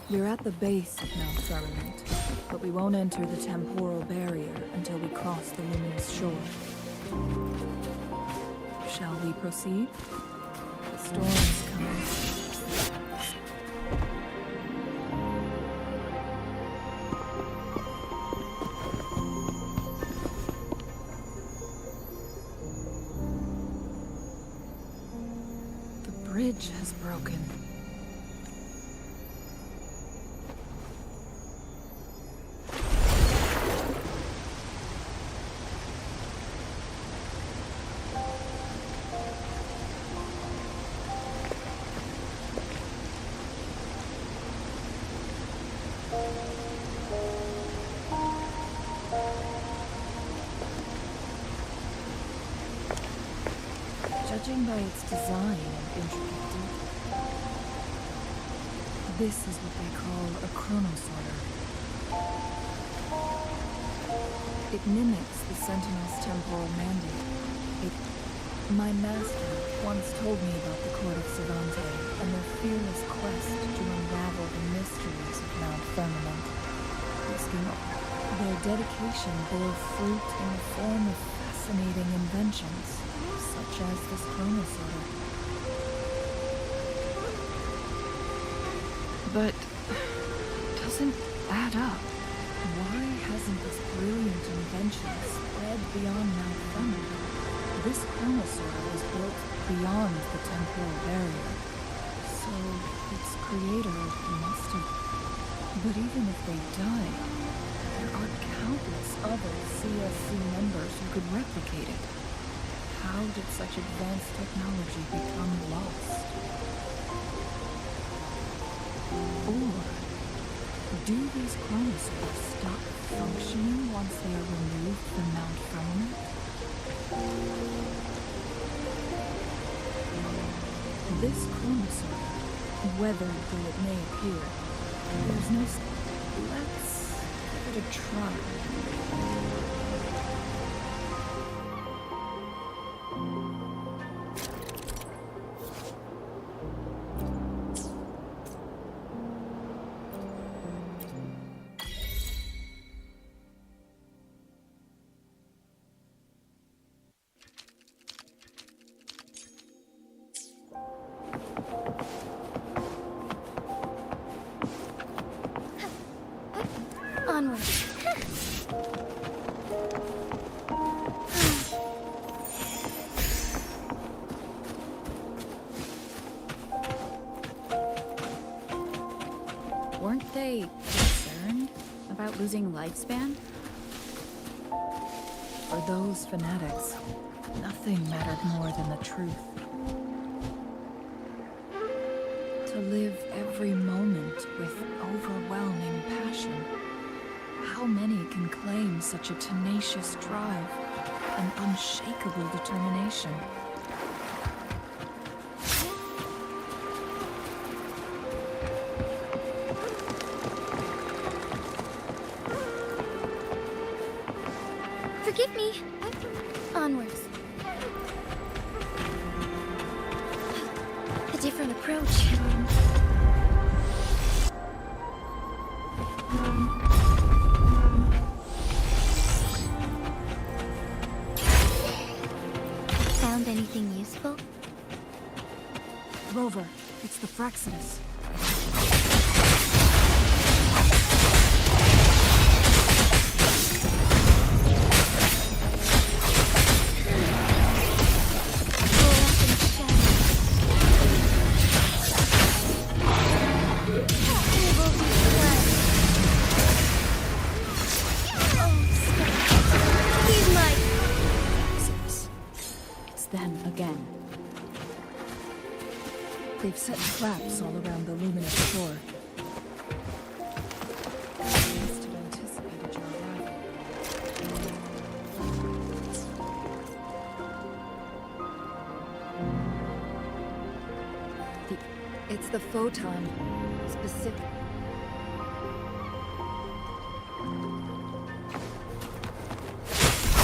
We're at the base of Mount Firmament, but we won't enter the temporal barrier until we cross the luminous shore. Shall we proceed? The storm is coming. The bridge has broken. Judging by its design and intricate detail, this is what they call a chronosorter. It mimics the Sentinel's temporal mandate. My master once told me about the court of Cervante and their fearless quest to unravel the mysteries of Mount Firmament. Their dedication bore fruit in the form of fascinating inventions, such as this chronosorter. But it doesn't add up. Why hasn't this brilliant invention spread beyond Mount Firmament? This chronosorter was built beyond the temporal barrier, so its creator must have... But even if they died, there are countless other CSC members who could replicate it. How did such advanced technology become lost? Or do these chronosorters stop functioning once they are removed from Mount Firmament? This chronosorter, weathered though it may appear, there's no... Let's give it a try. Onward. Weren't they concerned about losing lifespan? For those fanatics, nothing mattered more than the truth. To live every moment with overwhelming passion. How many can claim such a tenacious drive and unshakable determination? Forgive me. Onwards. A different approach. Found anything useful? Rover, it's the Fraxidus. They've set traps all around the luminous shore. They must have anticipated your arrival. It's the photon. Specific.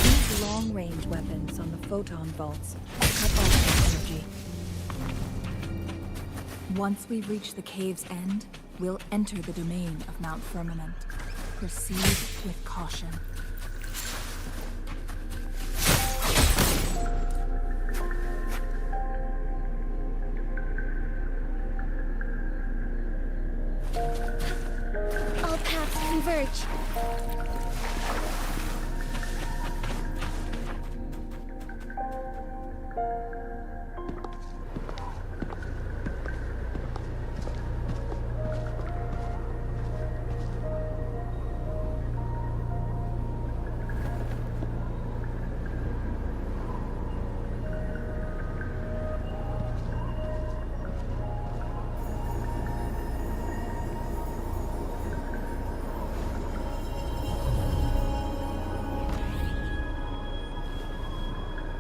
These long-range weapons on the photon vaults cut off the energy. Once we reach the cave's end, We'll enter the domain of Mount Firmament. Proceed with caution. All paths converge.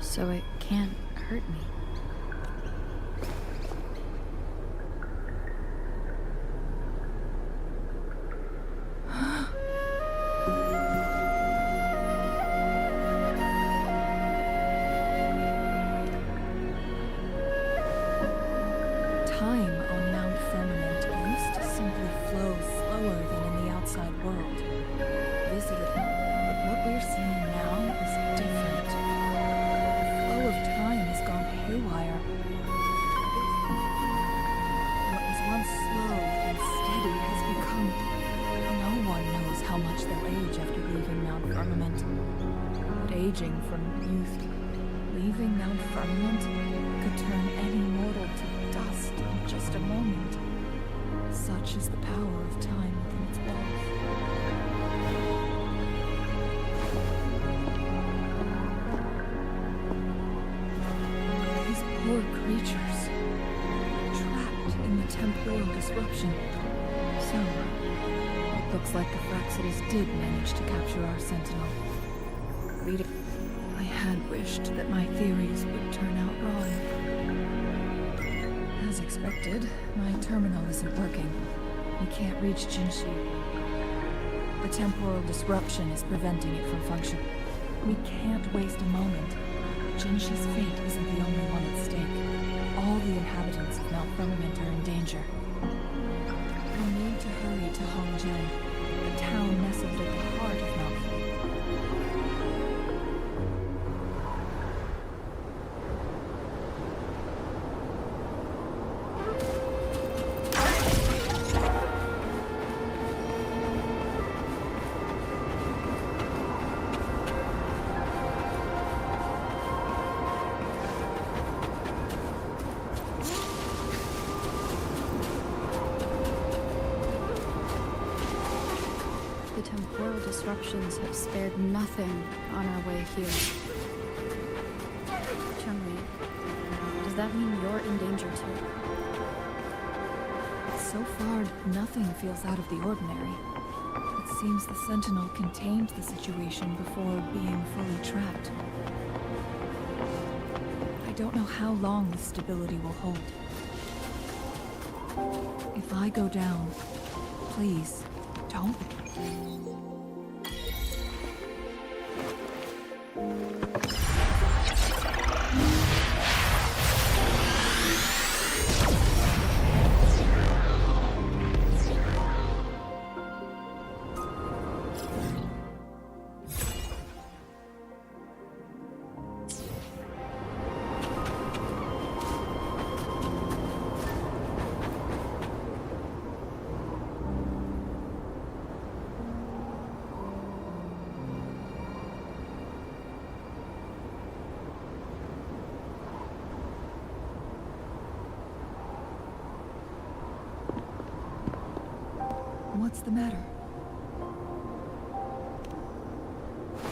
So it can't hurt me. Time on Mount Firmament used to simply flow slower than in the outside world. Visibly. But what we're seeing now is different. The flow of time has gone haywire. What was once slow and steady has become... No one knows how much they'll age after leaving Mount Firmament. But aging from youth, leaving Mount Firmament, could turn any mortal to dust in just a moment. Such is the power of time within its walls. These poor creatures, trapped in the temporal disruption. So, it looks like the Fraxidus did manage to capture our sentinel. Reading, I had wished that my theories would turn out wrong. As expected, my terminal isn't working. We can't reach Jinshi. The temporal disruption is preventing it from functioning. We can't waste a moment. Jinshi's fate isn't the only one at stake. All the inhabitants of Mount Firmament are in danger. We need to hurry to Hongjian, a town nestled at the heart of Mount Firmament. The temporal disruptions have spared nothing on our way here. Chun-Li, does that mean you're in danger too? So far, nothing feels out of the ordinary. It seems the Sentinel contained the situation before being fully trapped. I don't know how long this stability will hold. If I go down, please, don't. What's the matter?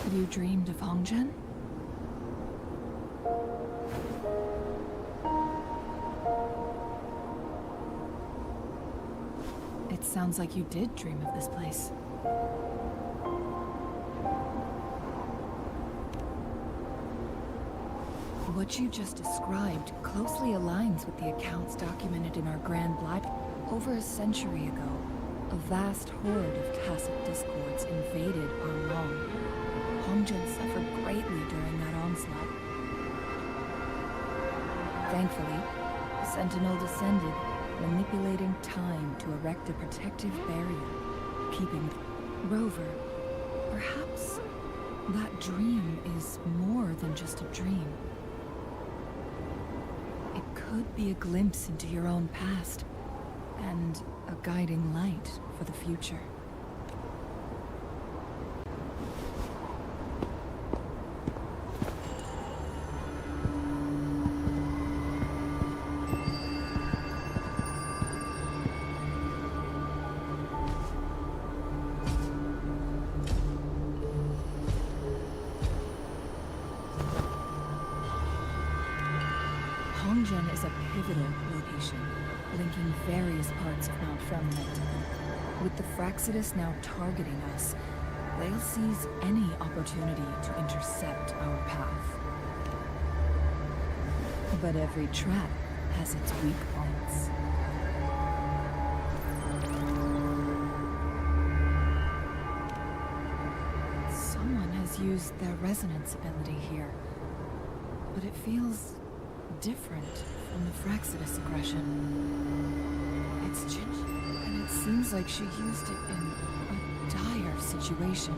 Have you dreamed of Hongjian? It sounds like you did dream of this place. What you just described closely aligns with the accounts documented in our Grand Library. Over a century ago, a vast horde of tacit discords invaded Arlong. Hongjian suffered greatly during that onslaught. Thankfully, the Sentinel descended, manipulating time to erect a protective barrier, keeping Rover. Perhaps that dream is more than just a dream. It could be a glimpse into your own past, and a guiding light for the future. Hongzhen is a pivotal location, linking various parts of Mount Firmament. With the Fraxidus now targeting us, they'll seize any opportunity to intercept our path. But every trap has its weak points. Someone has used their resonance ability here, but it feels different from the Fraxidus aggression. It's Ginger, and it seems like she used it in a dire situation.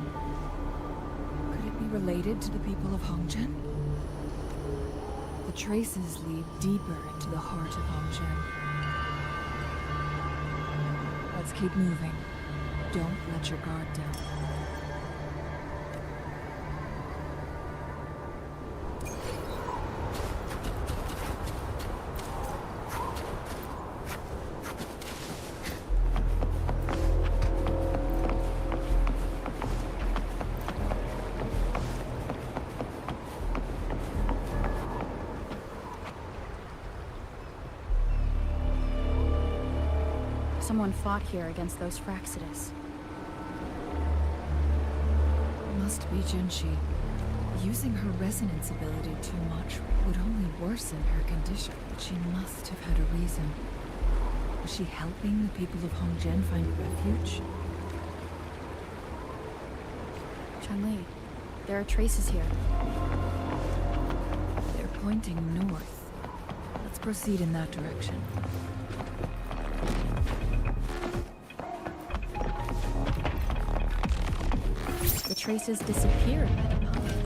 Could it be related to the people of Hongzhen? The traces lead deeper into the heart of Hongzhen. Let's keep moving. Don't let your guard down. Someone fought here against those Fraxidus. Must be Jinshi. Using her resonance ability too much would only worsen her condition. She must have had a reason. Was she helping the people of Hongzhen find refuge? Chun-Li, there are traces here. They're pointing north. Let's proceed in that direction. The traces disappeared by the path.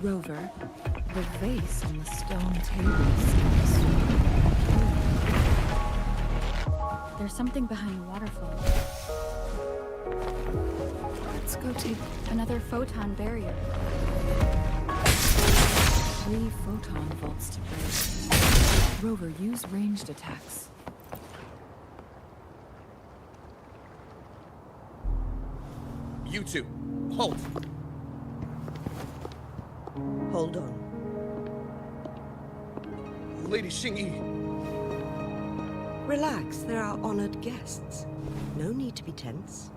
Rover, the vase on the stone table seems... There's something behind the waterfall. Let's go take another photon barrier. 3 photon vaults to break. Rover, use ranged attacks. You two, hold. Hold on. Lady Xingyi. Relax, they're our honored guests. No need to be tense.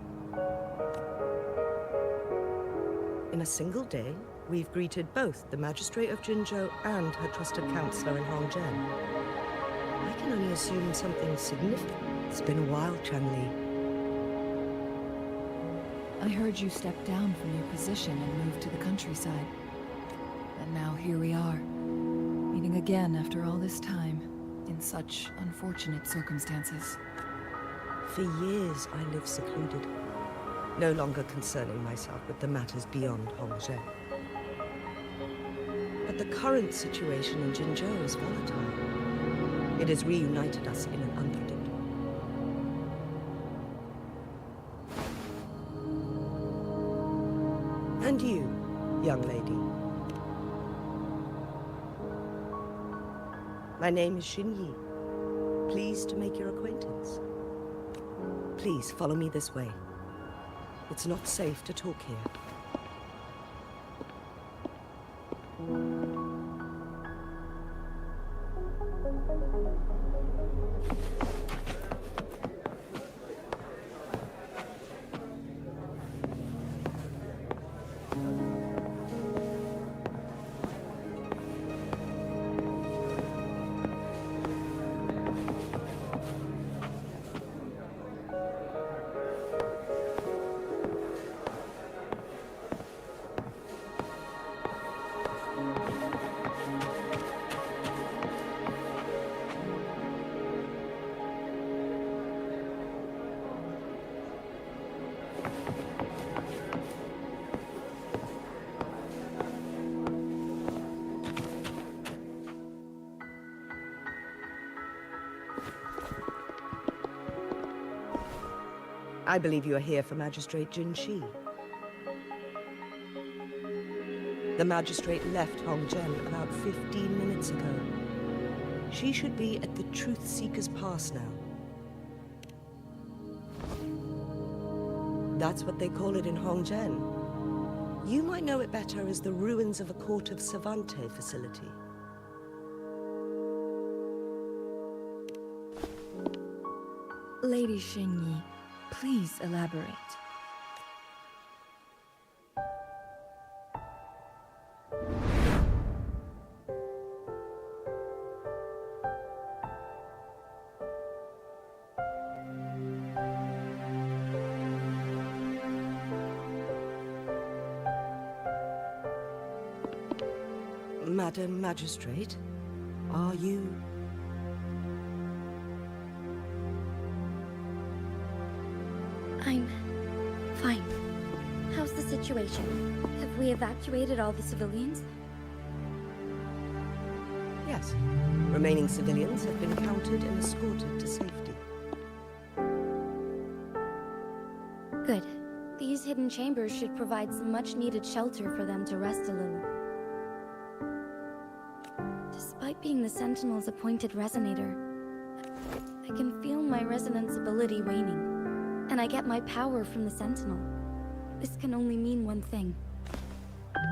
In a single day, we've greeted both the Magistrate of Jinzhou and her trusted counselor in Hongzhen. I can only assume something significant. It's been a while, Chun-Li. I heard you step down from your position and move to the countryside. And now here we are, meeting again after all this time, in such unfortunate circumstances. For years, I lived secluded, no longer concerning myself with the matters beyond Hongzhen. But the current situation in Jinzhou is volatile. It has reunited us in an unpredictable. And you, young lady. My name is Xinyi. Pleased to make your acquaintance. Please follow me this way. It's not safe to talk here. I believe you are here for Magistrate Jinshi. The magistrate left Hongzhen about 15 minutes ago. She should be at the Truth Seeker's Pass now. That's what they call it in Hongzhen. You might know it better as the ruins of a Court of Savante facility. Lady Xingyi, please elaborate. Madam Magistrate, are you... I'm fine. How's the situation? Have we evacuated all the civilians? Yes. Remaining civilians have been counted and escorted to safety. Good. These hidden chambers should provide some much-needed shelter for them to rest a little. Despite being the Sentinel's appointed resonator, I can feel my resonance ability waning. And I get my power from the Sentinel. This can only mean one thing.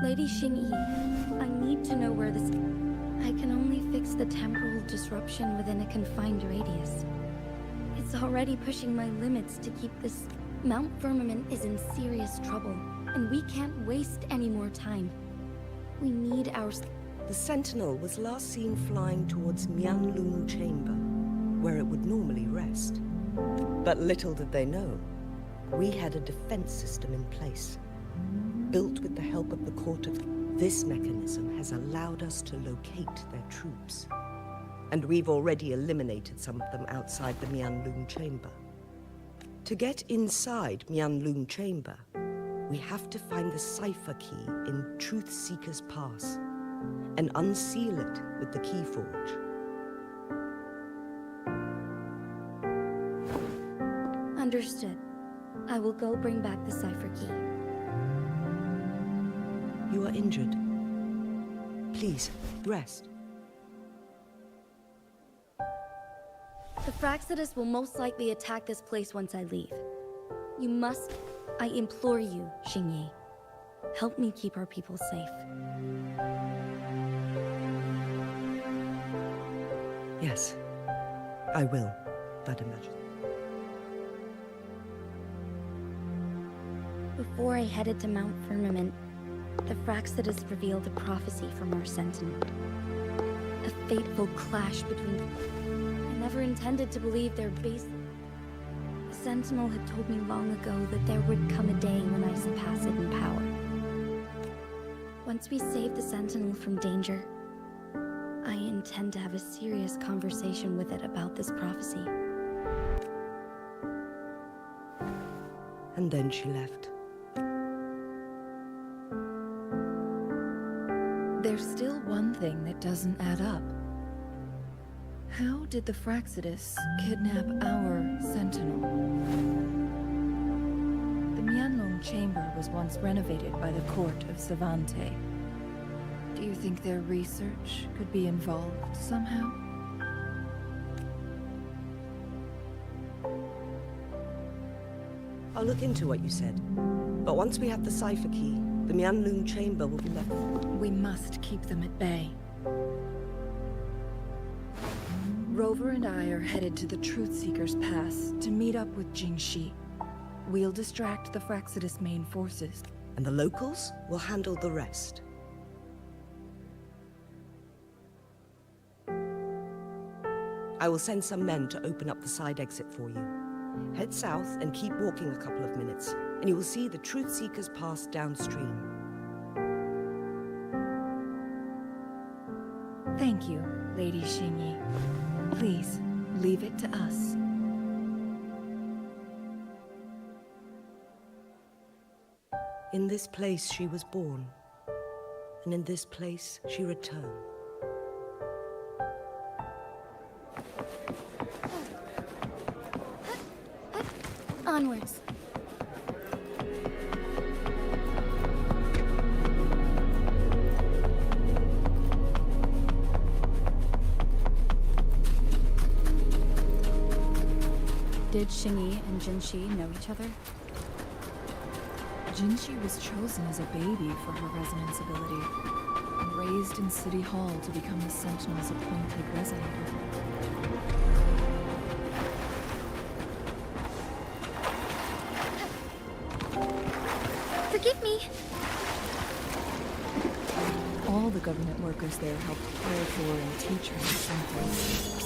Lady Xingyi, I need to know where this... I can only fix the temporal disruption within a confined radius. It's already pushing my limits to keep this... Mount Firmament is in serious trouble, and we can't waste any more time. We need our... The Sentinel was last seen flying towards Mianlun Chamber, where it would normally rest. But little did they know, we had a defense system in place, built with the help of the Court of... This mechanism has allowed us to locate their troops, and we've already eliminated some of them outside the Mianlun Chamber. To get inside Mianlun Chamber, we have to find the cipher key in Truth Seeker's Pass, and unseal it with the Keyforge. Understood. I will go bring back the cipher key. You are injured. Please, rest. The Fraxidus will most likely attack this place once I leave. You must... I implore you, Xingyi. Help me keep our people safe. Yes, I will, Madam Magistrate. Before I headed to Mount Firmament, the Fraxidus revealed a prophecy from our Sentinel. A fateful clash between... I never intended to believe their base... The Sentinel had told me long ago that there would come a day when I surpass it in power. Once we save the Sentinel from danger, I intend to have a serious conversation with it about this prophecy. And then she left. There's still one thing that doesn't add up. How did the Fraxidus kidnap our Sentinel? The Mianlong Chamber was once renovated by the Court of Savante. Do you think their research could be involved somehow? I'll look into what you said. But once we have the cipher key, the Mianlun Chamber will be left. We must keep them at bay. Rover and I are headed to the Truth Seeker's Pass to meet up with Jingxi. We'll distract the Fraxidus main forces. And the locals will handle the rest. I will send some men to open up the side exit for you. Head south and keep walking a couple of minutes, and you will see the Truth Seeker's Pass downstream. Thank you, Lady Xingyi. Please, leave it to us. In this place she was born, and in this place she returned. Onwards. Did Xingyi and Jinxi know each other? Jinxi was chosen as a baby for her resonance ability, and raised in City Hall to become the Sentinel's appointed resonator. Forgive me. All the government workers there helped care for and teach her something,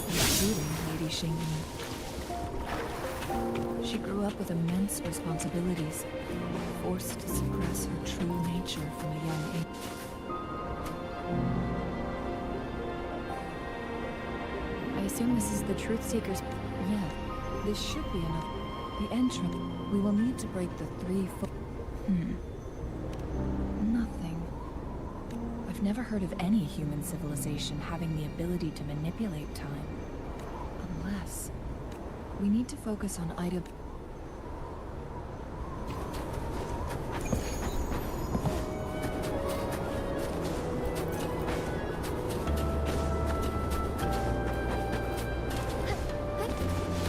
including Lady Xingyi. She grew up with immense responsibilities, forced to suppress her true nature from a young age. I assume this is the Truth Seeker's... Yeah, this should be enough. The entrance. We will need to break the 3 foot. Nothing. I've never heard of any human civilization having the ability to manipulate time. Unless... we need to focus on item...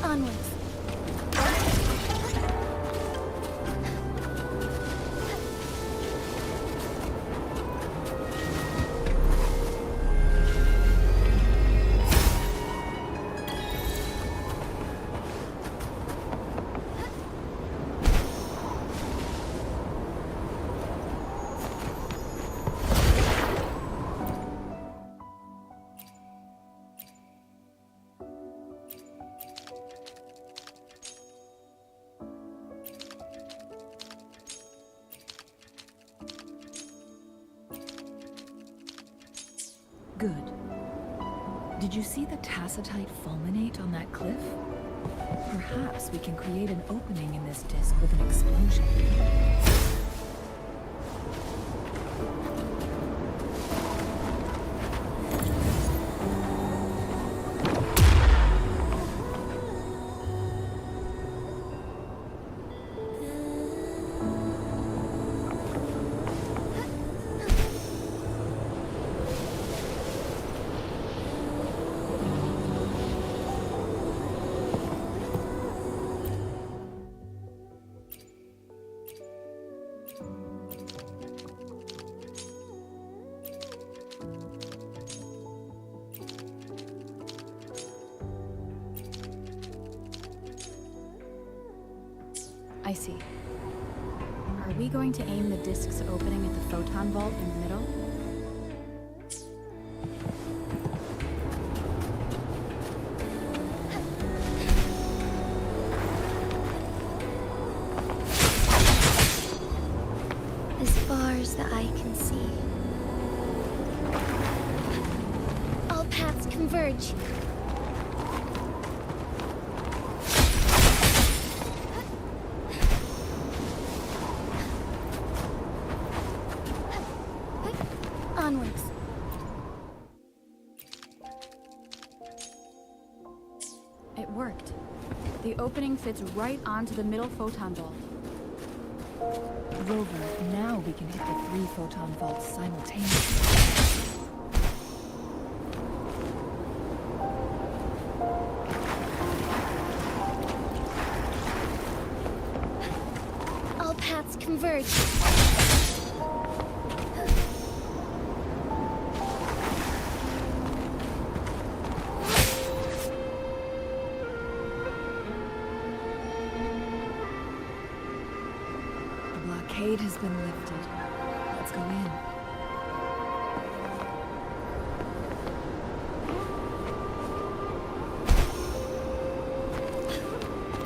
Onwards. Good. Did you see the tacitite fulminate on that cliff? Perhaps we can create an opening in this disk with an explosion. I see. Are we going to aim the disk's opening at the photon vault in the middle? As far as the eye can see. All paths converge. Onwards. It worked. The opening fits right onto the middle photon vault. Rover, now we can hit the 3 photon vaults simultaneously. All paths converge. The blockade has been lifted. Let's go in.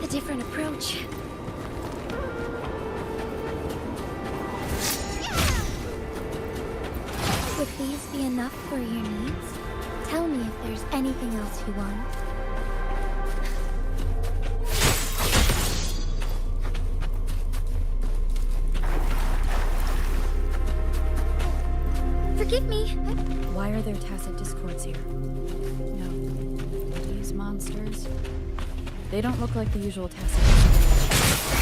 A different approach. Would these be enough for your needs? Tell me if there's anything else you want. Forgive me. Why are there tacit discords here? No. These monsters... They don't look like the usual tacit discords.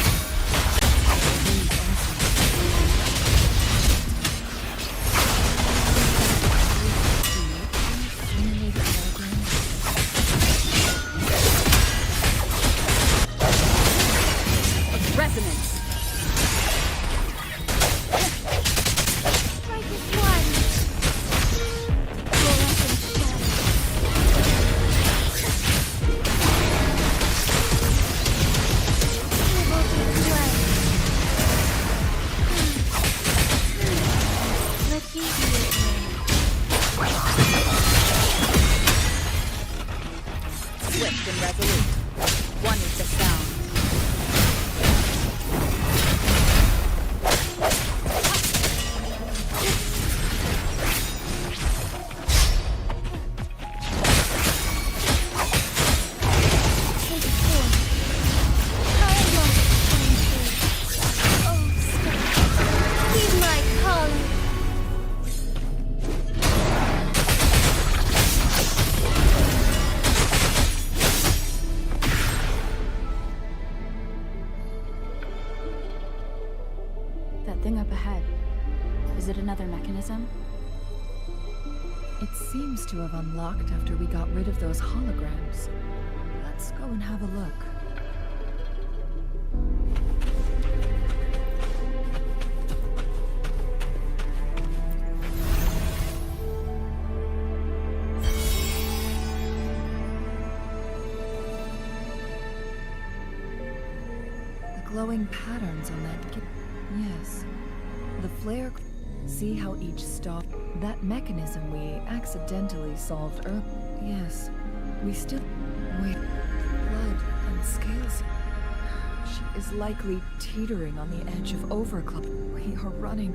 ahead. Is it another mechanism? It seems to have unlocked after we got rid of those holograms. Let's go and have a look. The glowing patterns on that... Yes. The flare... See how each star... That mechanism we accidentally solved earlier. Yes. We still... Wait. Blood and scales. She is likely teetering on the edge of overclock. We are running...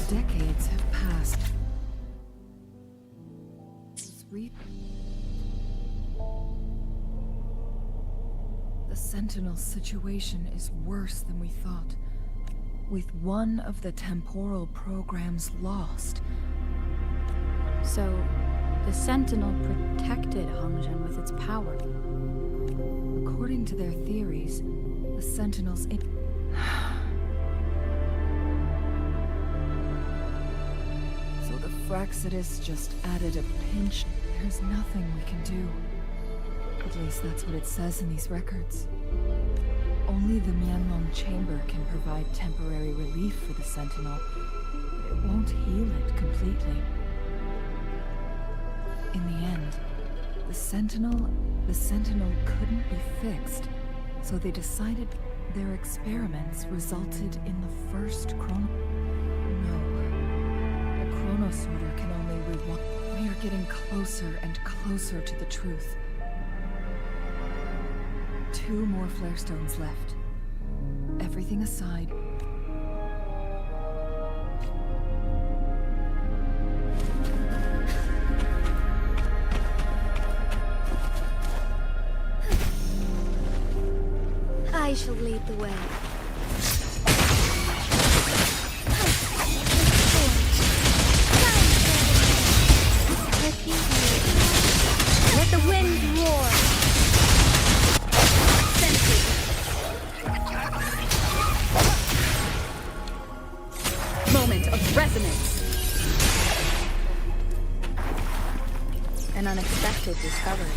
Decades have passed. The Sentinel situation is worse than we thought. With one of the temporal programs lost. So, the Sentinel protected Hongzhen with its power. According to their theories, the Sentinels... So the Fraxidus just added a pinch. There's nothing we can do. At least that's what it says in these records. Only the Mianlong Chamber can provide temporary relief for the Sentinel, but it won't heal it completely. In the end, the Sentinel couldn't be fixed, so they decided their experiments resulted in the first chrono... No. The chronosorter can only rewind. We are getting closer and closer to the truth. 2 more flare stones left. Everything aside, I shall lead the way. Let the wind roar. Moment of resonance. An unexpected discovery.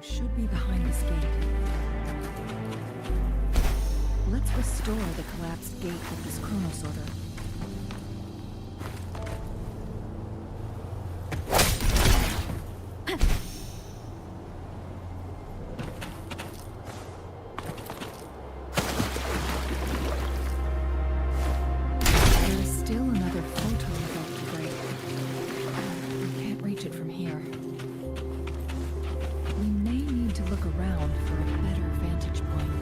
Should be behind this gate. Let's restore the collapsed gate with this chronosorter. There is still another photo about to break. We can't reach it from here. We may need to look around for a better vantage point.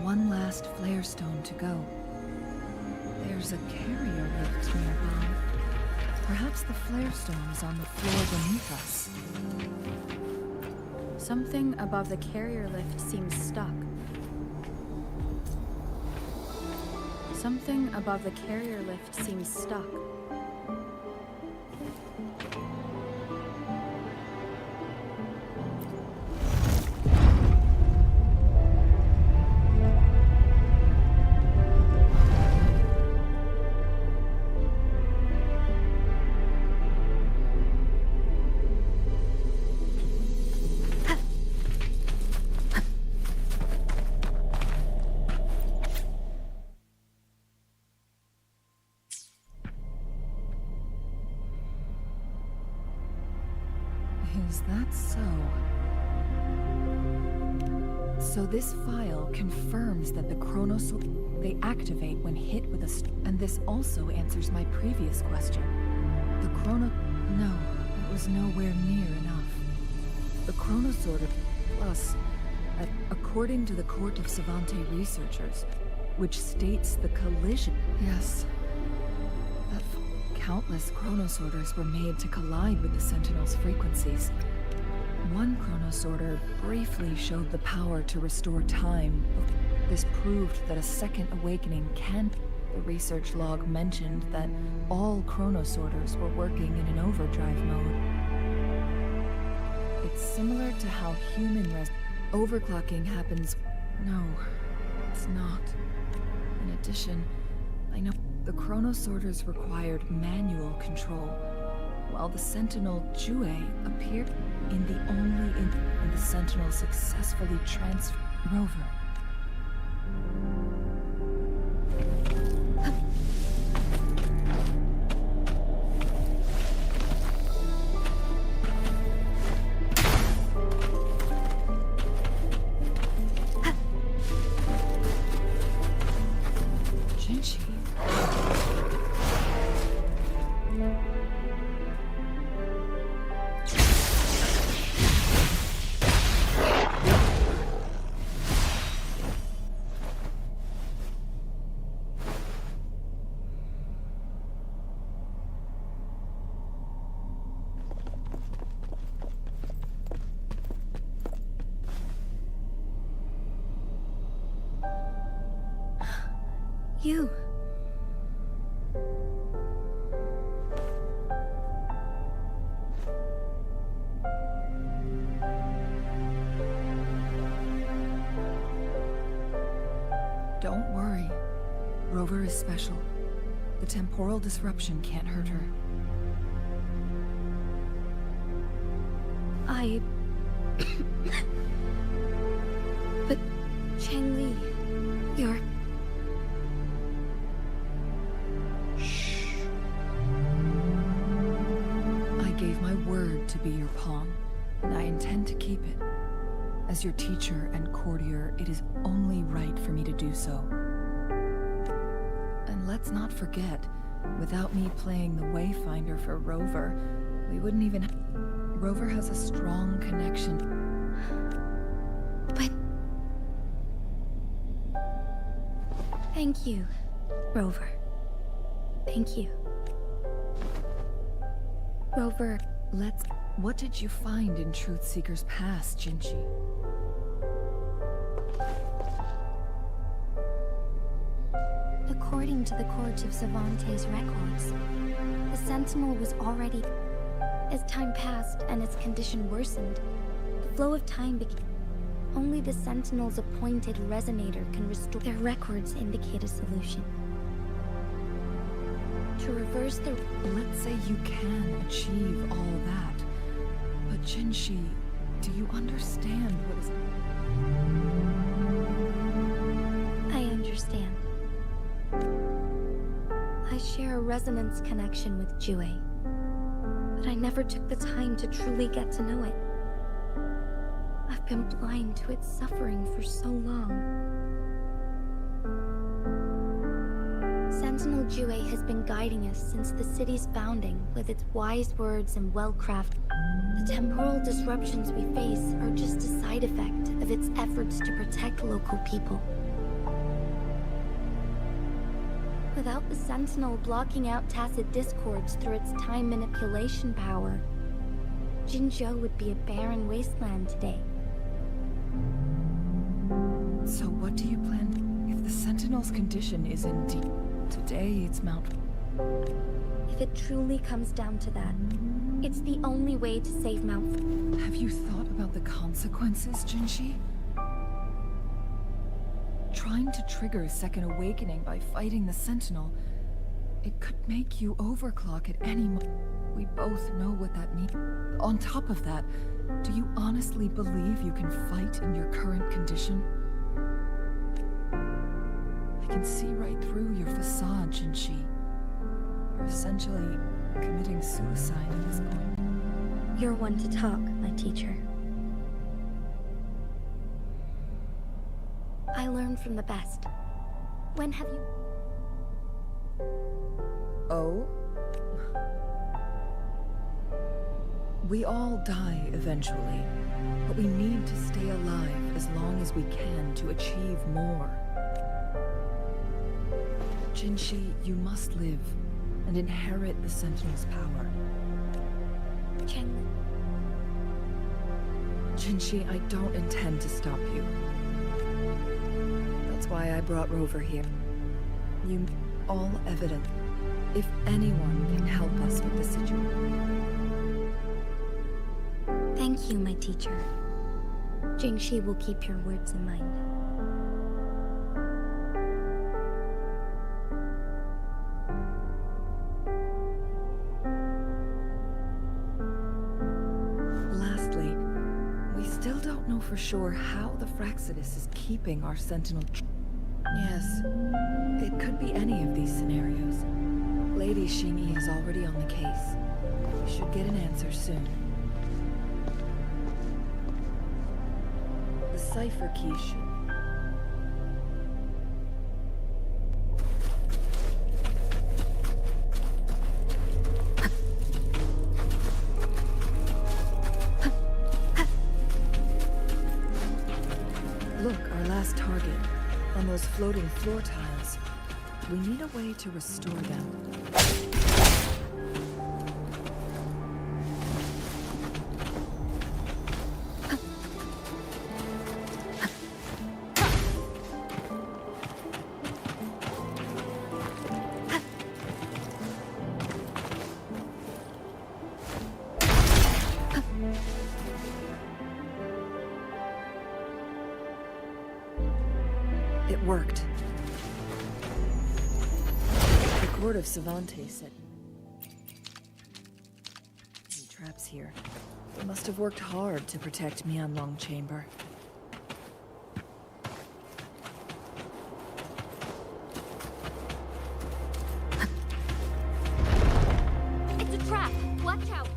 One last flare stone to go. There's a carrier lift nearby. Perhaps the flare stone is on the floor beneath us. Something above the carrier lift seems stuck. Something above the carrier lift seems stuck. Is that so? So this file confirms that the chronosaur they activate when hit with a and this also answers my previous question. The no, it was nowhere near enough. The chronosorter plus, according to the Court of Savante researchers, which states the collision. Yes. That countless chronosorters were made to collide with the Sentinel's frequencies. One chronosorter briefly showed the power to restore time. This proved that a second awakening can. The research log mentioned that all chronosorters were working in an overdrive mode. It's similar to how human overclocking happens. No, it's not. In addition, I know the chronosorters required manual control, while the Sentinel Jue appeared in the only and the Sentinel successfully transferred Rover. You. Don't worry. Rover is special. The temporal disruption can't hurt her. But Chang-Li, you're... I gave my word to be your pawn, and I intend to keep it. As your teacher and courtier, it is only right for me to do so. And let's not forget, without me playing the Wayfinder for Rover, we wouldn't even... Rover has a strong connection. But... Thank you, Rover. Thank you. Rover, What did you find in Truthseeker's past, Jinchi? According to the Court of Savante's records, the Sentinel was already... As time passed and its condition worsened, the flow of time became... Only the Sentinel's appointed resonator can restore... Their records indicate a solution. To reverse the... Let's say you can achieve all that. But Jinchi, do you understand what is... I understand. I share a resonance connection with Jue, but I never took the time to truly get to know it. I've been blind to its suffering for so long. Sentinel Jue has been guiding us since the city's founding with its wise words and well-crafted. The temporal disruptions we face are just a side effect of its efforts to protect local people. Without the Sentinel blocking out tacit discords through its time manipulation power, Jinzhou would be a barren wasteland today. So what do you plan? If the Sentinel's condition is indeed... Today, it's Mount... If it truly comes down to that, it's the only way to save Mount... Have you thought about the consequences, Jinshi? Trying to trigger a second awakening by fighting the Sentinel, it could make you overclock at any moment. We both know what that means. On top of that, do you honestly believe you can fight in your current condition? I can see right through your facade, Jinshi. You're essentially committing suicide at this point. You're one to talk, my teacher. I learned from the best. When have you... Oh? We all die eventually, but we need to stay alive as long as we can to achieve more. Jinshi, you must live and inherit the Sentinel's power. Cheng. Jinshi, I don't intend to stop you. That's why I brought Rover here. You all evident. If anyone can help us with the situation. Thank you, my teacher. Jingshi will keep your words in mind. Lastly, we still don't know for sure how the Fraxidus is keeping our Sentinel. Yes, it could be any of these scenarios. Lady Xingyi is already on the case. We should get an answer soon. The cipher key should... Look, our last target. On those floating floor tiles. We need a way to restore them. It worked. The Court of Savante said... traps here. They must have worked hard to protect Mianlong Chamber. It's a trap! Watch out!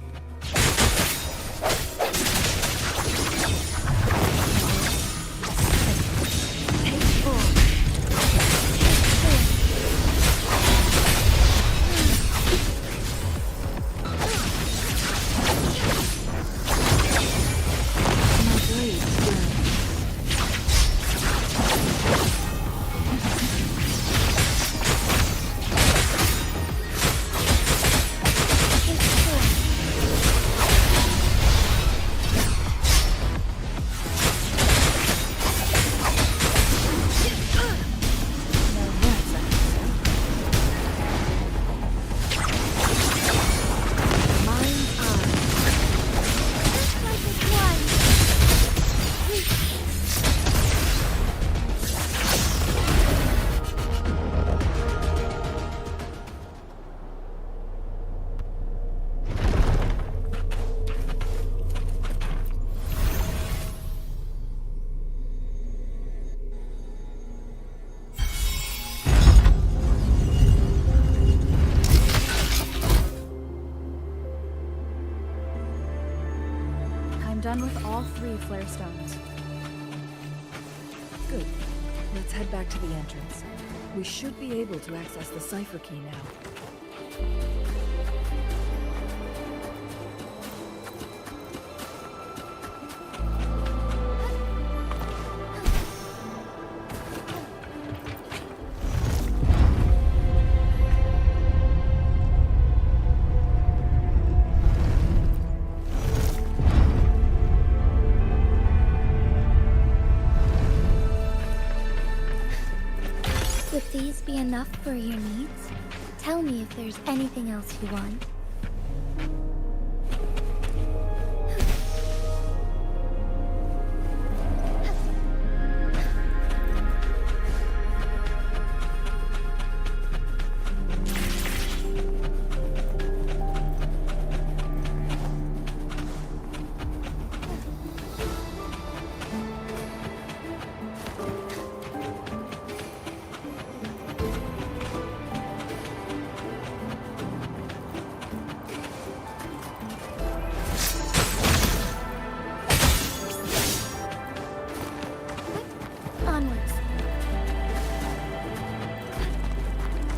I'm done with all 3 flare stones. Good. Let's head back to the entrance. We should be able to access the cipher key now. enough for your needs? Tell me if there's anything else you want. Onwards.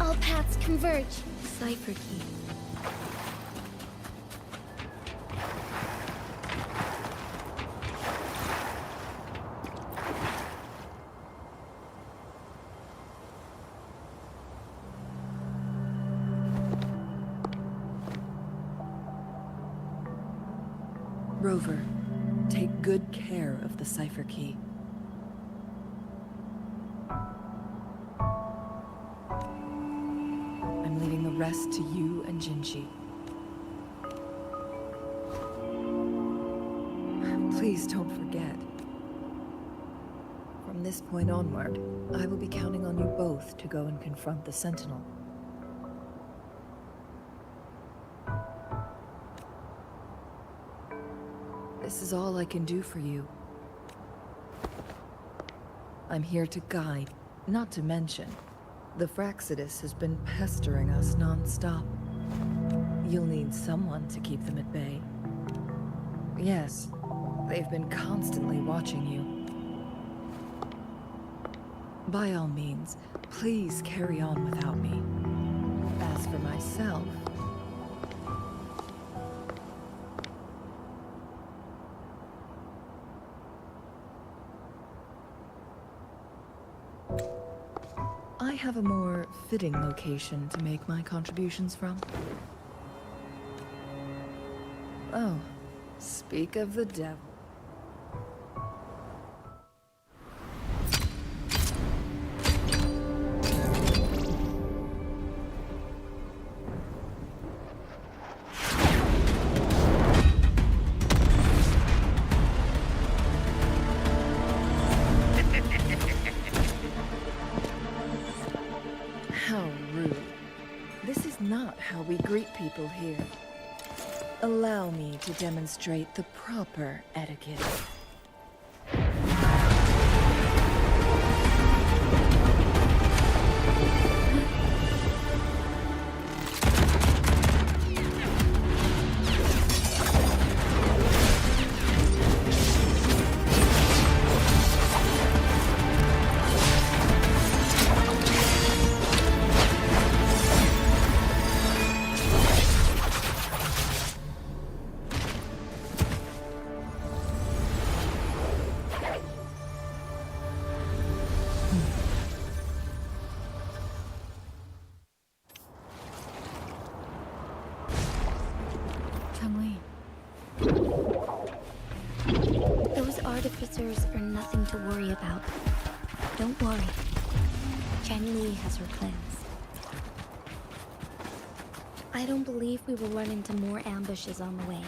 All paths converge. Cipher key. Rover, take good care of the cipher key. I'm leaving the rest to you and Jinji. Please don't forget. From this point onward, I will be counting on you both to go and confront the Sentinel. This is all I can do for you. I'm here to guide, not to mention, the Fraxidus has been pestering us non-stop. You'll need someone to keep them at bay. Yes, they've been constantly watching you. By all means, please carry on without me. As for myself... I have a more fitting location to make my contributions from. Oh, speak of the devil. How rude. This is not how we greet people here. Allow me to demonstrate the proper etiquette. Those artificers are nothing to worry about. Don't worry. Chen Li has her plans. I don't believe we will run into more ambushes on the way.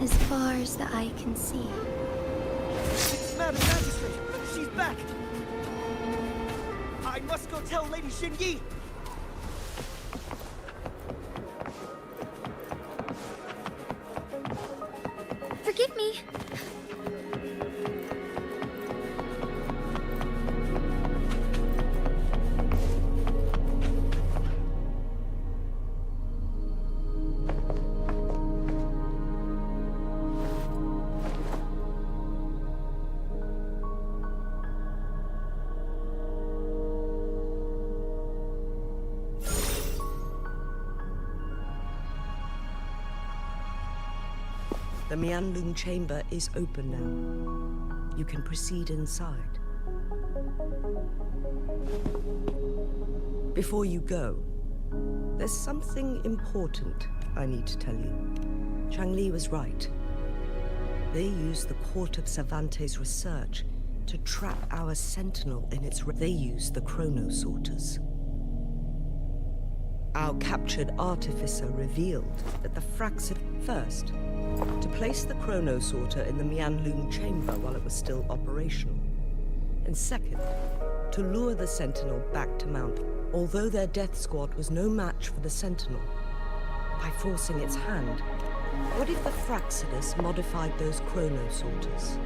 As far as the eye can see. Madam Magistrate, she's back! I must go tell Lady Xinyi! Forgive me. The Mianlung chamber is open now. You can proceed inside. Before you go, there's something important I need to tell you. Changli was right. They used the Court of Cervantes' research to trap our Sentinel in its... They used the Chronosorters. Our captured artificer revealed that the Fraxid... First, to place the Chronosorter in the Mianlung chamber while it was still operational. And second, to lure the Sentinel back to Mount... Although their death squad was no match for the Sentinel, by forcing its hand, what if the Fraxidus modified those Chronosorters?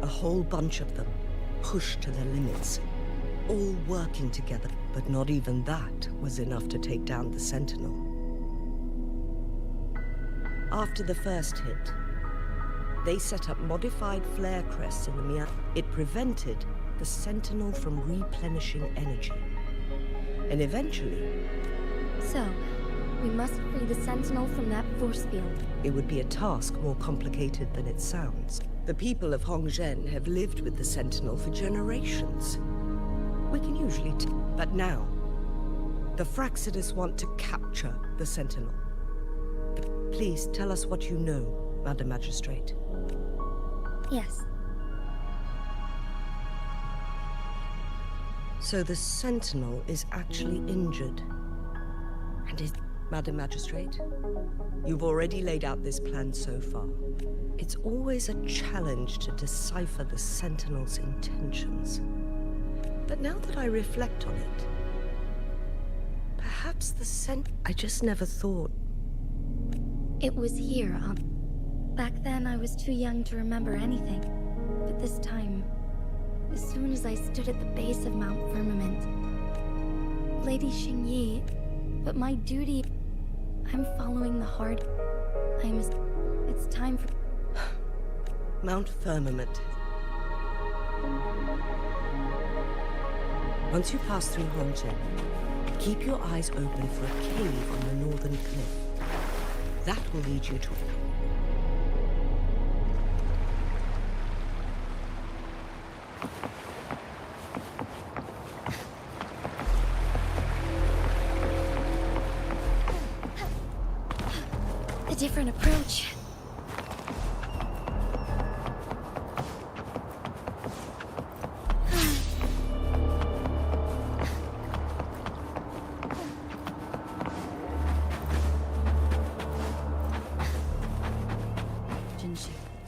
A whole bunch of them, pushed to their limits, all working together, but not even that was enough to take down the Sentinel. After the first hit, they set up modified flare crests in the Mia. It prevented the Sentinel from replenishing energy. And eventually... So, we must free the Sentinel from that force field. It would be a task more complicated than it sounds. The people of Hongzhen have lived with the Sentinel for generations. We can usually but now, the Fraxidus want to capture the Sentinel. Please tell us what you know, Madam Magistrate. Yes. So the Sentinel is actually injured. And is... Madam Magistrate, you've already laid out this plan so far. It's always a challenge to decipher the Sentinel's intentions. But now that I reflect on it, perhaps the I just never thought... It was here, Back then, I was too young to remember anything. But this time, as soon as I stood at the base of Mount Firmament, Lady Xingyi, but my duty... I'm following the heart. It's time for... Mount Firmament. Once you pass through Hongzhen, keep your eyes open for a cave on the northern cliff. That will lead you to... A different approach.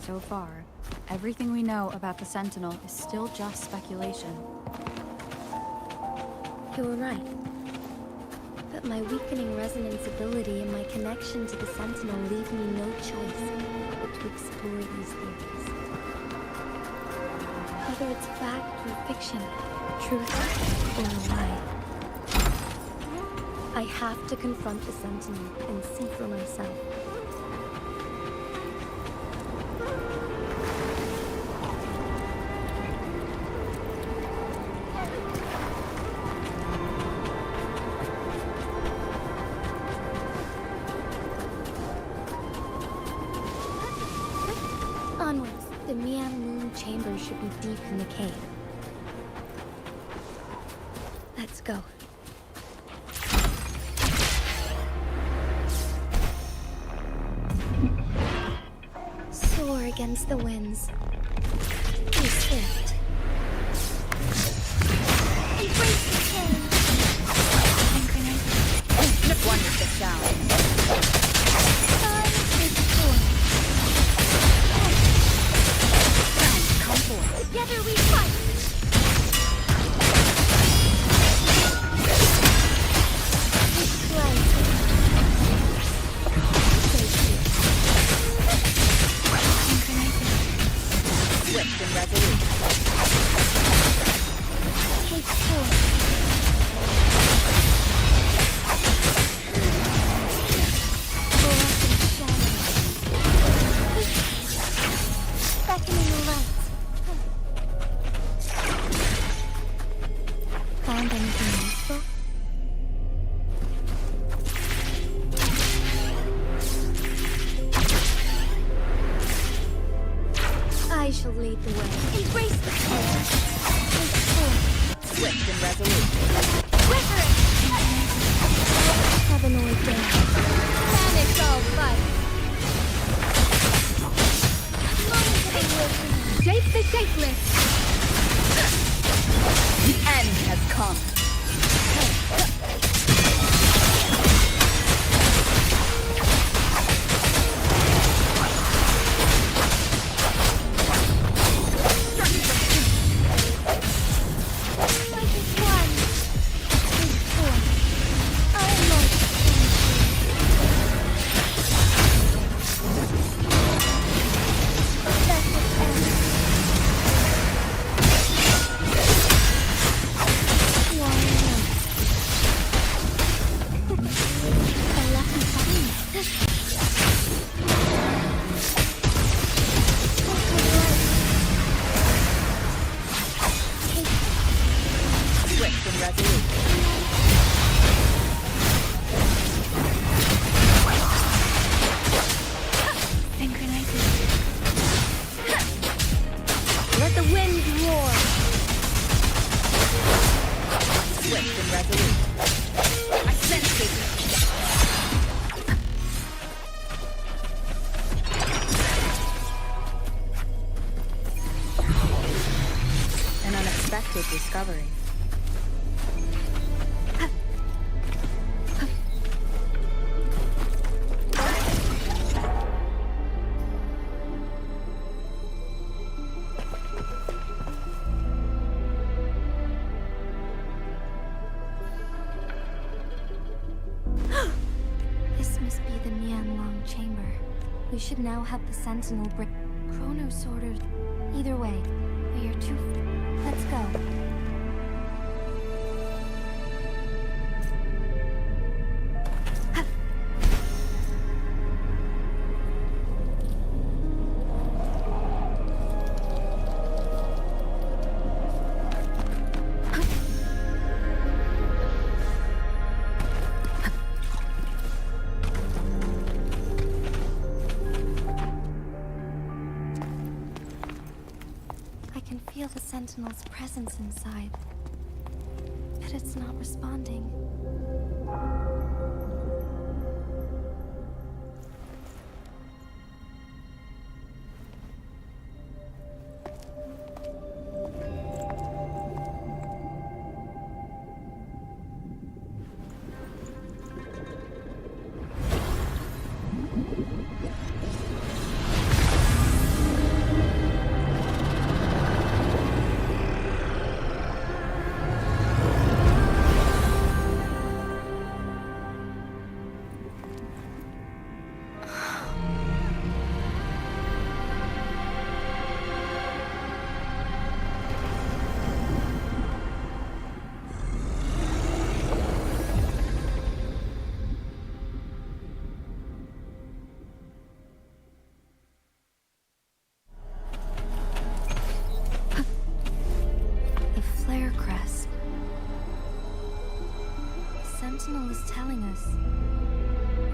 So far, everything we know about the Sentinel is still just speculation. You were right. But my weakening resonance ability and my connection to the Sentinel leave me no choice but to explore these theories. Whether it's fact or fiction, truth or a lie. I have to confront the Sentinel and see for myself. Onwards, the Mianlung chamber should be deep in the cave. Let's go. Soar against the winds. Be swift. Embrace the change. No wonder this down. Time is forth. Come forth. Together we fight. Swift. I shall lead the way. Embrace the power. Swift and resolute. Wuthering! Have an ordain. Banish all fight. Shape the shapeless! The end has come. Let the wind roar. Swift and resolute. I sense it. An unexpected discovery. This must be the Nianlong chamber. We should now have the Sentinel bring Chrono sorter. Either way, we are too. Let's go. I can feel the Sentinel's presence inside, but it's not responding. Sentinel is telling us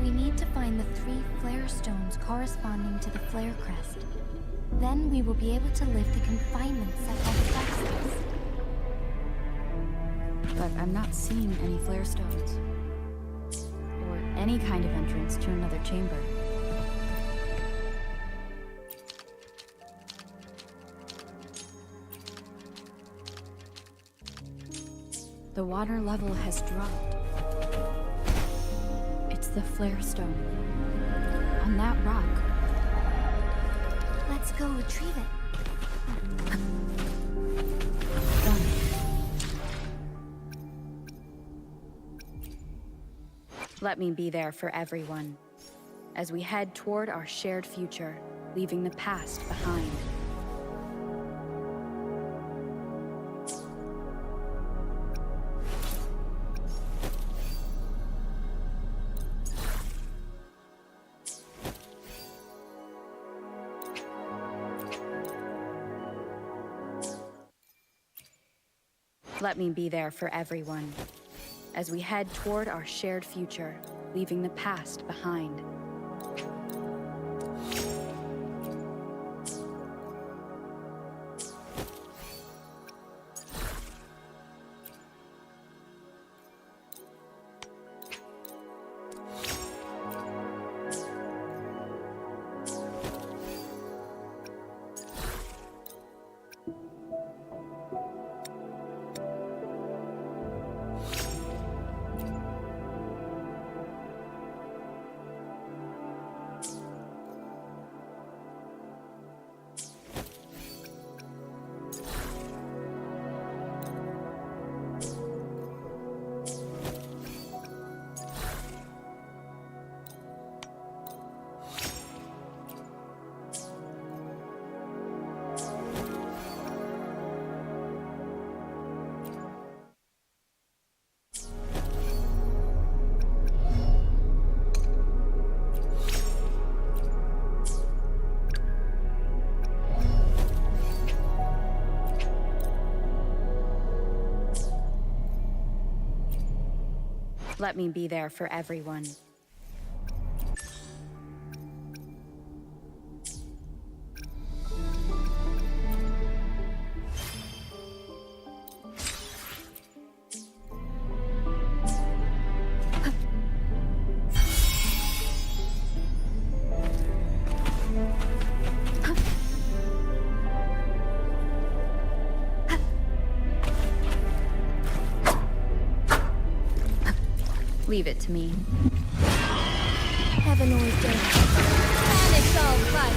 we need to find the 3 flare stones corresponding to the flare crest. Then we will be able to lift the confinement set by the Praxis. But I'm not seeing any flare stones. Or any kind of entrance to another chamber. The water level has dropped. It's the flare stone. On that rock. Let's go retrieve it. Let me be there for everyone, as we head toward our shared future, leaving the past behind. Let me be there for everyone, as we head toward our shared future, leaving the past behind. let me be there for everyone. Leave it to me. Heaven or death. And it's all right.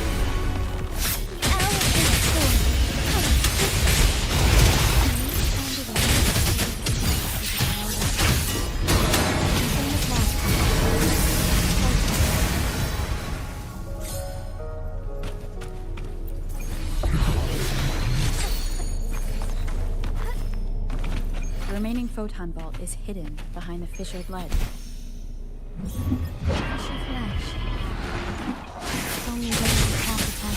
The remaining photon vault is hidden behind the fissured ledge. Fishy flesh. It's only when we talk about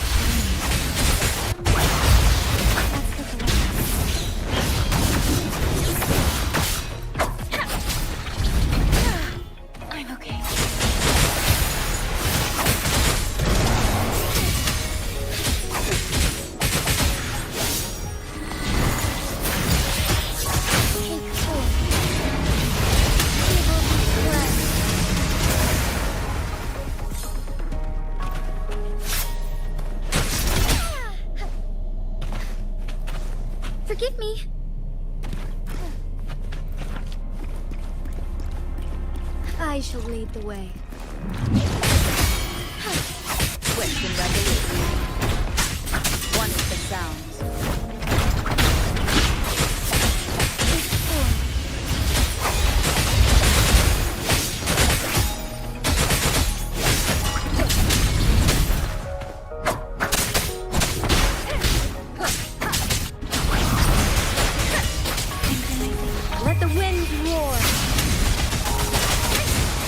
Let's look around. I'm okay. Forgive me. I shall lead the way. Swift and resolute. One is the sounds. Let the wind roar.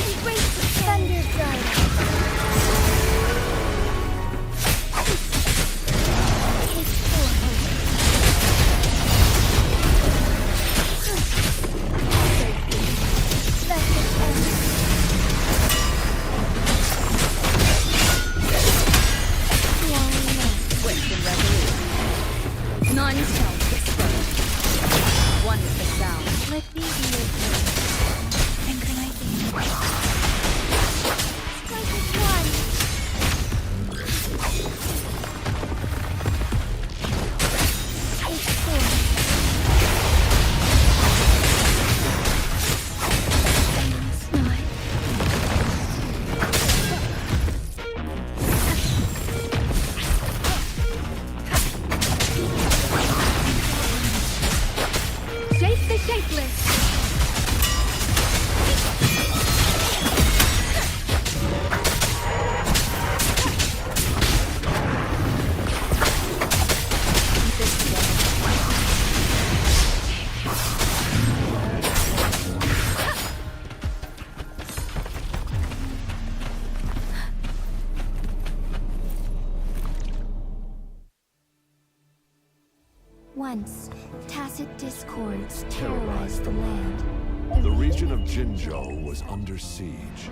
Embrace the thunder giant. Take form. Let it end. Why not? Swift and resolute. None shall disperse. One is the sound. Let me be your friend. Synchronizing. Strike as one. Take form. Snide. Shape the shapeless. Once, tacit discords terrorized the land. The region of Jinzhou was under siege.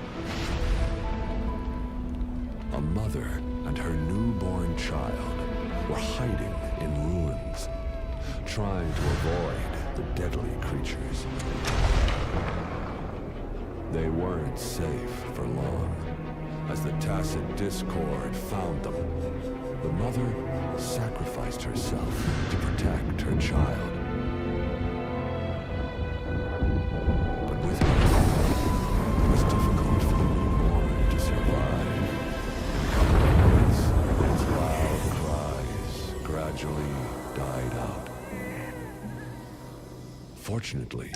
A mother and her newborn child were hiding in ruins, trying to avoid the deadly creatures. They weren't safe for long, as the tacit discord found them. The mother sacrificed herself to protect her child. But with her, it was difficult for the newborn to survive. Its loud cries gradually died out. Fortunately,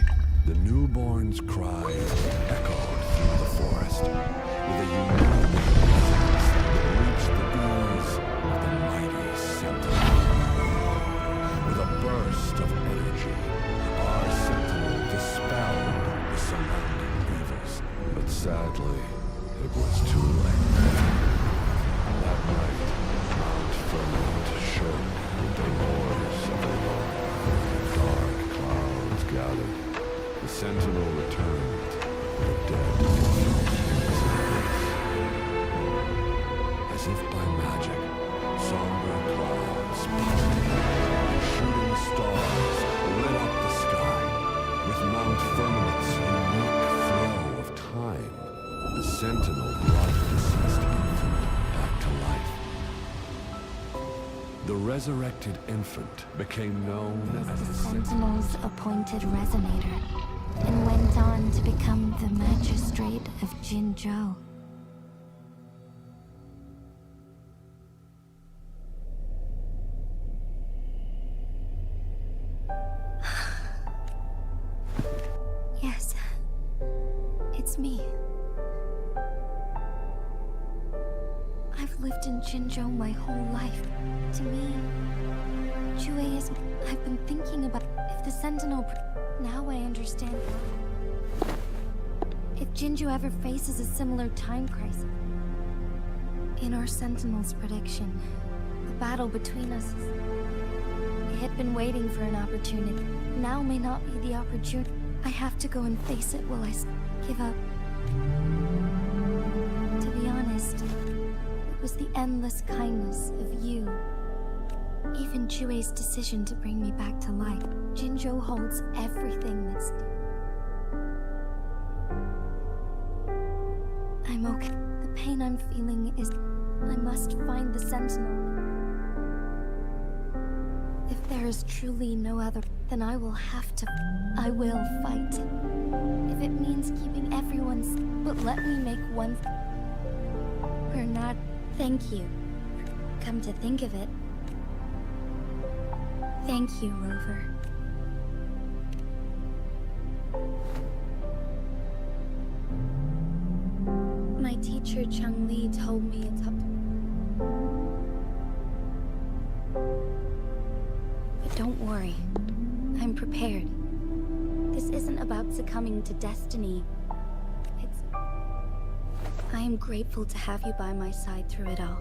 the newborn's cries echoed through the forest with a unique resonance that reached the ears of the mighty Sentinel. With a burst of energy, our Sentinel dispelled the surrounding evils. But sadly, it was too late. That night, Mount Firmament shook with the roars of the Dark clouds gathered. The Sentinel returned, The dead water as if by magic, somber clouds parted, and shooting stars lit up the sky. With Mount Firmament's unique flow of time, the Sentinel brought the deceased infant back to life. The resurrected infant became known as the Sentinel's appointed resonator, and went on to become the magistrate of Jinzhou. Yes, it's me. I've lived in Jinzhou my whole life. To me, Jue is... I've been thinking about if the Sentinel... Now I understand why. If Jinzhou ever faces a similar time crisis... In our Sentinel's prediction, the battle between us is... It had been waiting for an opportunity. Now may not be the opportunity. I have to go and face it while I give up. To be honest, it was the endless kindness of you. Even Jue's decision to bring me back to life. Jinzhou holds everything that's... I'm okay. The pain I'm feeling is... I must find the Sentinel. If there is truly no other, then I will have to... I will fight. If it means keeping everyone's... But let me make one... We're not... Thank you. Come to think of it. Thank you, Rover. My teacher, Chung Li, told me it's up to... But don't worry. I'm prepared. This isn't about succumbing to destiny. It's... I am grateful to have you by my side through it all.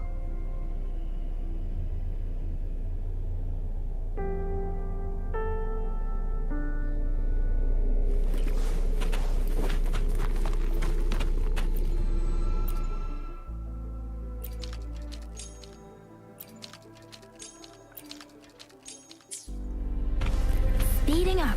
Speeding up.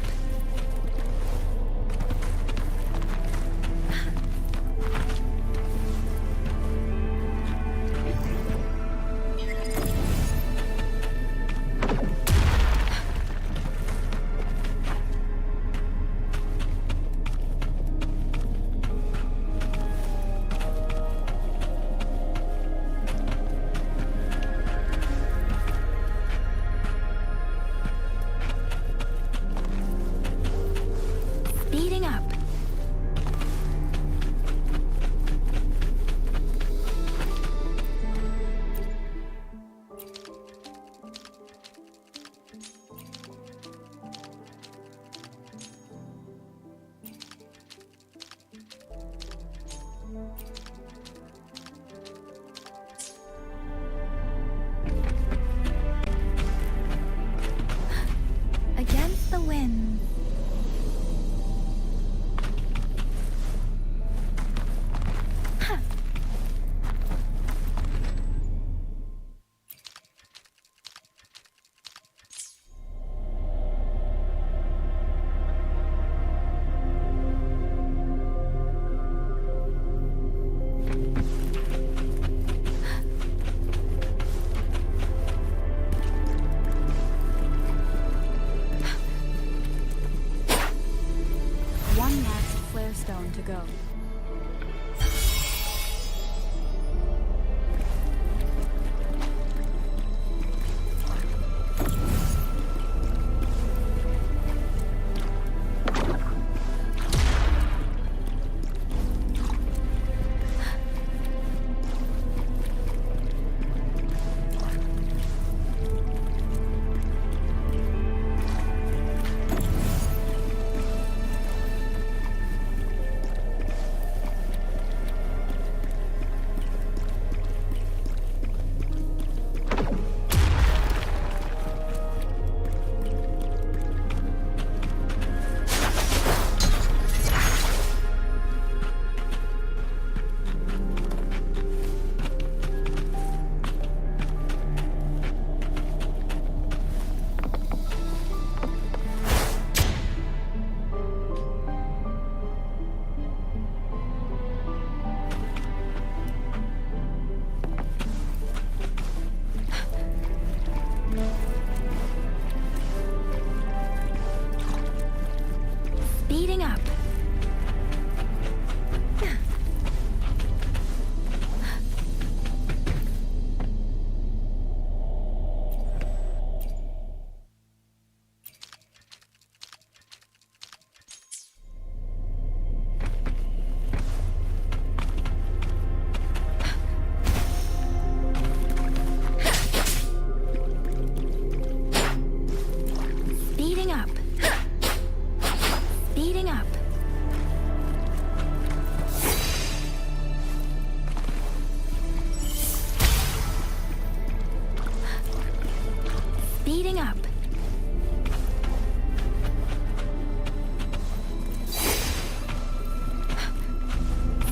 Speeding up.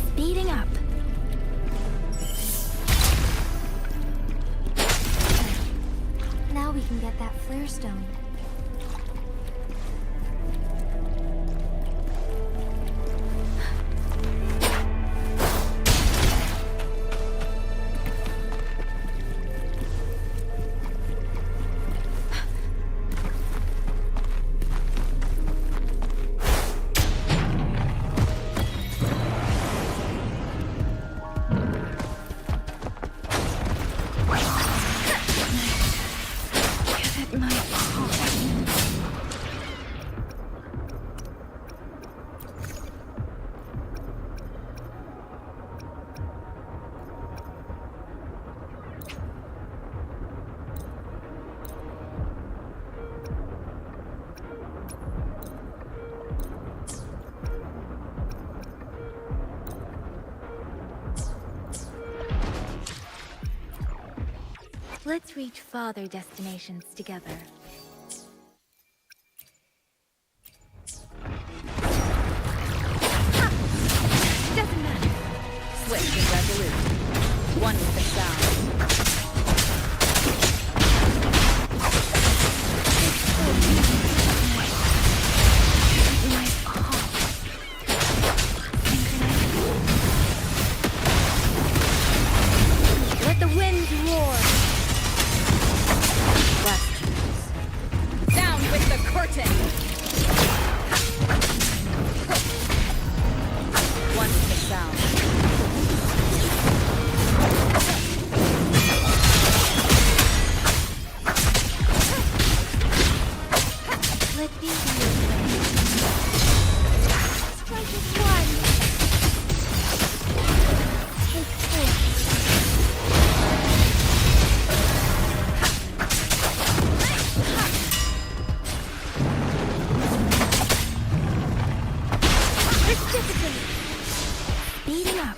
Speeding up. Now we can get that flare stone. Let's reach farther destinations together. Doesn't matter. Swift and resolute. One with the sound. Let the winds roar. Down with the curtain! One with the sound. Let me be your friend. Strike as one. Take four. Speeding up.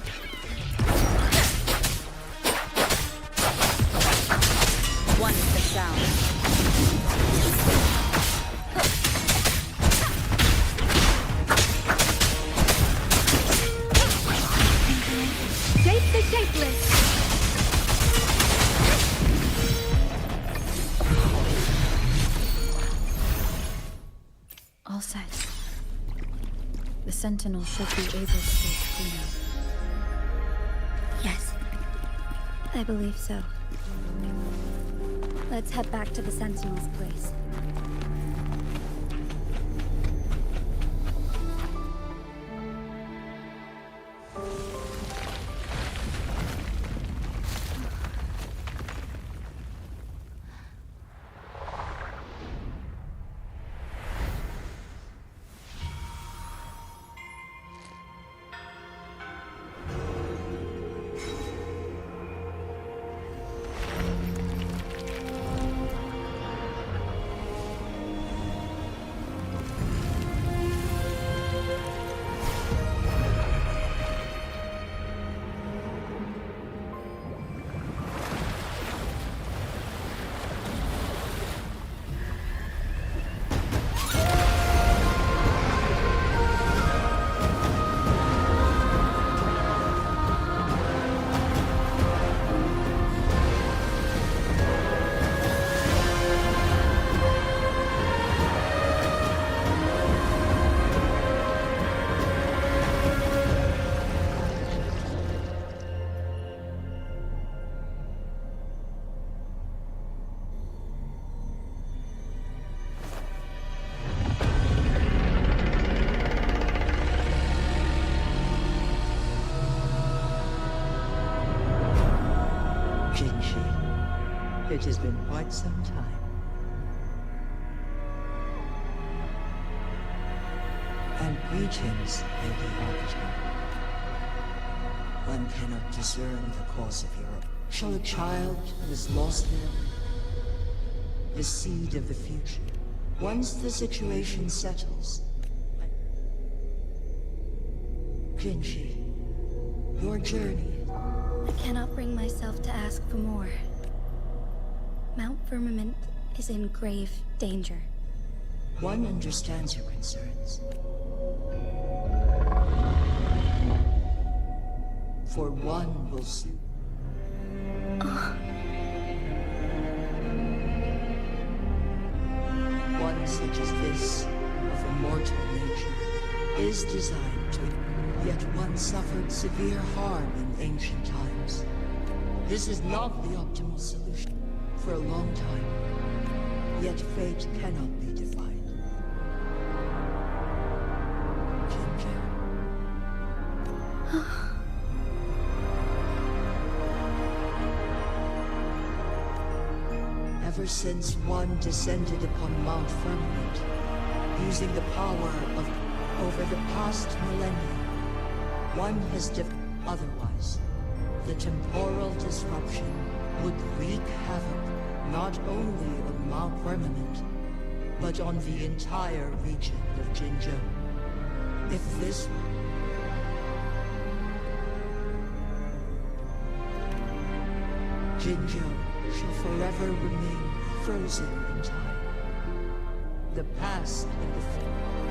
One with the sound. Shape the shapeless. All set. The Sentinel should be able to stay free now. Yes, I believe so. Let's head back to the Sentinel's place. It has been quite some time. And greetings, Lady Arbiter. One cannot discern the cause of your... Shall a child who is lost there, the seed of the future, once the situation settles... Jinshi, your journey... I cannot bring myself to ask for more. Mount Firmament is in grave danger. One understands your concerns. For one will soon. One such as this, of immortal nature, is designed to, yet one suffered severe harm in ancient times. This is not the optimal solution for a long time, yet fate cannot be defined. Ginger. Ever since one descended upon Mount Firmament, using the power of over the past millennia, one has otherwise. The temporal disruption would wreak havoc not only on Mount Firmament, but on the entire region of Jinzhou. If this Jinzhou shall forever remain frozen in time. The past and the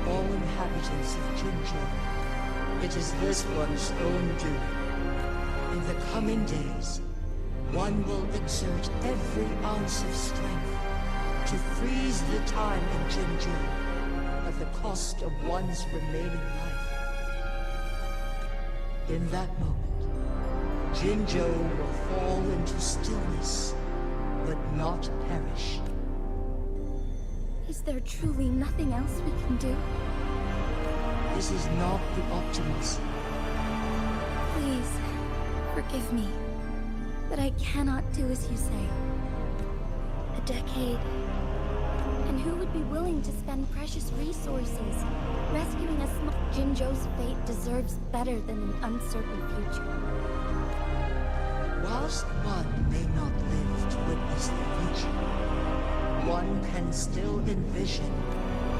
all inhabitants of Jinzhou. It is this one's own doing. In the coming days, one will exert every ounce of strength to freeze the time in Jinzhou at the cost of one's remaining life. In that moment, Jinzhou will fall into stillness, but not perish. Is there truly nothing else we can do? This is not the optimus. Please, forgive me, but I cannot do as you say. A decade. And who would be willing to spend precious resources rescuing a small... Jinzhou's fate deserves better than an uncertain future. Whilst one may not live to witness the future, one can still envision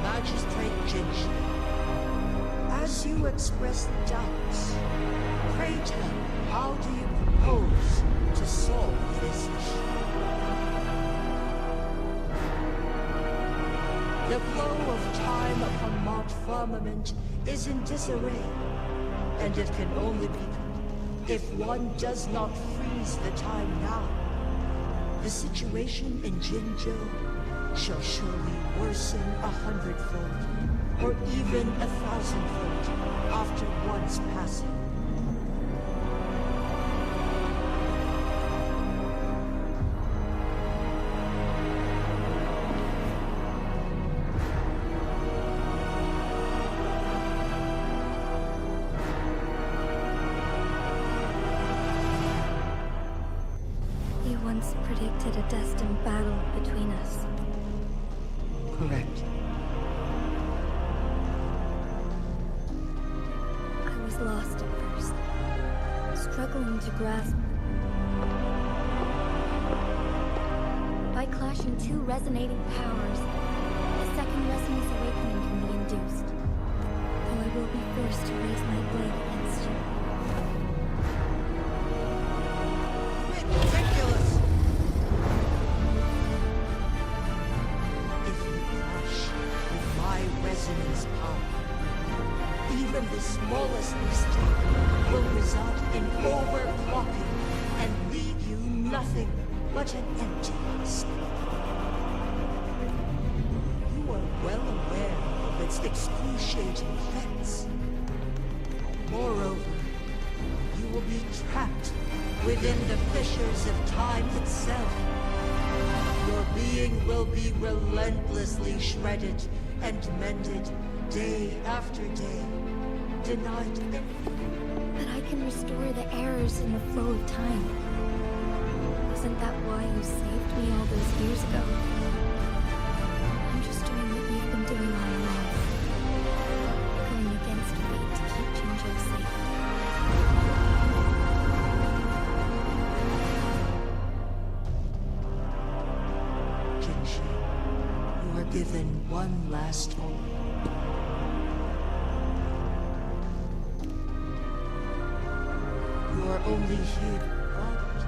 Magistrate Jinzhou. As you express doubts, pray tell, how do you propose to solve this issue? The flow of time upon Mount Firmament is in disarray, and it can only be if one does not freeze the time now. The situation in Jinzhou shall surely worsen 100-fold, or even 1,000-fold after one's passing. You once predicted a destined battle between us. Correct. I was lost at first, struggling to grasp. By clashing two resonating powers, a second resonance awakening can be induced. Though I will be forced to raise my blade against you. Ridiculous! If you clash with my resonance power, even the smallest mistake will result in overclocking and leave you nothing but an empty husk. You are well aware of its excruciating effects. Moreover, you will be trapped within the fissures of time itself. Your being will be relentlessly shredded and mended day after day, denied everything. But I can restore the errors in the flow of time. Isn't that why you saved me all those years ago? I'm just doing what you've been doing all along. Going against fate to keep Jinzhou safe. Jinzhou, you are given one last hope. You are only here, but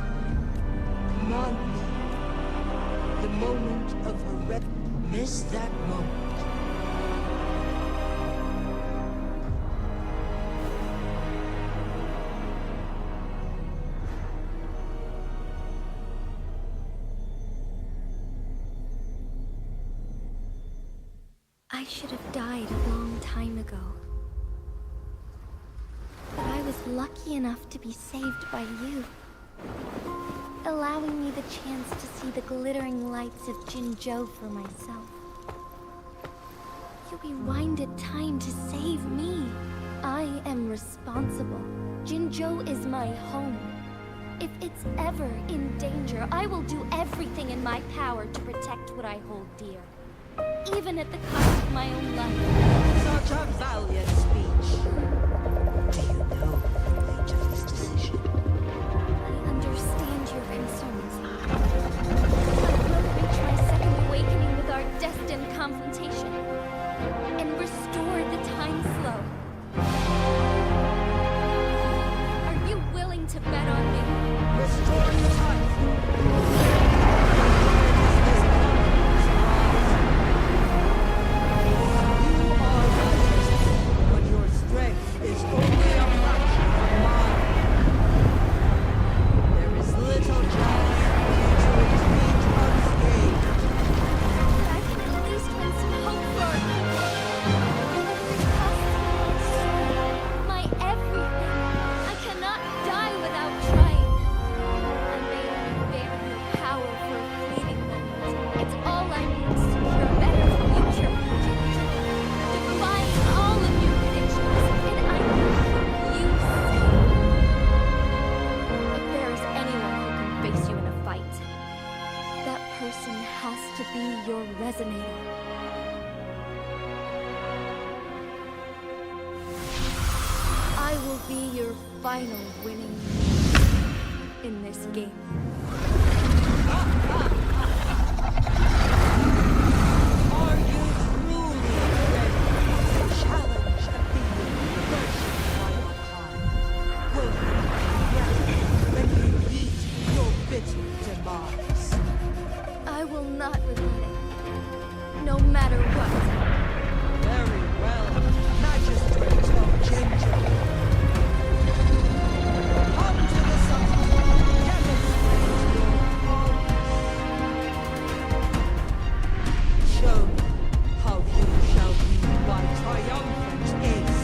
command me. The moment of her miss that moment. I should have died a long time ago. But I was lucky enough to be saved by you, allowing me the chance to see the glittering lights of Jinzhou for myself. You rewinded time to save me. I am responsible. Jinzhou is my home. If it's ever in danger, I will do everything in my power to protect what I hold dear. Even at the cost of my own life. Such a valiant speech. Do you know the weight of this decision? I understand your concerns. I will reach my second awakening with our destined confrontation and restore the time flow. Are you willing to bet on me? Restore the time flow. Is only a fraction of mine. There is little chance for you to retreat unscathed. But I can at least win some hope for every possible my everything. I cannot die without trying. I may only bear your power for a fleeting moment. It's all I need to secure a better future for Jinzhou. Defying all of your predictions. Person has to be your resonator. I will be your final winning in this game. Are you truly ready to challenge Athena version final time? Will you regret when you meet your bitter demise? I will not regret it, no matter what. Very well, Magistrate of Jinzhou. Come to the summit. Demonstrate your prowess. Show me how you shall be what triumphant is.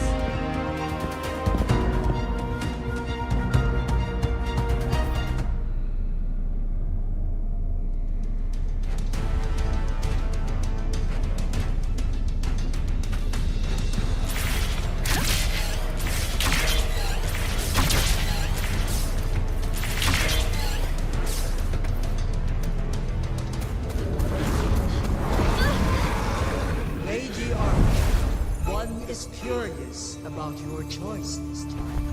Curious about your choice this time.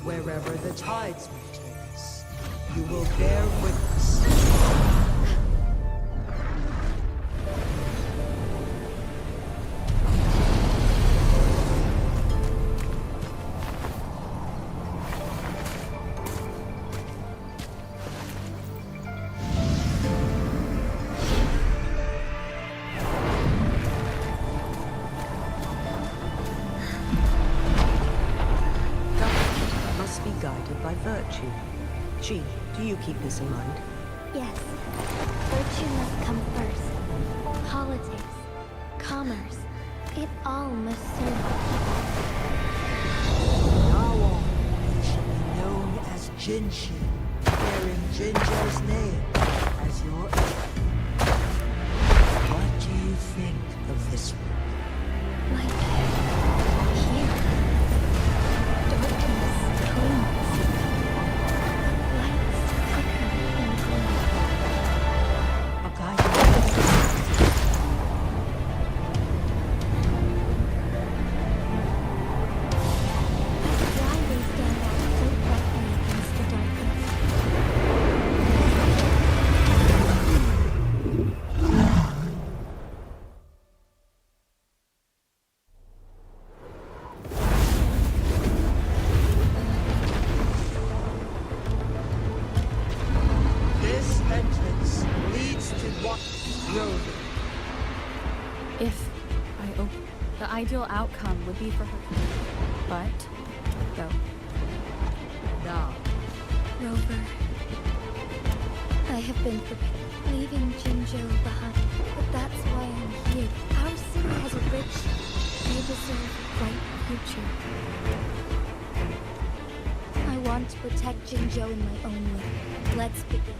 Wherever the tides may take us, you will bear witness. By virtue. G, do you keep this in mind? Yes. Virtue must come first. Politics, commerce, it all must serve the people. From now on, you shall be known as Jinshi, bearing Jinzhou's name as your own. What do you think of this one? Like here. Darkness clings. ideal outcome would be for her. But, though. Now. Rover, I have been leaving Jinzhou behind, but that's why I'm here. Our city has a rich, they deserve a bright future. I want to protect Jinzhou in my own way. Let's begin.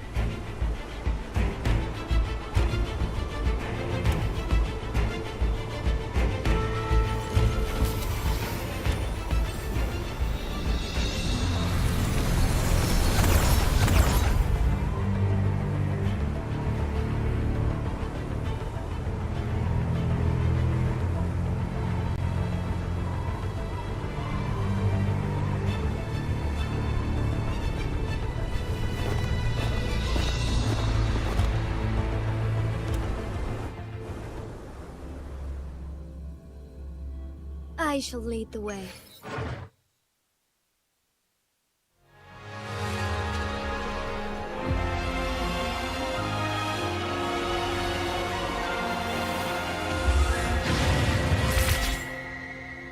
I shall lead the way.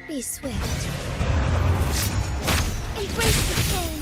Be swift. Embrace the change.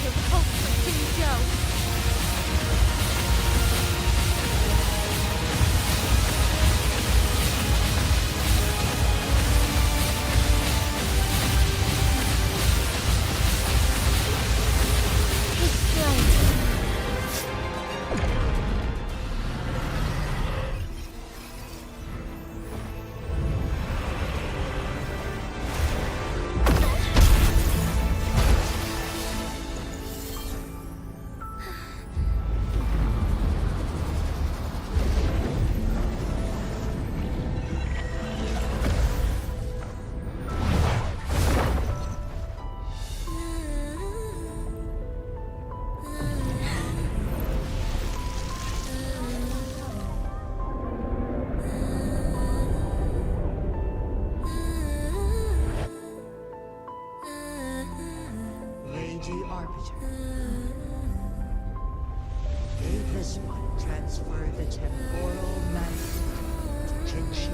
give hope for Jinzhou. Lady Arbiter. May this one transfer the temporal mandate to Jinshi.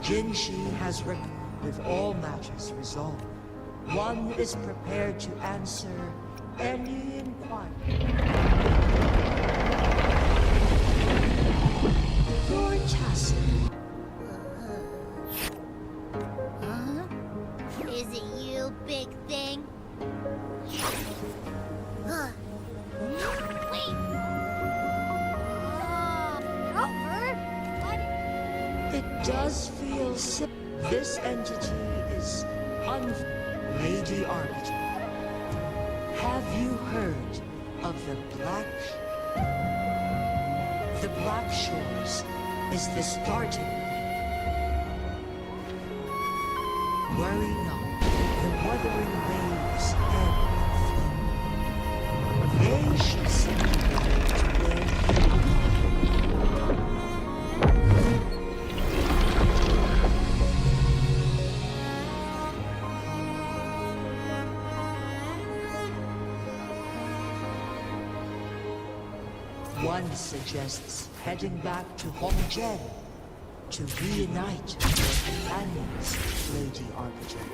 Jinshi has written with all matters resolved. One is prepared to answer any inquiry. Lord Tassin. Is it you, big thing? Wait! Rover? What? It does feel sick. This entity is Lady Arbiter. Have you heard of the Black Shores is the starting. Worry not, the wuthering waves ebb and flow. They shall send you back to where you belong. One suggests heading back to Hongzhen to reunite your companions, Lady Arbiter.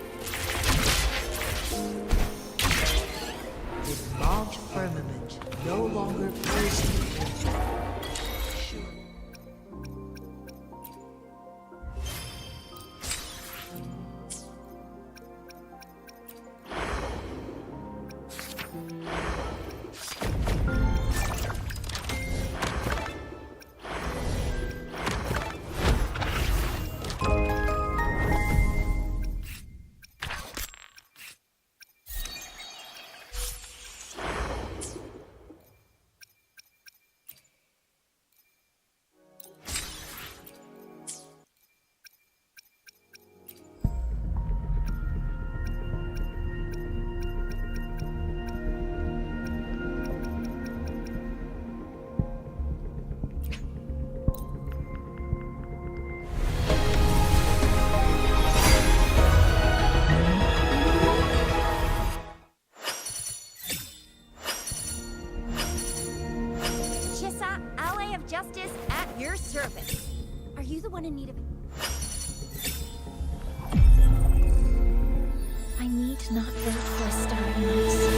not wait for a starry night,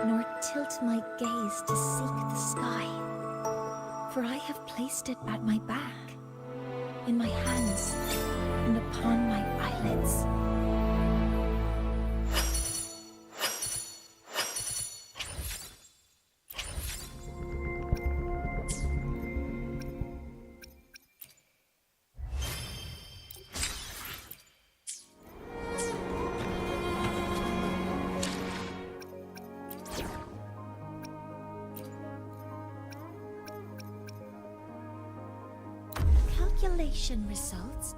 nor tilt my gaze to seek the sky, for I have placed it at my back, in my hands, and upon my eyelids. Calculation results